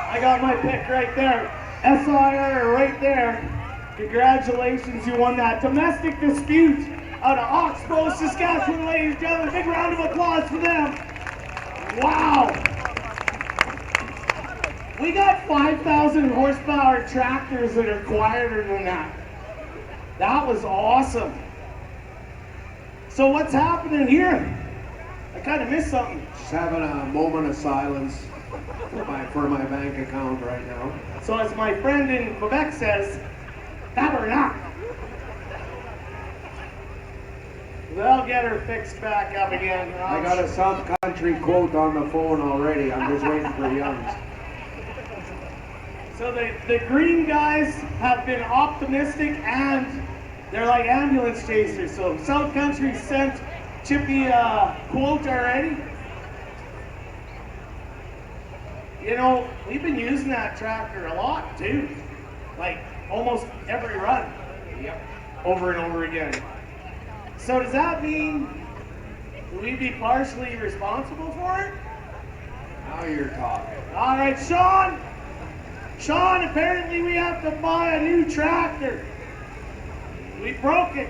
I got my pick right there. SIR right there. Congratulations, you won that domestic dispute out of Oxbow, Saskatchewan, ladies and gentlemen. Big round of applause for them. Wow. We got 5,000 horsepower tractors that are quieter than that. That was awesome. So what's happening here? I kind of missed something. Just having a moment of silence for my bank account right now. So as my friend in Quebec says, tabernacle. They'll get her fixed back up again. I got a South Country quote on the phone already. I'm just waiting for Young's. So the green guys have been optimistic and they're like ambulance chasers. So South Country sent Chippy a quote already. You know, we've been using that tractor a lot too. Like almost every run. Yep. Over and over again. So does that mean we'd be partially responsible for it? Now you're talking. All right, Sean. Sean, apparently we have to buy a new tractor. We broke it.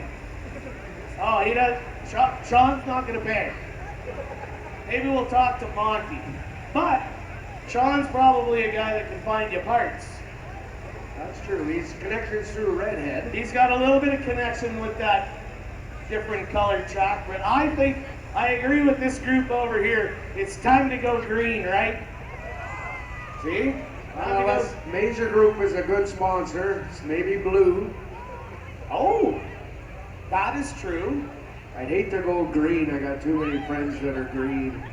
Oh, he does. Sean's not going to pay. Maybe we'll talk to Monty. But Sean's probably a guy that can find you parts. That's true. He's connections through Redhead. He's got a little bit of connection with that different colored track, but I think I agree with this group over here. It's time to go green, right? See? This Major Group is a good sponsor. It's maybe blue. Oh, that is true. I'd hate to go green. I got too many friends that are green.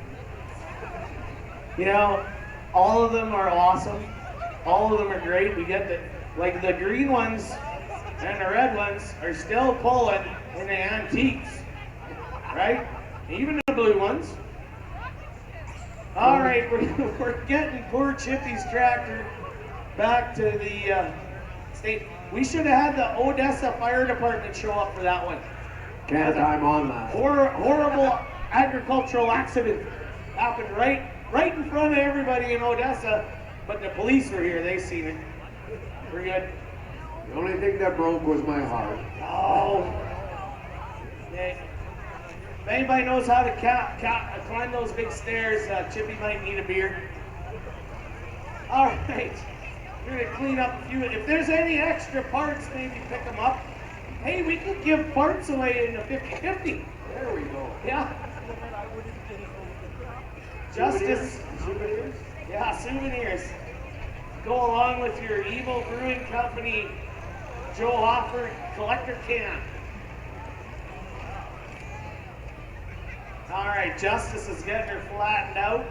You know, all of them are awesome. All of them are great. We get the green ones and the red ones are still pulling in the antiques, right? Even the blue ones. All right, we're getting poor Chippy's tractor back to the state. We should have had the Odessa Fire Department show up for that one. Can't time on that. Horrible agricultural accident happened right in front of everybody in Odessa, but the police were here. They seen it. We're good. The only thing that broke was my heart. Oh. Okay. If anybody knows how to climb those big stairs, Chippy might need a beer. All right. We're going to clean up a few. If there's any extra parts, maybe pick them up. Hey, we could give parts away in the 50-50. There we go. Yeah. Justice. Souvenirs? Yeah, souvenirs. Go along with your Evil Brewing Company Joe Hoffart collector can. All right, Justice is getting her flattened out.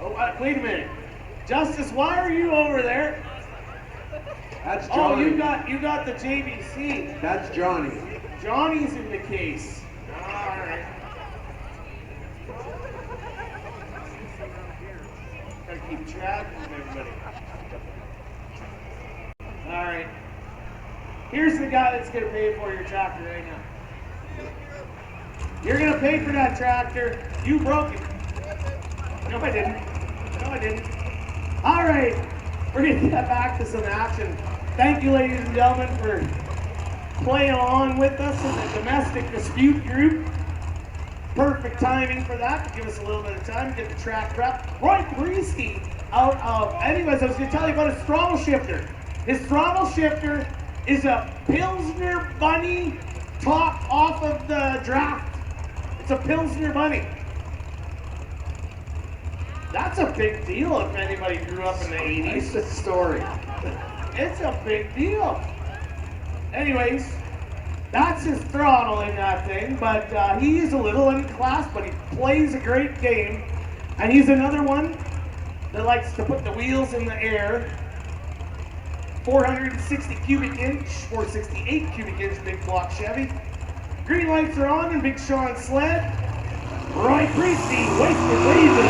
Oh, wait a minute. Justice, why are you over there? That's Johnny. Oh, you got the JBC. That's Johnny. Johnny's in the case. All right. Gotta keep track of everybody. All right. Here's the guy that's gonna pay for your tractor right now. You're gonna pay for that tractor. You broke it. No, I didn't. No, I didn't. All right. We're gonna get back to some action. Thank you, ladies and gentlemen, for playing along with us in the domestic dispute group. Perfect timing for that to give us a little bit of time to get the track prepped. Roy Priesty out of, anyways, I was going to tell you about his throttle shifter. His throttle shifter is a Pilsner Bunny top off of the draft. It's a Pilsner Bunny. That's a big deal if anybody grew up in the 80s. It's a story. It's a big deal. Anyways, that's his throttle in that thing, but he is a little unclassed, but he plays a great game. And he's another one that likes to put the wheels in the air. 460 cubic inch, 468 cubic inch big block Chevy. Green lights are on and Big Sean sled. Roy Priesty, Wasted Reason.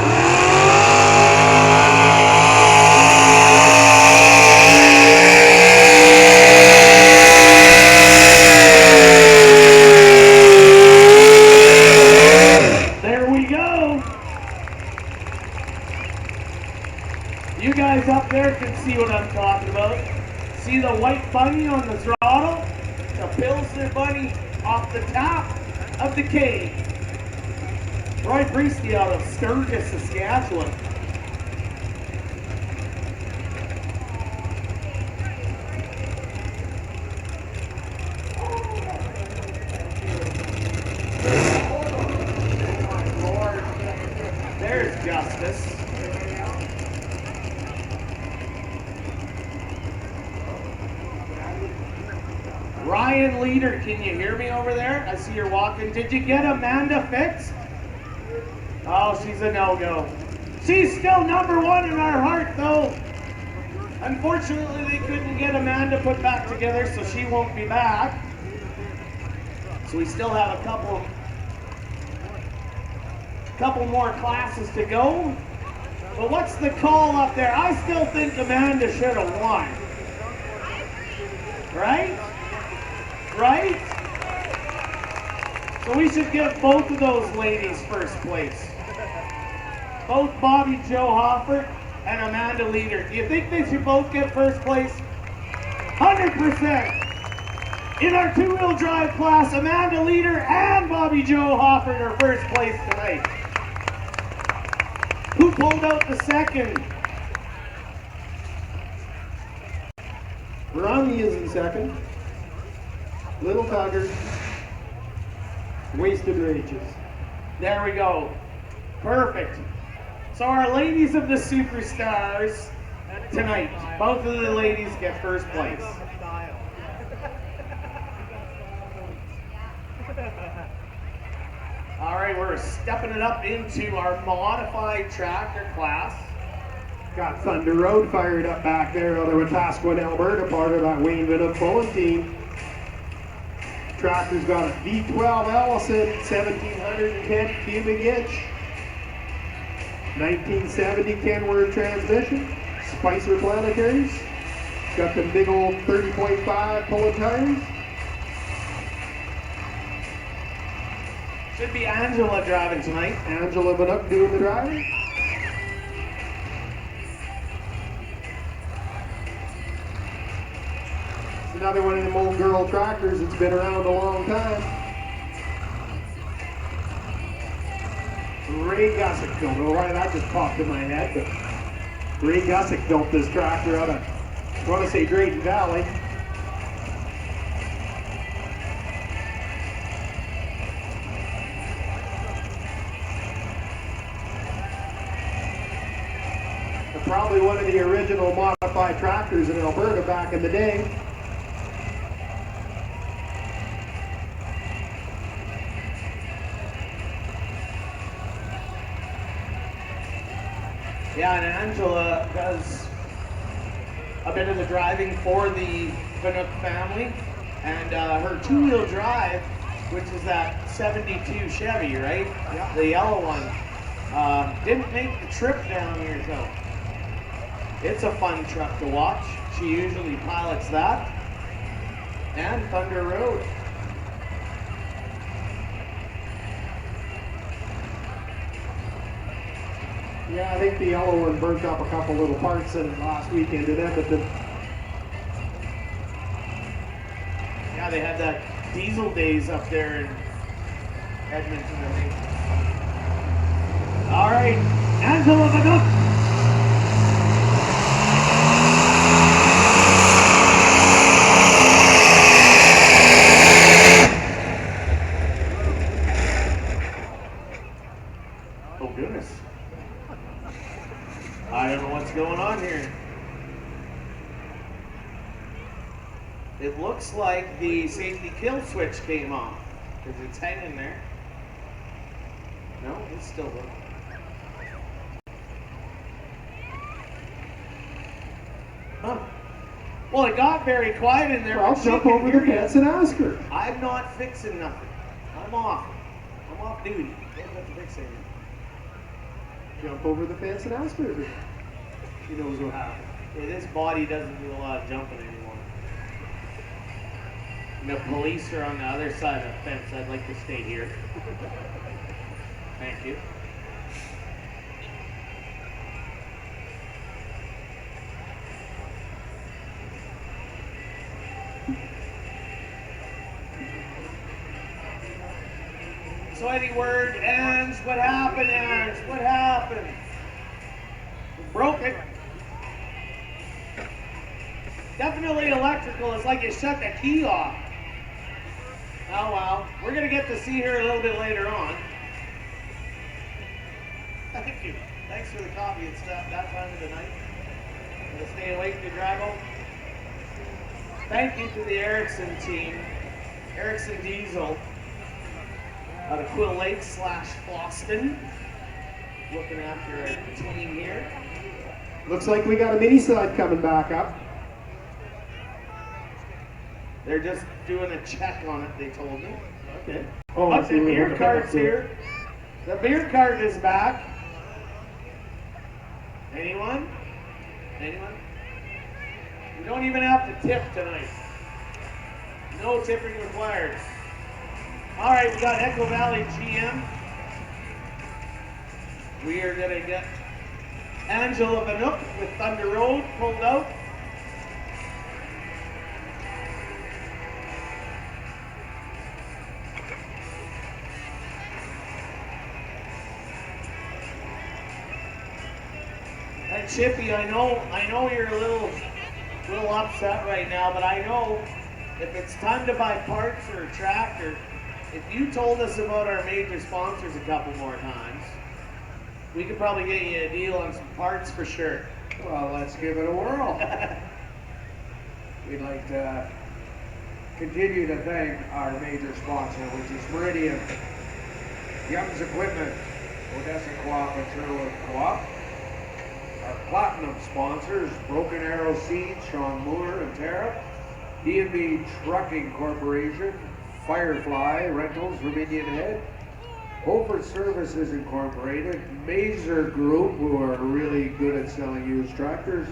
You guys up there can see what I'm talking about. See the white bunny on the throttle? The Pilsner bunny off the top of the cave. Roy Priesty out of Sturgis, Saskatchewan. There's Justice. Ryan Leader, can you hear me over there? I see you're walking. Did you get Amanda fixed? Oh, she's a no-go. She's still number one in our heart, though. Unfortunately, they couldn't get Amanda put back together, so she won't be back. So we still have a couple more classes to go. But what's the call up there? I still think Amanda should have won. Right? Right? So we should give both of those ladies first place. Both Bobby Joe Hoffart and Amanda Leader. Do you think they should both get first place? 100%. In our two-wheel drive class, Amanda Leader and Bobby Joe Hoffart are first place tonight. Who pulled out the second? Brony is in second. Little Tugger. Wasted Rages. There we go. Perfect. So our ladies of the Superstars tonight, both of the ladies get first place. All right, we're stepping it up into our modified tractor class. Got Thunder Road fired up back there out of Wetaskiwin, Alberta, part of that Wayne Vinuk pulling team. Tractor's got a V12 Ellison, 1710 cubic inch, 1970 Kenworth transmission, Spicer planetaries. Got the big old 30.5 pulling tires. Should be Angela driving tonight. Angela Vinuk doing the driving. Another one of them old girl tractors that's been around a long time. Ray Gussick built it. Oh, why did that just pop in my head? But Ray Gussick built this tractor out of, I want to say, Drayton Valley. Probably one of the original modified tractors in Alberta back in the day. Yeah, and Angela does a bit of the driving for the Vinuk family. And her two-wheel drive, which is that 72 Chevy, right? Yeah. The yellow one, didn't make the trip down here, though. It's a fun truck to watch. She usually pilots that. And Thunder Road. Yeah, I think the yellow one burnt up a couple little parts in it last weekend in Edmonton. Yeah, they had that diesel days up there in Edmonton, I think. All right, Angela Vinuk. going on here? It looks like the safety kill switch came off because it's hanging there. No, it's still working. Huh. Well, it got very quiet in there. Well, but she jump can over the hear you. fence and ask her. I'm not fixing nothing. I'm off. I'm off duty. Don't have to fix anything. Jump over the fence and ask her. She knows what happened. Yeah, this body doesn't do a lot of jumping anymore. And the police are on the other side of the fence. I'd like to stay here. Thank you. So any word, Ange? What happened, Ange? What happened? We broke it. Definitely electrical. It's like you shut the key off. Oh well. We're going to get to see her a little bit later on. Thank you. Thanks for the coffee and stuff that time of the night. Gonna stay awake to Dragula. Thank you to the Erickson team. Erickson Diesel out of Quill Lake / Floston. Looking after our team here. Looks like we got a mini slide coming back up. They're just doing a check on it, they told me. Okay. Oh, But the beer cart's here. The beer cart is back. Anyone? Anyone? We don't even have to tip tonight. No tipping required. All right, we got Echo Valley GM. We are gonna get Angela Vanook with Thunder Road pulled out. And Chippy, I know you're a little upset right now, but I know if it's time to buy parts for a tractor, if you told us about our major sponsors a couple more times, we could probably get you a deal on some parts for sure. Well, let's give it a whirl. We'd like to continue to thank our major sponsor, which is Meridian, Young's Equipment, Odessa Co-op and Sherwood Co-op. Our platinum sponsors, Broken Arrow Seeds, Sean Muller and Tara, D&B Trucking Corporation, Firefly Rentals from Indian Head, Hoffart Services Incorporated, Mazer Group, who are really good at selling used tractors,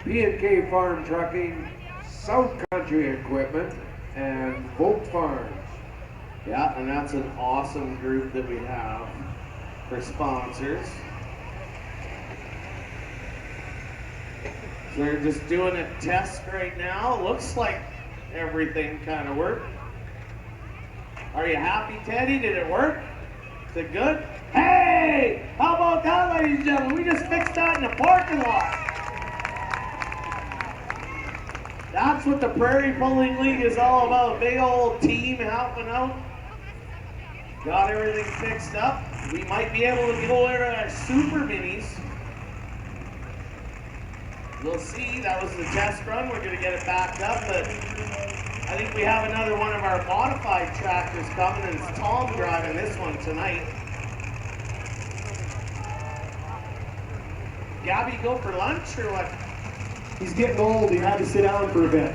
P&K Farm Trucking, South Country Equipment, and Vogt Farms. Yeah, and that's an awesome group that we have for sponsors. They're just doing a test right now. Looks like everything kind of worked. Are you happy, Teddy? Did it work? Is it good? Hey! How about that, ladies and gentlemen? We just fixed that in the parking lot. That's what the Prairie Pulling League is all about. Big old team helping out. Got everything fixed up. We might be able to go over our super minis. We'll see. That was the test run. We're going to get it backed up, but I think we have another one of our modified tractors coming, and it's Tom driving this one tonight. Gabby, go for lunch or what? He's getting old. He had to sit down for a bit.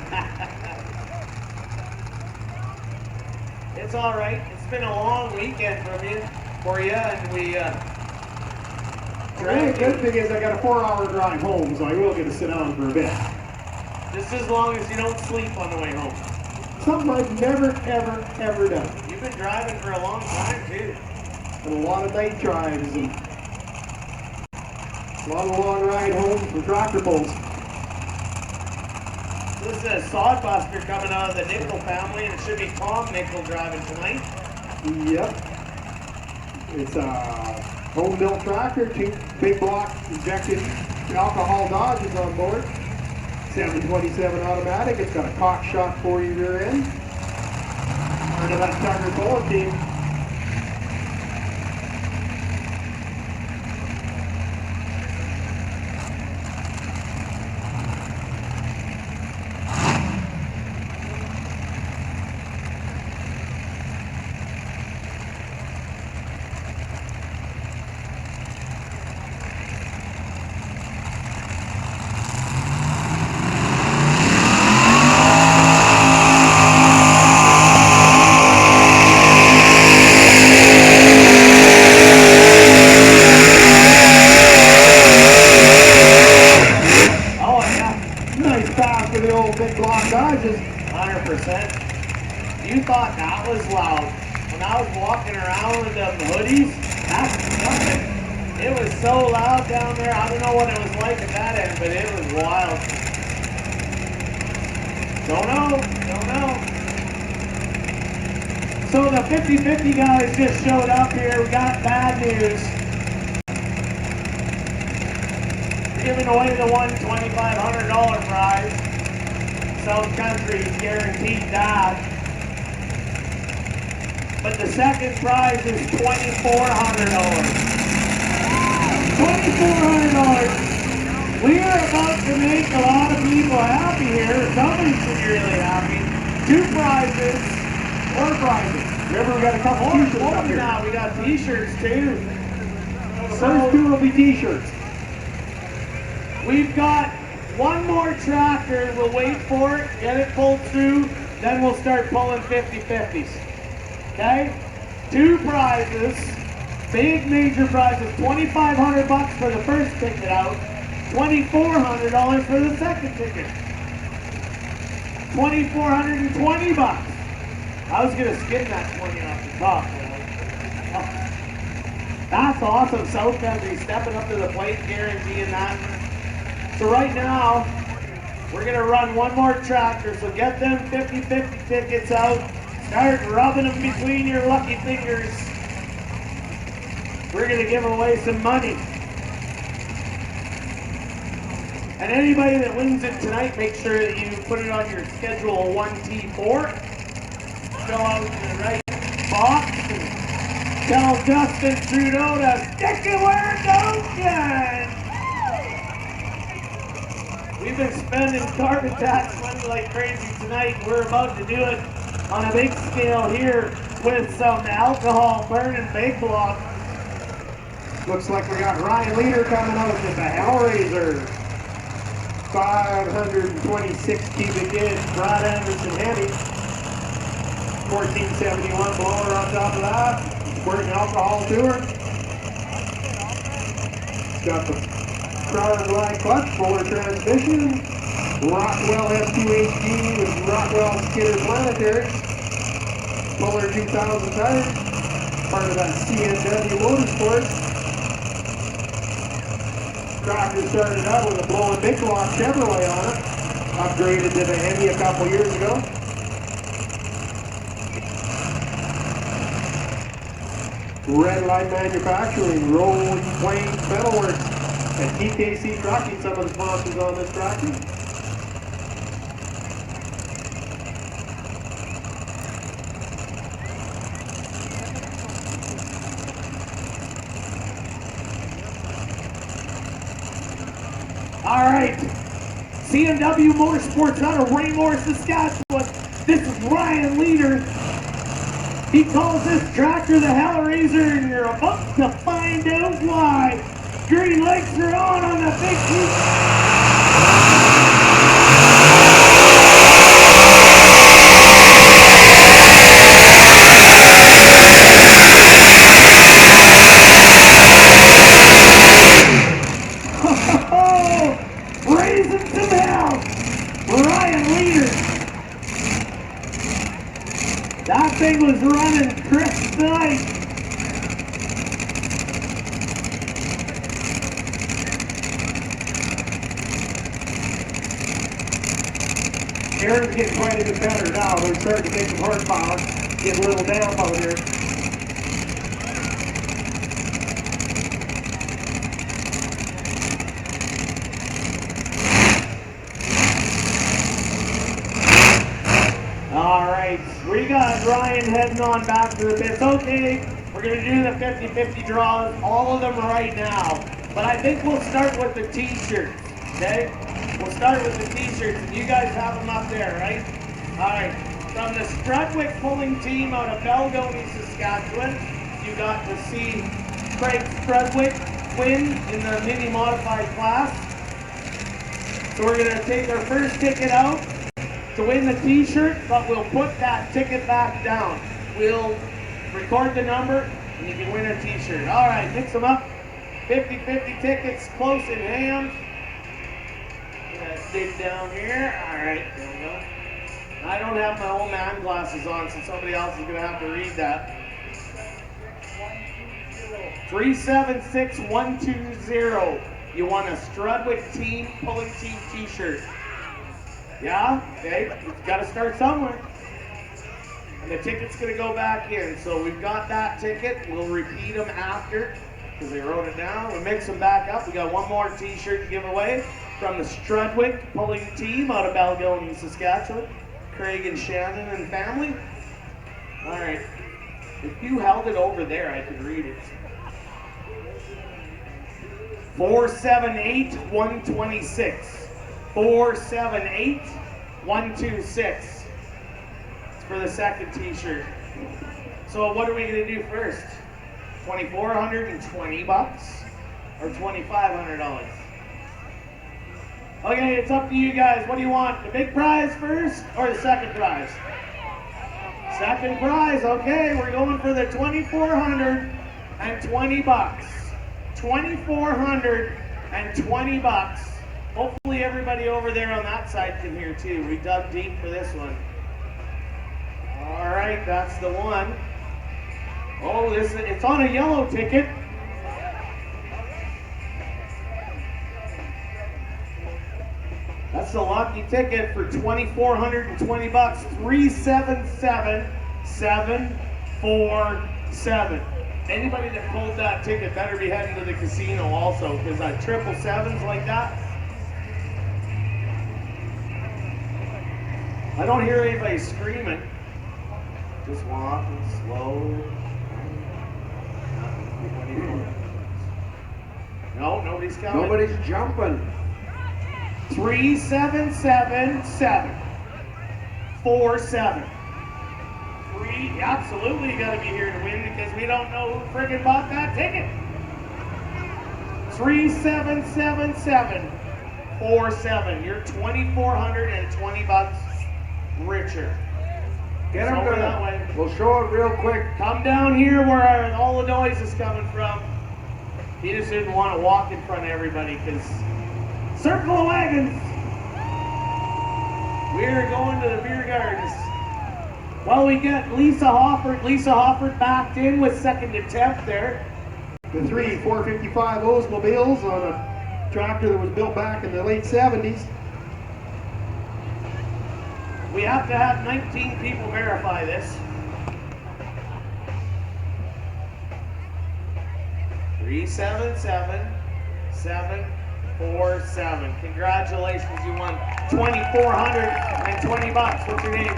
It's all right. It's been a long weekend for you, and we. The really good thing is I got a 4-hour drive home, so I will get to sit down for a bit. Just as long as you don't sleep on the way home. Something I've never, ever done. You've been driving for a long time, too. And a lot of night drives and a lot of long ride home from tractor pulls. This is a sodbuster coming out of the Nickel family, and it should be Tom Nickel driving tonight. Yep. It's a home built tractor, 2 big block injected alcohol Dodges on board. 727 automatic. It's got a cock shot 40 rear end. Part of that Tugger bullet team. I was walking around with them hoodies. That's nothing. It was so loud down there. I don't know what it was like at that end, but it was wild. Don't know. So the 50-50 guys just showed up here. We got bad news. We're giving away the $2,500 prize. South Country guaranteed that. But the second prize is $2,400. $2,400. We are about to make a lot of people happy here. Somebody should be really happy. 2 prizes. 4 prizes. Remember, we got a couple t-shirts up here. Now we got t-shirts too. First 2 will be t-shirts. We've got one more tractor. We'll wait for it, get it pulled through, then we'll start pulling 50-50s. Okay? 2 prizes, big major prizes. $2,500 for the first ticket out, $2,400 for the second ticket. $2,420. I was gonna skim that 20 off the top. Oh. That's awesome. South Country stepping up to the plate, guaranteeing that. So right now, we're gonna run one more tractor. So get them 50-50 tickets out. Start rubbing them between your lucky fingers. We're gonna give away some money. And anybody that wins it tonight, make sure that you put it on your schedule 1T4. Fill out the right box and tell Justin Trudeau to stick it where it goes. We've been spending carbon tax money like crazy tonight. We're about to do it on a big scale here with some alcohol burning big block. Looks like we got Ryan Leader coming out with the Hellraiser. 526 cubic inch Brad Anderson Heavy. 1471 blower on top of that. Squirting alcohol to her. Got the Crowder glide clutch, Fuller transmission. Rockwell F2HD with Rockwell Skidder Planetary. Fuller 2000 tires. Part of that CNW Motorsports. Tractor started out with a blowing big block Chevrolet on it. Upgraded to the Hemi a couple years ago. Red Line Manufacturing, Road Plains Metalworks, and TKC Trucking, some of the sponsors on this tractor. All right, CMW Motorsports out of Raymore, Saskatchewan. This is Ryan Leader. He calls this tractor the Hellraiser, and you're about to find out why. Green lights are on the big heat. Raising some hell, Ryan Leader. That thing was running crisp tonight. Aaron's getting quite a bit better now. They're starting to take some horsepower, get a little damp out here. Alright, we got Ryan heading on back to the pits. Okay, we're going to do the 50-50 draws, all of them right now. But I think we'll start with the t-shirts, okay? We'll start with the t-shirts, and you guys have them up there, right? Alright, from the Strudwick pulling team out of Belgony, Saskatchewan, you got to see Craig Strudwick win in the mini modified class. So we're going to take our first ticket out to win the t-shirt, but we'll put that ticket back down. We'll record the number, and you can win a t-shirt. All right, mix them up. 50-50 tickets close in hand. Let's dig down here. All right, there we go. I don't have my old man glasses on, so somebody else is going to have to read that. 376120. You want a Strudwick Team Pulling Team t-shirt. Yeah? Okay. It's got to start somewhere. And the ticket's going to go back in. So we've got that ticket. We'll repeat them after because they wrote it down. We'll mix them back up. We got one more t-shirt to give away from the Strudwick Pulling Team out of Balgonie, Saskatchewan. Craig and Shannon and family. All right. If you held it over there, I could read it. 478-126. 478-126. It's for the second t-shirt. So what are we going to do first? $2,420 or $2,500? Okay, it's up to you guys. What do you want? The big prize first or the second prize? Second prize. Okay, we're going for the $2,420. $2,420. Hopefully everybody over there on that side can hear too. We dug deep for this one. All right, that's the one. Oh, it's on a yellow ticket. That's the lucky ticket for $2,420. 377747. Anybody that pulled that ticket better be heading to the casino also, because that 777s like that. I don't hear anybody screaming. Just walking slow. No, nobody's coming. Nobody's jumping. 377747. Absolutely, you got to be here to win because we don't know who friggin' bought that ticket. 377747. You're $2,420 richer. Get them over that way. We'll show it real quick. Come down here where all the noise is coming from. He just didn't want to walk in front of everybody because circle of wagons. We're going to the beer gardens. Well, we get Lisa Hoffart. Lisa Hoffart backed in with second attempt there. The three 455 Oldsmobiles on a tractor that was built back in the late 70s. We have to have 19 people verify this. 377747. Congratulations, you won $2,420. What's your name?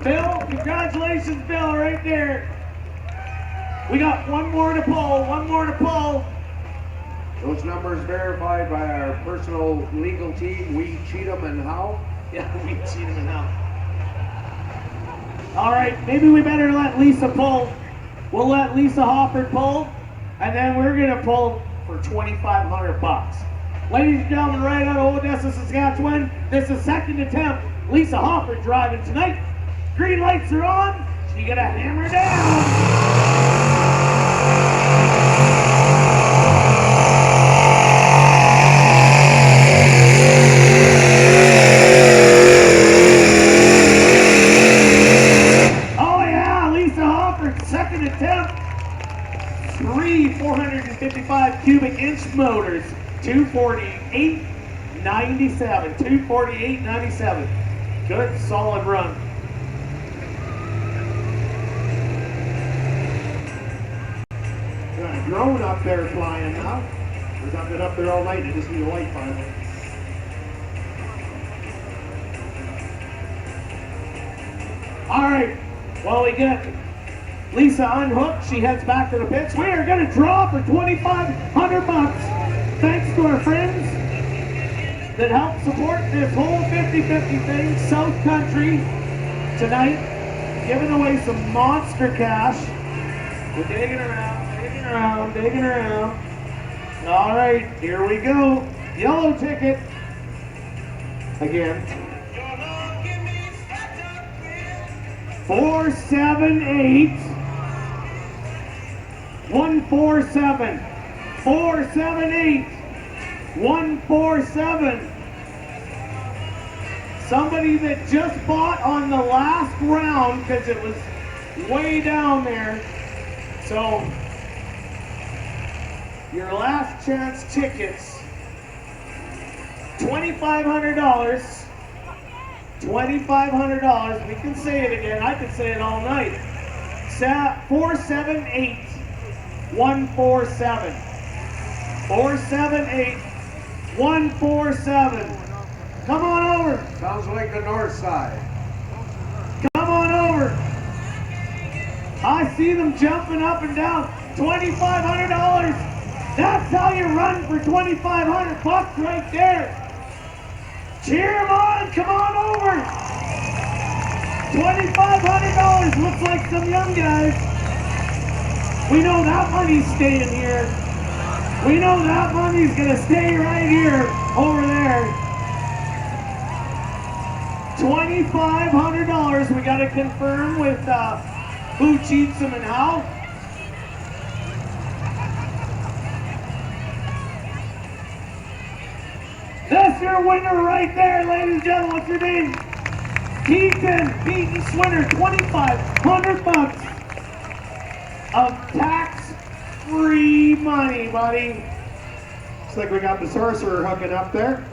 Bill, congratulations, Bill, right there. We got one more to pull, Those numbers verified by our personal legal team. We cheat them and how? Yeah, we cheat them and how. All right, maybe we better let Lisa pull. We'll let Lisa Hoffart pull, and then we're gonna pull for $2,500. Ladies and gentlemen, right out of Odessa, Saskatchewan, this is second attempt. Lisa Hoffart driving tonight. Green lights are on. She gotta hammer down. Oh yeah, Lisa Hoffart, second attempt. 455 cubic inch motors. 248.97. 248.97. Good, solid run. Drone up there flying now. We've been up there all night. They just need a light finally. All right. Well, we get Lisa unhooked. She heads back to the pits. We are going to draw for $2,500. Thanks to our friends that help support this whole 50-50 thing. South Country tonight, giving away some monster cash. We're digging around. All right, here we go. Yellow ticket. Again. 478 147. 478 147. Somebody that just bought on the last round because it was way down there. So your last chance tickets, $2,500. $2,500. We can say it again. I could say it all night. 478-147. 478-147. Come on over. Sounds like the north side. Come on over. I see them jumping up and down. $2,500. That's how you run for $2,500 right there. Cheer them on. Come on over. $2,500. Looks like some young guys. We know that money's staying here. We know that money's gonna stay right here, over there. $2,500. We got to confirm with who cheats them and how. That's your winner right there, ladies and gentlemen. What's your name? Keaton Swinner, $2,500 of tax-free money, buddy. Looks like we got the sorcerer hooking up there.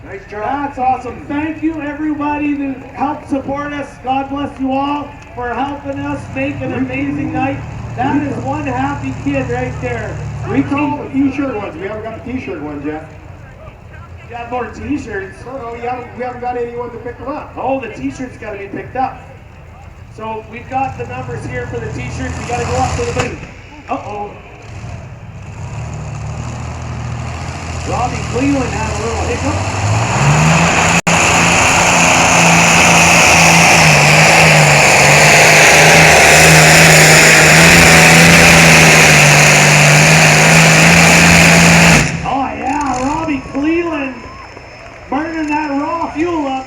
Nice job. That's awesome. Thank you, everybody that helped support us. God bless you all for helping us make an amazing night. That is one happy kid right there. We call the t-shirt ones. We haven't got the t-shirt ones yet. You got more t-shirts. No, we haven't got anyone to pick them up. Oh, the t-shirts got to be picked up. So we've got the numbers here for the t-shirts. You got to go up to the booth. Uh-oh. Robbie Cleveland had a little hiccup. Oh yeah, Robbie Cleveland burning that raw fuel up.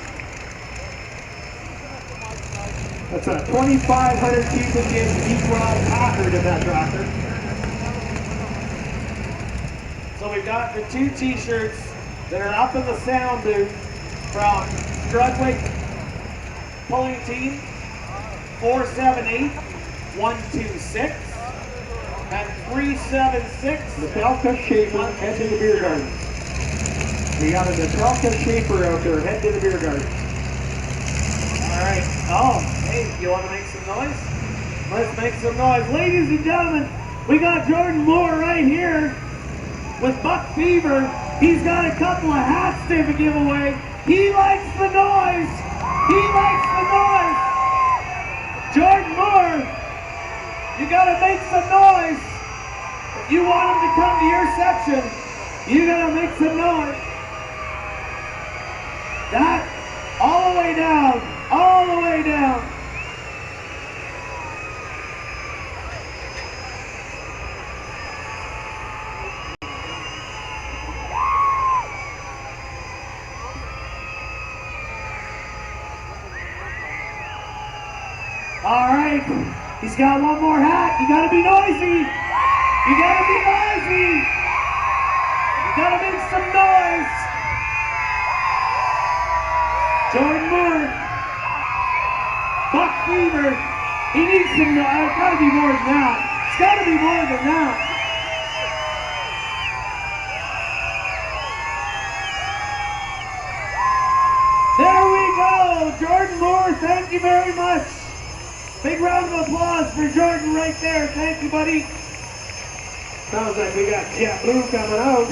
That's a 2,500 cubic inch deep-rod Packard in that tractor. So we've got the two t-shirts that are up in the sound booth from Dragula Pulling Team, 478-126 and 376. Natalka Schaefer, head to the beer garden. We got a Natalka Schaefer out there, head to the beer garden. All right. Oh, hey, you want to make some noise? Let's make some noise. Ladies and gentlemen, we got Jordan Moore right here with Buck Fever. He's got a couple of hats there to give away. He likes the noise. He likes the noise. Jordan Moore, you got to make some noise. If you want him to come to your section, you got to make some noise. That, all the way down, all the way down. All right, he's got one more hat. You gotta be noisy. You gotta be noisy. You gotta make some noise. Jordan Moore, Buck Fever. He needs some noise. It's gotta be more than that. It's gotta be more than that. There we go, Jordan Moore. Thank you very much. Big round of applause for Jordan right there. Thank you, buddy. Sounds like we got Jet Blue coming out.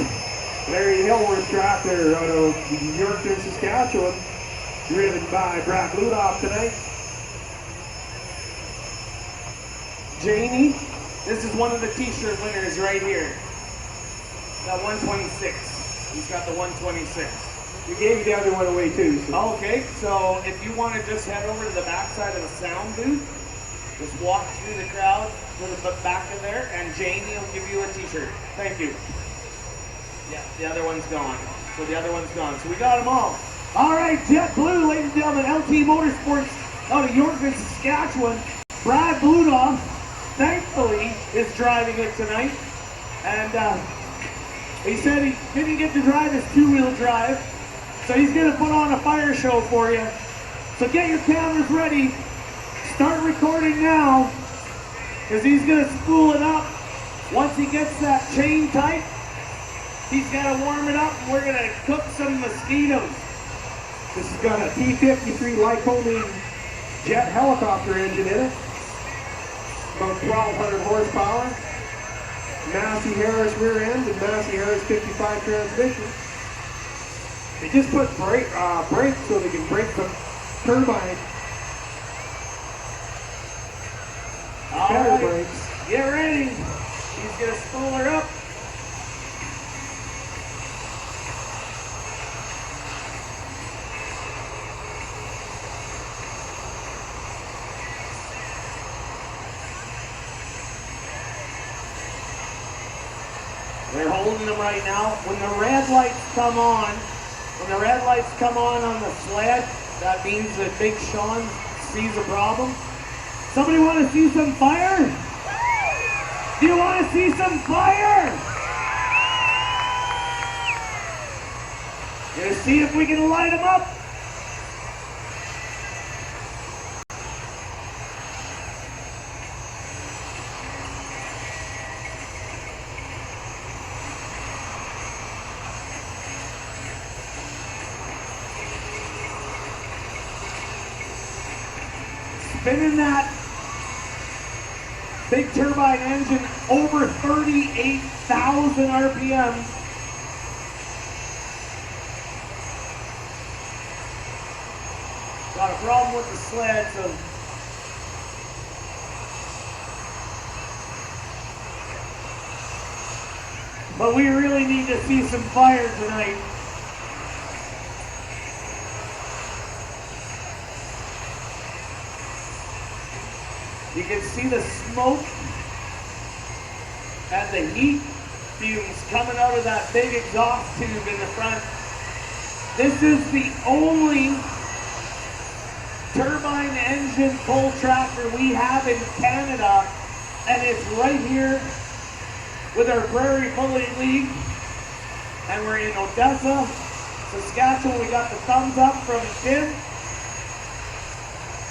Larry Hillworth tractor out of Yorkton, Saskatchewan. Driven by Brad Ludoff tonight. Janie, this is one of the t-shirt winners right here. That 126. He's got the 126. We gave the other one away too. So. Okay, so if you want to just head over to the back side of the sound booth, just walk through the crowd to the back of there, and Janie will give you a t-shirt. Thank you. Yeah, the other one's gone. So the other one's gone. So we got them all. All right, Jet Blue, ladies and gentlemen, LT Motorsports out of Yorkton, Saskatchewan. Brad Bludoff, thankfully, is driving it tonight. And he said he didn't get to drive his two-wheel drive. So he's going to put on a fire show for you. So get your cameras ready. Start recording now, because he's going to spool it up Once he gets that chain tight, he's got to warm it up, and we're going to cook some mosquitoes. This has got a T-53 Lycoming jet helicopter engine in it. About 1,200 horsepower. Massey Harris rear end and Massey Harris 55 transmission. They just put brakes so they can brake the turbine. All Better right, brakes. get ready. He's going to spool her up. They're holding them right now. When the red lights come on, on the sled, that means that Big Sean sees a problem. Somebody want to see some fire? Do you want to see some fire? Gonna see if we can light them up. Spinning that big turbine engine over 38,000 RPM. Got a problem with the sled, so but we really need to see some fire tonight. You can see the smoke and the heat fumes coming out of that big exhaust tube in the front. This is the only turbine engine pull tractor we have in Canada, and it's right here with our Prairie Fully League, and we're in Odessa, Saskatchewan. We got the thumbs up from Tim.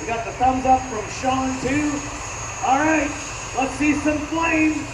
We got the thumbs up from Sean too. All right, let's see some flame.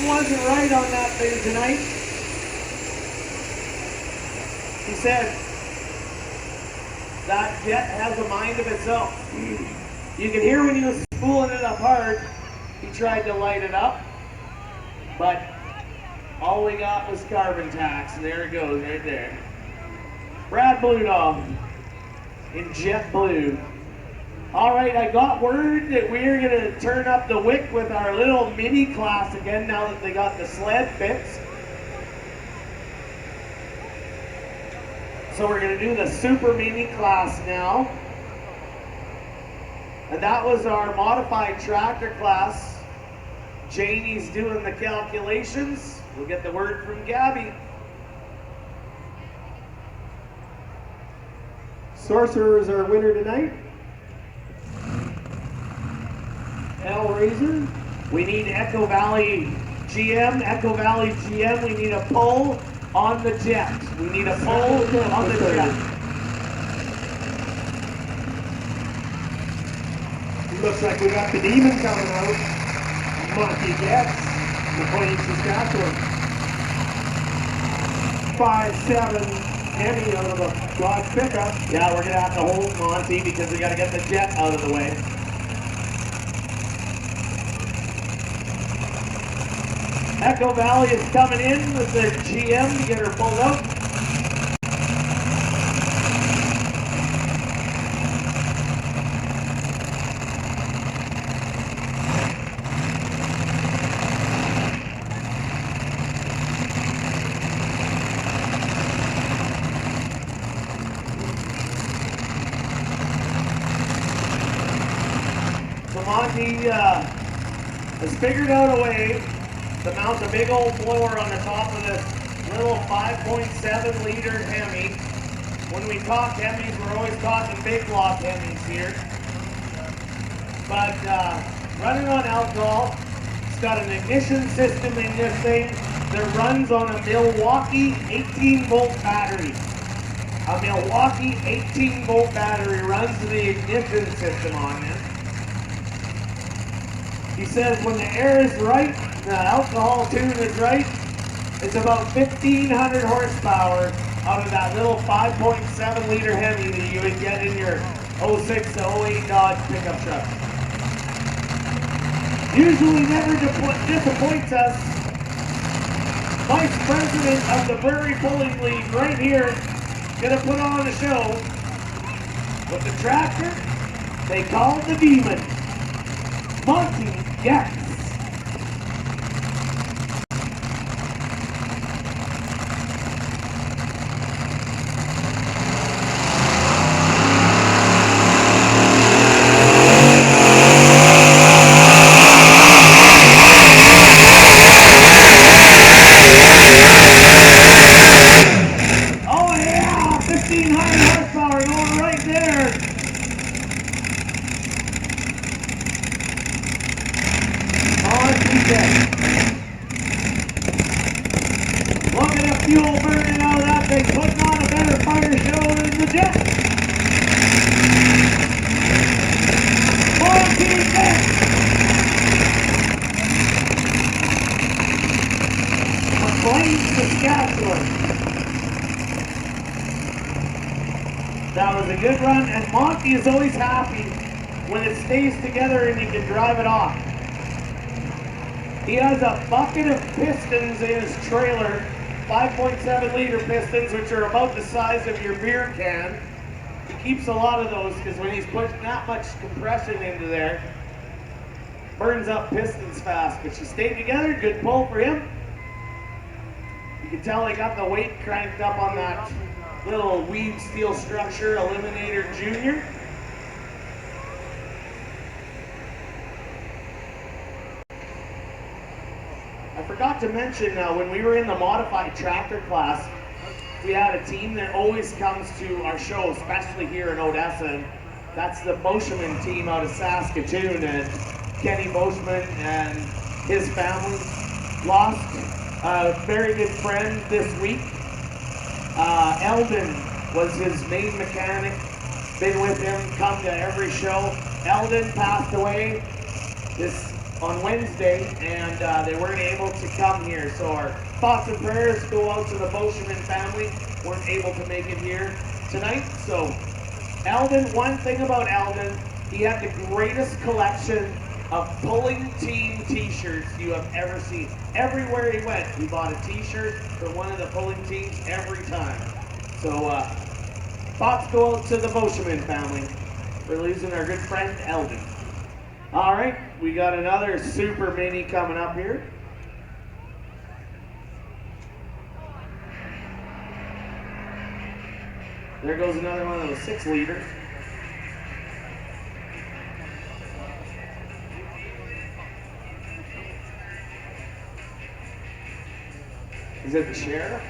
Wasn't right on that thing tonight. He said that jet has a mind of its own. You can hear when he was spooling it up hard, he tried to light it up, but all we got was carbon tax, and there it goes right there. Brad Blue Dog in jet blue. All right, I got word that we're going to turn up the wick with our little mini class again now that they got the sled fixed. So we're going to do the super mini class now. And that was our modified tractor class. Janie's doing the calculations. We'll get the word from Gabby. Sorcerer is our winner tonight. Hellraiser. We need Echo Valley GM. Echo Valley GM, we need a pull on the jet. We need a pull on the jet. Looks like we got the demon coming out. Monty gets McLean, Saskatchewan. 5'7" Hemi out of a Dodge pickup. Yeah, we're gonna have to hold Monty because we gotta get the jet out of the way. Echo Valley is coming in with their GM to get her pulled out. So Monty has figured out a way to mount a big old blower on the top of this little 5.7 liter Hemi. When we talk Hemis, we're always talking big block Hemis here. But running on alcohol, it's got an ignition system in this thing that runs on a Milwaukee 18-volt battery. A Milwaukee 18-volt battery runs the ignition system on this. He says when the air is right, the alcohol tune is right, it's about 1,500 horsepower out of that little 5.7 liter Hemi that you would get in your 06 to 08 Dodge pickup truck. Usually never disappoints us. Vice President of the Prairie Pulling League right here, gonna put on a show with the tractor they call the Demon. Monty, yes. Oh yeah, 1,500 horsepower going right there. Look at the fuel burning out of that thing, putting on a better fire show than the jet. Monty Jet. McLean, Saskatchewan. That was a good run, and Monty is always happy when it stays together and you can drive it off. He has a bucket of pistons in his trailer, 5.7 liter pistons, which are about the size of your beer can. He keeps a lot of those because when he's putting that much compression into there, burns up pistons fast. But she stayed together, good pull for him. You can tell he got the weight cranked up on that little weed steel structure, Eliminator Junior. I forgot to mention, when we were in the modified tractor class, we had a team that always comes to our show, especially here in Odessa. And that's the Boschman team out of Saskatoon, and Kenny Boschman and his family lost a very good friend this week. Eldon was his main mechanic, been with him, come to every show. Eldon passed away on Wednesday, and they weren't able to come here. So our thoughts and prayers go out to the Boschman family. Weren't able to make it here tonight. So Eldon, one thing about Eldon, he had the greatest collection of pulling team t-shirts you have ever seen. Everywhere he went, he bought a t-shirt for one of the pulling teams every time. So thoughts go out to the Boschman family for losing our good friend Eldon. All right, we got another super mini coming up here. There goes another one of those 6 liters. Is it the sheriff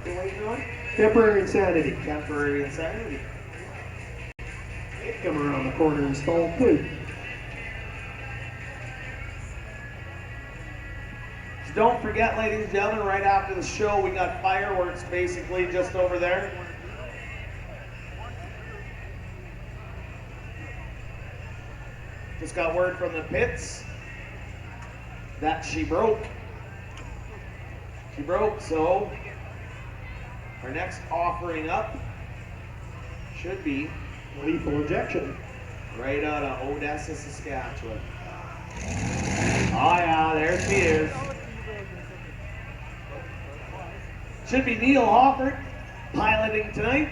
you're waiting on? Temporary insanity. Temporary insanity. Come around the corner and stall too. Don't forget, ladies and gentlemen, right after the show, we got fireworks basically just over there. Just got word from the pits. that she broke. She broke, so our next offering up should be Lethal Injection. right out of Odessa, Saskatchewan. Oh yeah, there she is. Should be Neil Hoffart piloting tonight.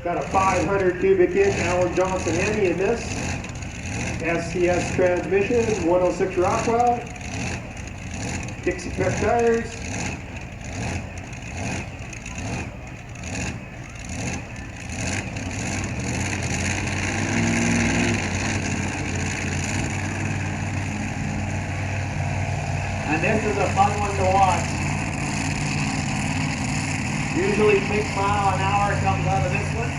Got a 500 cubic inch Alan Johnson Hemi in this. SCS transmission, 106 Rockwell. Dixie Peck tires. And this is a fun one to watch. Usually 6 mile an hour comes out of this one.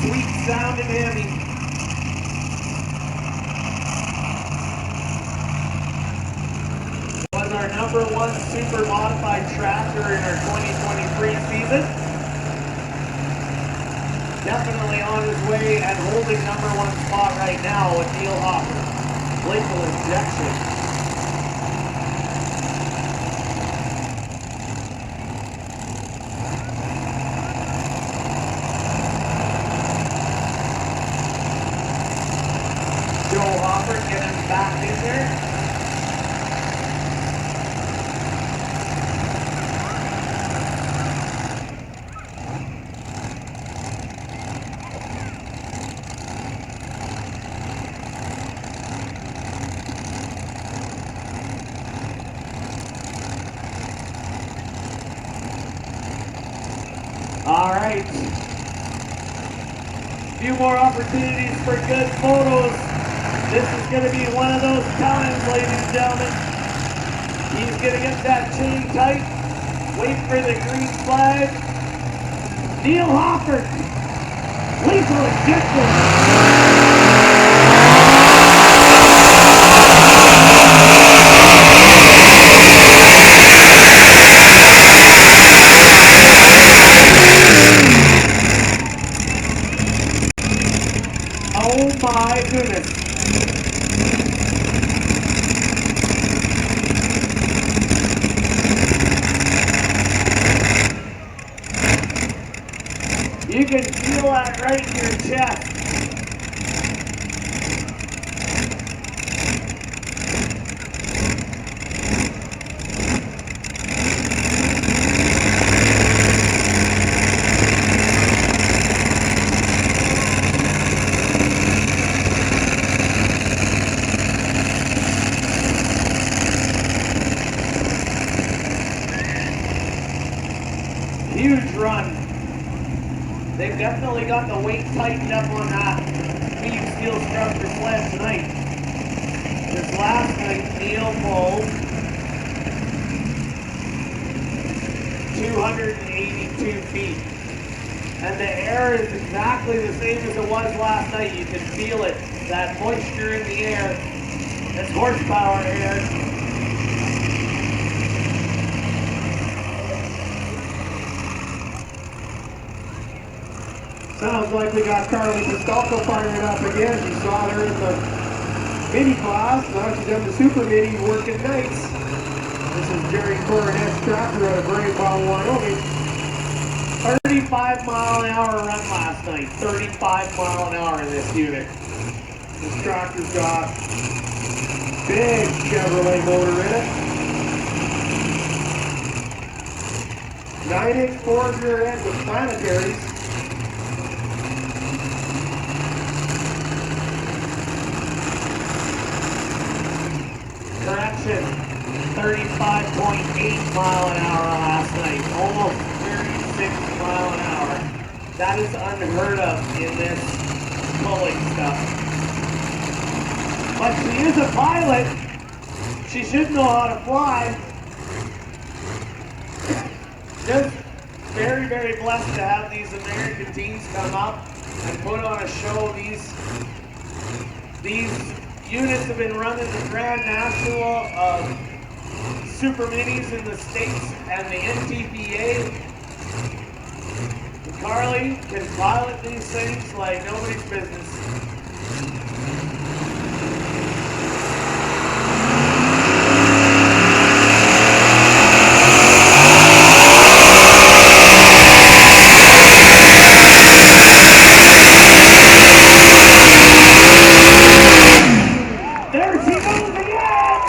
Sweet sounding Hemi. Was our #1 super modified tractor in our 2023 season. Definitely on his way and holding #1 spot right now with Neil Hoffart. Lethal Injection. Joe Hoffart getting back in there. All right. A few more opportunities for good photos. This is going to be one of those times, ladies and gentlemen. He's going to get that chain tight. Wait for the green flag. Neil Hoffart. Lethal Injection. Oh my goodness. You can feel that right in your chest. Huge run. They've definitely got the weight tightened up on that medium steel structure sled tonight. This last night, Neil pulled 282 feet. And the air is exactly the same as it was last night. You can feel it, that moisture in the air. It's horsepower air. Sounds like we got Carly Pistalco firing up again. You saw her in the mini class. Now she's in the super mini working nights. This is Jerry Coronet's tractor out of Brainwell, Wyoming. 35 mile an hour run last night. 35 mile an hour in this unit. This tractor's got big Chevrolet motor in it. 9-inch 4 rear end with planetaries. Correction, 35.8 mile an hour last night, almost 36 mile an hour. That is unheard of in this pulling stuff. But she is a pilot. She should know how to fly. Just very, very blessed to have these American teams come up and put on a show. These units have been running the Grand National of Super Minis in the States and the NTPA. Carly Charlie can pilot these things like nobody's business. There she goes again!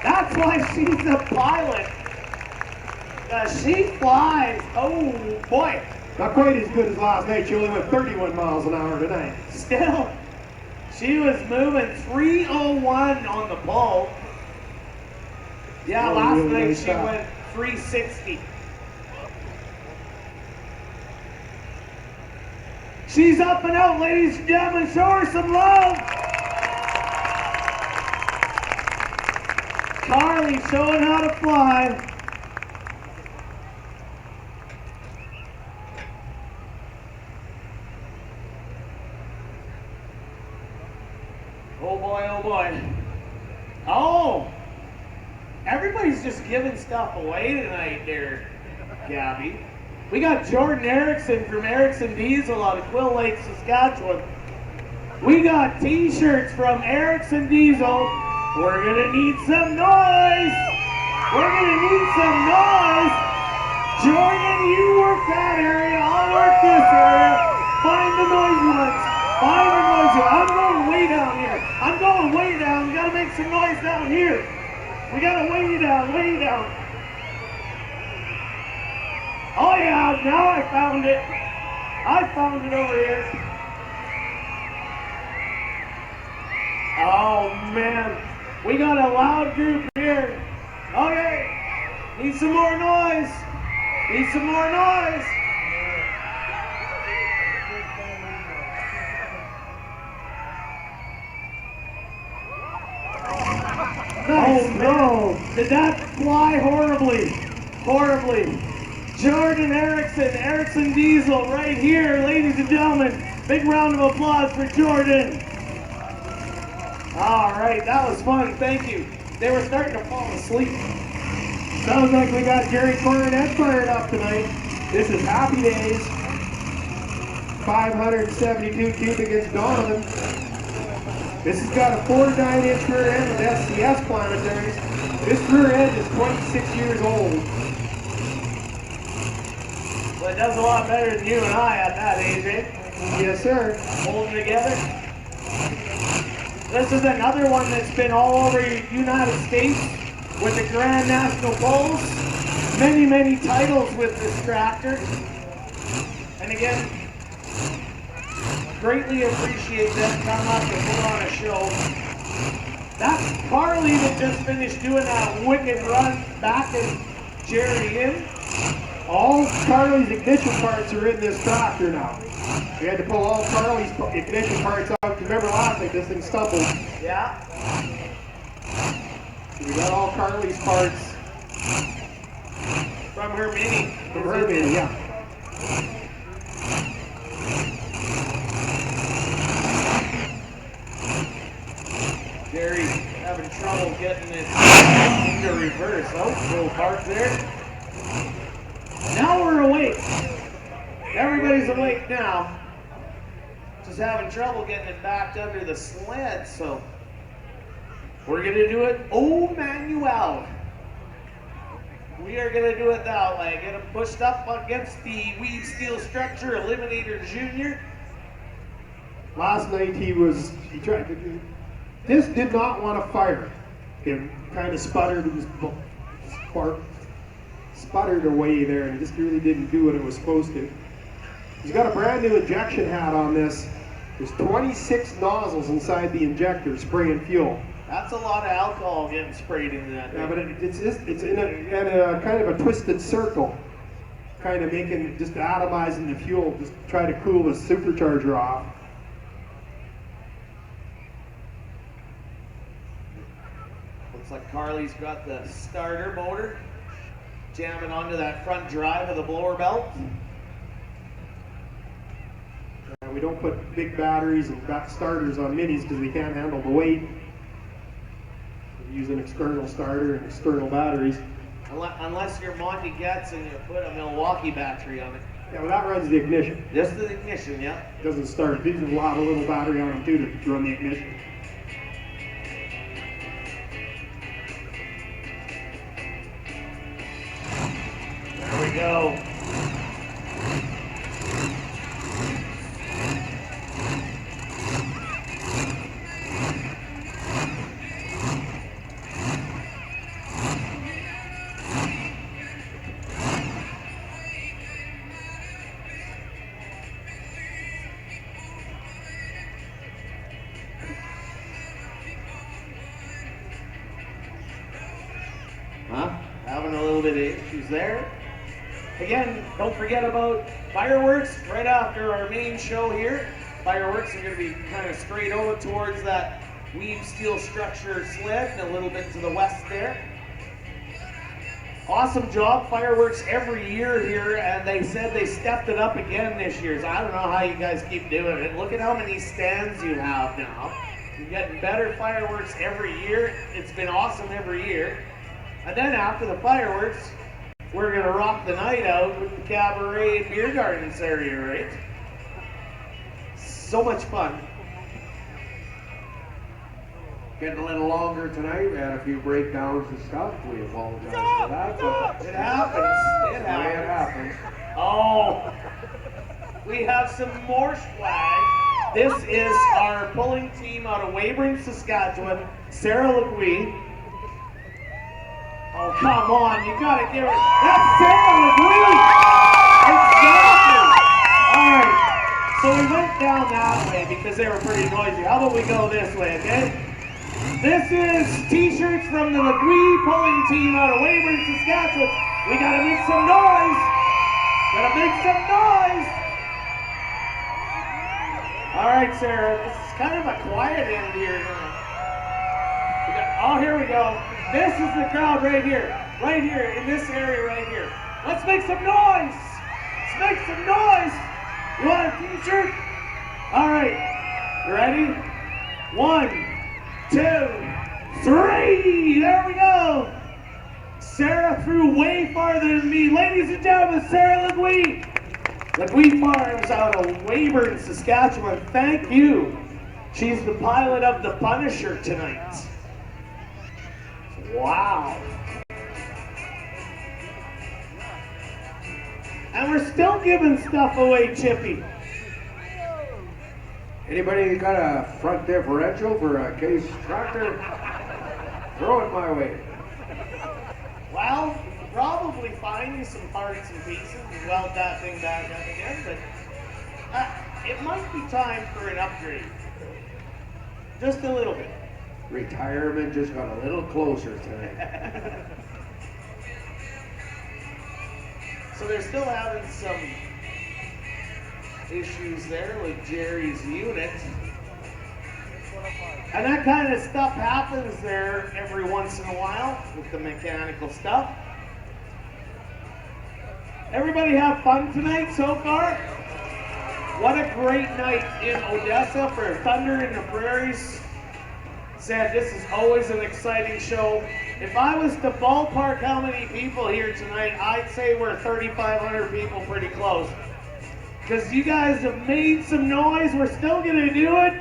That's why she's a pilot. She flies. Oh boy. Not quite as good as last night. She only went 31 miles an hour tonight. Still, she was moving 301 on the pole. Yeah, Oh, last really night nice she stop. went 360. She's up and out, ladies and gentlemen. Show her some love. Carly showing how to fly. Oh boy, oh boy. Oh! Everybody's just giving stuff away tonight there, Gabby. We got Jordan Erickson from Erickson Diesel out of Quill Lake, Saskatchewan. We got t-shirts from Erickson Diesel. We're gonna need some noise! We're gonna need some noise! Jordan, you work that area, I'll work this area. Find the noisy ones. Find the noisy ones. I'm going way down here. I'm going way down. We gotta make some noise down here. We gotta way down, way down. Oh yeah, now I found it. I found it over here. Oh man, we got a loud group here. Okay, need some more noise. Need some more noise. Oh no! Did that fly horribly? Horribly. Jordan Erickson, Erickson Diesel, right here, ladies and gentlemen. Big round of applause for Jordan. All right, that was fun. Thank you. They were starting to fall asleep. Sounds like we got Jerry Coronet fired up tonight. This is Happy Days. 572 cubic Donovan. This has got a 49-inch rear end with SCS planetaries. This rear end is 26 years old. Well, it does a lot better than you and I at that age, eh? Yes, sir. Holding together. This is another one that's been all over the United States with the Grand National Bulls. Many, many titles with this tractor. And again, greatly appreciate them coming up to put on a show. That's Carly that just finished doing that wicked run back in Jerry in. All Carly's ignition parts are in this tractor now. We had to pull all Carly's ignition parts out. Remember last night this thing stumbled. Yeah. We got all Carly's parts From her mini. from her mini, yeah. Jerry having trouble getting it into reverse. Oh, little park there. Now we're awake. Everybody's awake now. Just having trouble getting it backed under the sled, so we're gonna do it au manual. We are gonna do it that way. Get him pushed up against the weed steel structure, Eliminator Junior. Last night he tried to do. This did not want to fire. It kind of sputtered. It was sputtered away there, and it just really didn't do what it was supposed to. He's got a brand new injection hat on this. There's 26 nozzles inside the injector spraying fuel. That's a lot of alcohol getting sprayed into that. Yeah, but it's in a kind of a twisted circle, kind of just atomizing the fuel, just try to cool the supercharger off. Looks like Carly's got the starter motor jamming onto that front drive of the blower belt. We don't put big batteries and starters on minis because we can't handle the weight. We use an external starter and external batteries. Unless you're Monty Getz and you put a Milwaukee battery on it. Yeah, well, that runs the ignition. Just the ignition, yeah. It doesn't start. These will have a little battery on them too to run the ignition. There we go. Having a little bit of issues there. Again, don't forget about fireworks right after our main show here. Fireworks are going to be kind of straight over towards that weave steel structure sled and a little bit to the west there. Awesome job, fireworks every year here, and they said they stepped it up again this year. So I don't know how you guys keep doing it. Look at how many stands you have now. You're getting better fireworks every year. It's been awesome every year. And then after the fireworks, we're going to rock the night out with the cabaret and beer gardens area, right? So much fun. Getting a little longer tonight. We had a few breakdowns and stuff. We apologize for that. But It happens. It happens. Oh, we have some more swag. This is our pulling team out of Weyburn, Saskatchewan, Sarah LeGuy. Oh, come on, you gotta give it. That's Sarah LeGuy! Exactly! Alright, so we went down that way because they were pretty noisy. How about we go this way, okay? This is t-shirts from the LeGuy pulling team out of Weyburn, Saskatchewan. We gotta make some noise! Gotta make some noise! Alright, Sarah, this is kind of a quiet end here now. Oh, here we go. This is the crowd right here, in this area right here. Let's make some noise. Let's make some noise. You want a t-shirt? All right, you ready? 1, 2, 3. There we go. Sarah threw way farther than me. Ladies and gentlemen, Sarah LeGuy. LeGuy Farms out of Weyburn, Saskatchewan. Thank you. She's the pilot of the Punisher tonight. Wow. And we're still giving stuff away, Chippy. anybody got a front differential for a Case tractor? Throw it my way. Well, we could probably find you some parts and pieces and weld that thing back up again, but it might be time for an upgrade. Just a little bit. Retirement just got a little closer tonight. So they're still having some issues there with Jerry's unit. And that kind of stuff happens there every once in a while with the mechanical stuff. Everybody have fun tonight so far? What a great night in Odessa for Thunder in the Prairies. Said this is always an exciting show. If I was to ballpark how many people here tonight, I'd say we're 3,500 people, pretty close. Because you guys have made some noise, we're still gonna do it.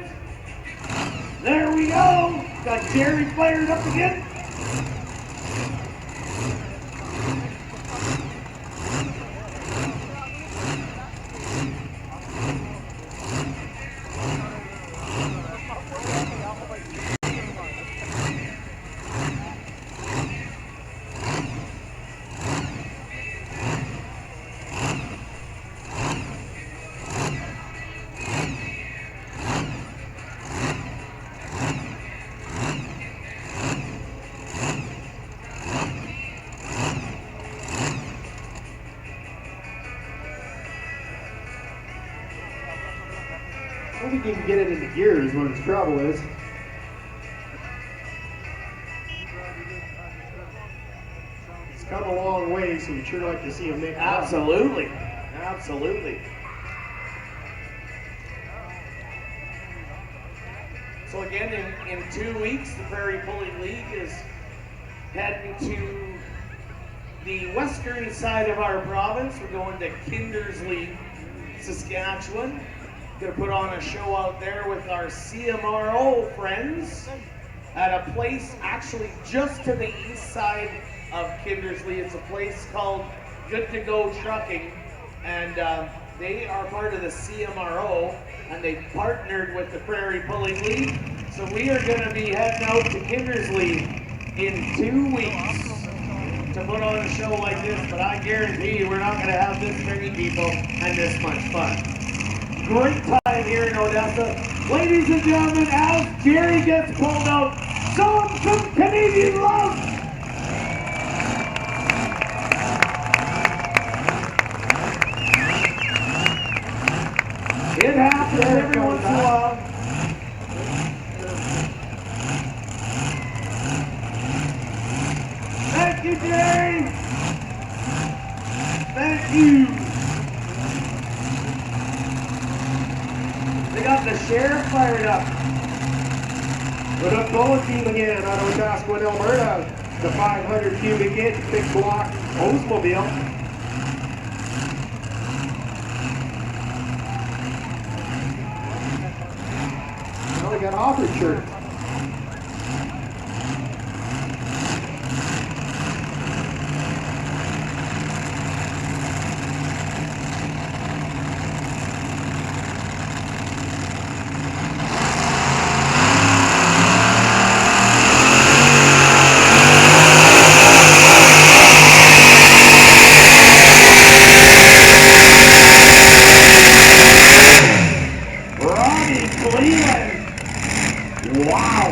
There we go. Got Jerry fired up again. I don't think you can get it into gear is what its trouble is. It's come a long way, so we'd sure like to see them make it up. Absolutely. Absolutely. So again, in 2 weeks, the Prairie Pulling League is heading to the western side of our province. We're going to Kindersley, Saskatchewan. Gonna put on a show out there with our CMRO friends at a place actually just to the east side of Kindersley. It's a place called Good to Go Trucking, and they are part of the CMRO, and they partnered with the Prairie Pulling League. So we are going to be heading out to Kindersley in 2 weeks to put on a show like this, but I guarantee you we're not going to have this many people and this much fun. Great time here in Odessa. Ladies and gentlemen, as Jerry gets pulled out, show him some Canadian love! It happens every once in a while. Thank you, Jerry. Thank you. They got the sheriff fired up. With a bullet team again out of Odessa, Alberta. The 500 cubic inch big block Oldsmobile. Well, they got Hoffart shirt. Robbie Cleveland. Wow.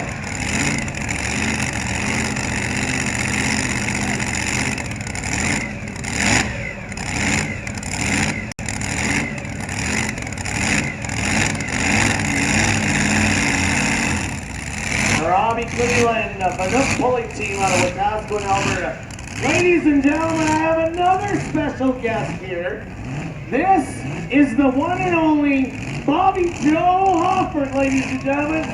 Robbie Cleveland of the pulling team out of Odessa, Alberta. Ladies and gentlemen, I have another special guest here. This is the one and only Bobby Joe Hoffart, ladies and gentlemen.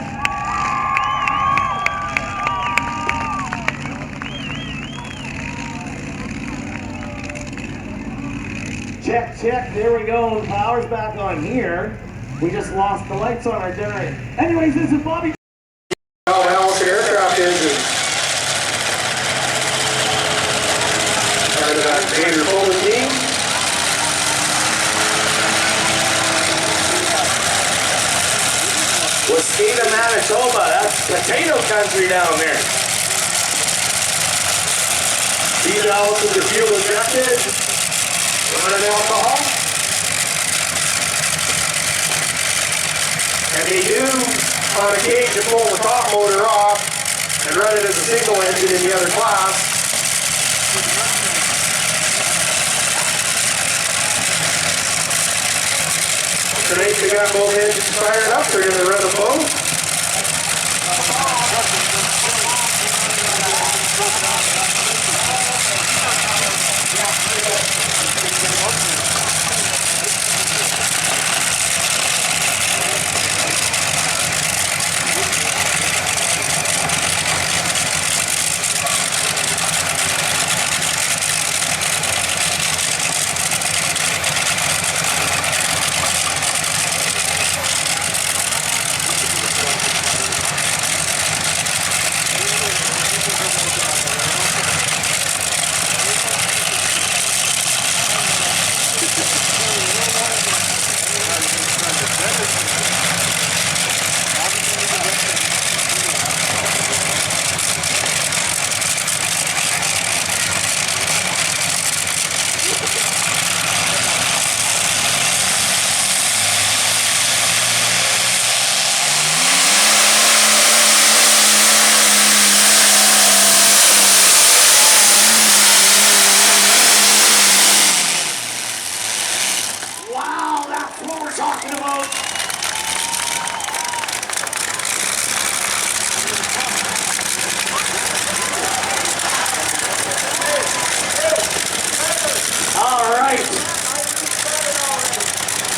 Check, check, there we go. The power's back on here. We just lost the lights on our generator. Anyways, this is Bobby. Allison aircraft engine. Part of that Xander Fuller team. Wascata, Manitoba. That's potato country down there. These Allisons are fuel injected. Running alcohol. And they do, on occasion, pull the top motor off and run it as a single engine in the other class. Tonight they got both engines fired up, they're going to run them both.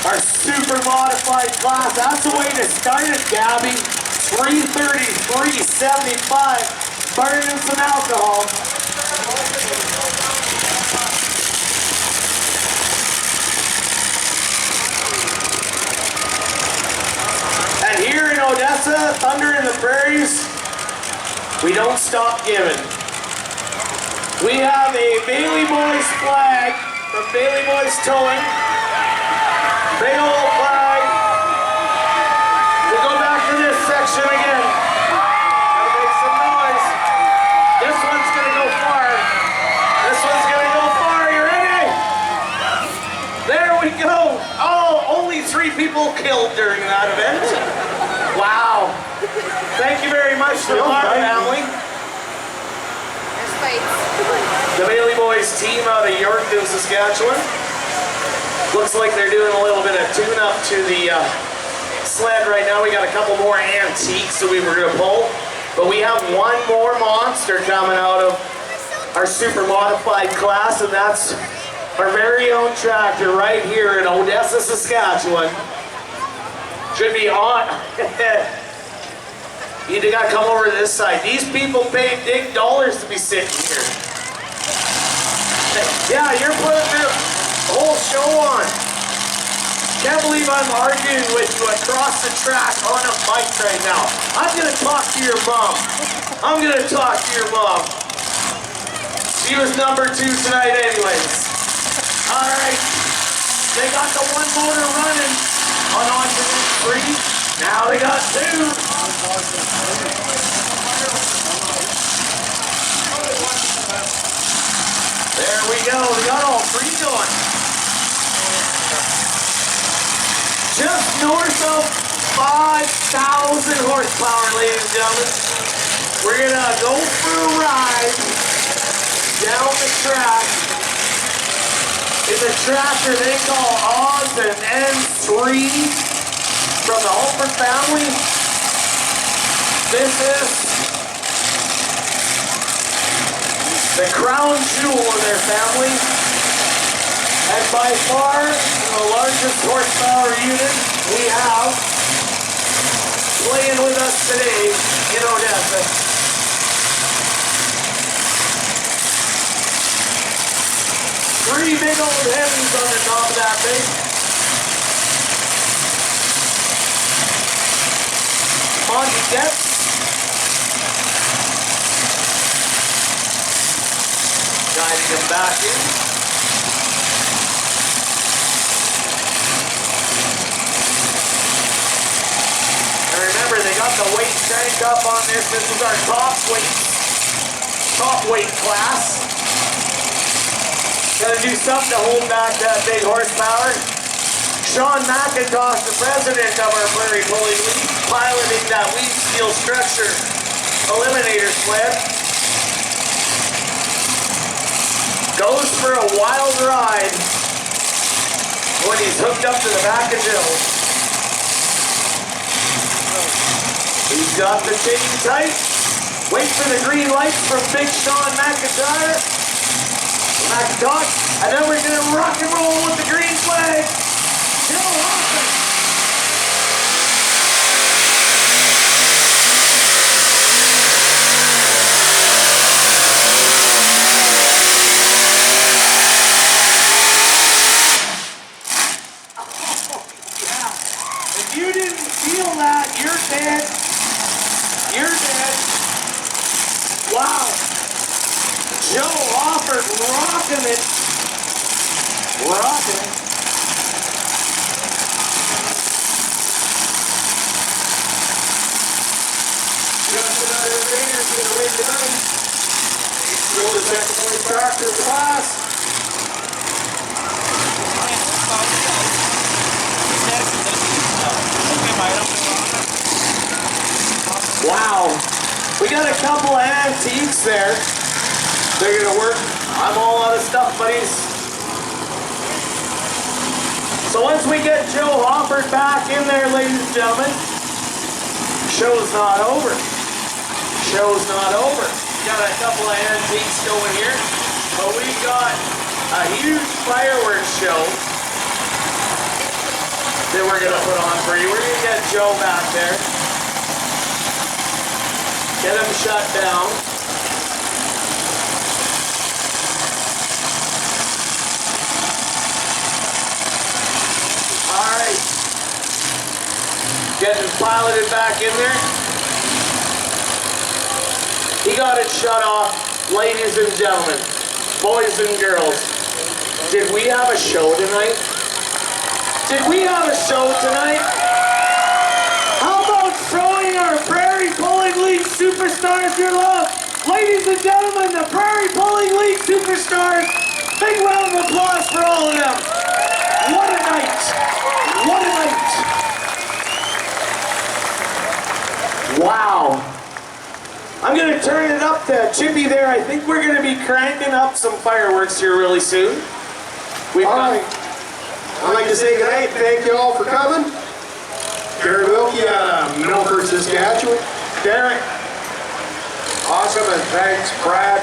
Our super modified class, that's the way to start it, Gabby. 330, 375, burning some alcohol. thunder in the prairies, we don't stop giving. We have a Bailey Boys flag from Bailey Boys Towing. Big old flag. We'll go back to this section again. Gotta make some noise. This one's gonna go far. This one's gonna go far. You ready? There we go. Oh, only 3 people killed during that event. Wow. Thank you very much to our family. There's fights. The Bailey Boys team out of Yorkton, Saskatchewan. Looks like they're doing a little bit of tune-up to the sled right now. We got a couple more antiques that we were going to pull. But we have one more monster coming out of our super modified class, and that's our very own tractor right here in Odessa, Saskatchewan. Should be on. You gotta come over to this side. These people paid big dollars to be sitting here. Yeah, you're putting the whole show on. Can't believe I'm arguing with you across the track on a mic right now. I'm gonna talk to your mom. I'm gonna talk to your mom. She was number 2 tonight anyways. All right, they got the one motor running on alternate 3. Now they got 2. There we go. We got all 3 going. Just north of 5,000 horsepower, ladies and gentlemen. We're gonna go for a ride down the track in the tractor they call Oz and N3 from the Hoffart family. This is the crown jewel of their family, and by far the largest horsepower unit we have playing with us today in Odessa. Three big old heavies on the top of that thing. Monty Depth. Guiding him back in. And remember, they got the weight crank up on this. This is our top weight class. Gotta do something to hold back that big horsepower. Sean McIntosh, the president of our Prairie Pulling League, piloting that weed steel structure eliminator sled. Goes for a wild ride when he's hooked up to the back of Jill. He's got the chain tight. Wait for the green lights from Big Sean McIntosh. And then we're going to rock and roll with the green flag. Jill Hoffart. If you didn't feel that, you're dead. You're dead. Wow. Joe Hoffart rocking it. Rocking it. Just another ringer to the way done. Go to second place tractor class. Wow, we got a couple of antiques there. They're gonna work. I'm all out of stuff, buddies. So once we get Joe Hoffart back in there, ladies and gentlemen, show's not over. Show's not over. Got a couple of antiques going here, but we've got a huge fireworks show that we're gonna put on for you. We're gonna get Joe back there. Get him shut down. All right. Getting piloted back in there. He got it shut off. Ladies and gentlemen, boys and girls, did we have a show tonight? Did we have a show tonight? How about showing our Prairie Pulling League superstars your love? Ladies and gentlemen, the Prairie Pulling League superstars. Big round of applause for all of them. What a night. What a night. Wow. I'm going to turn it up to Chippy there. I think we're going to be cranking up some fireworks here really soon. All right. I'd like to say good night. Thank you all for coming. Derek Wilkie out of Milford, Saskatchewan. Derek. Awesome, and thanks, Brad.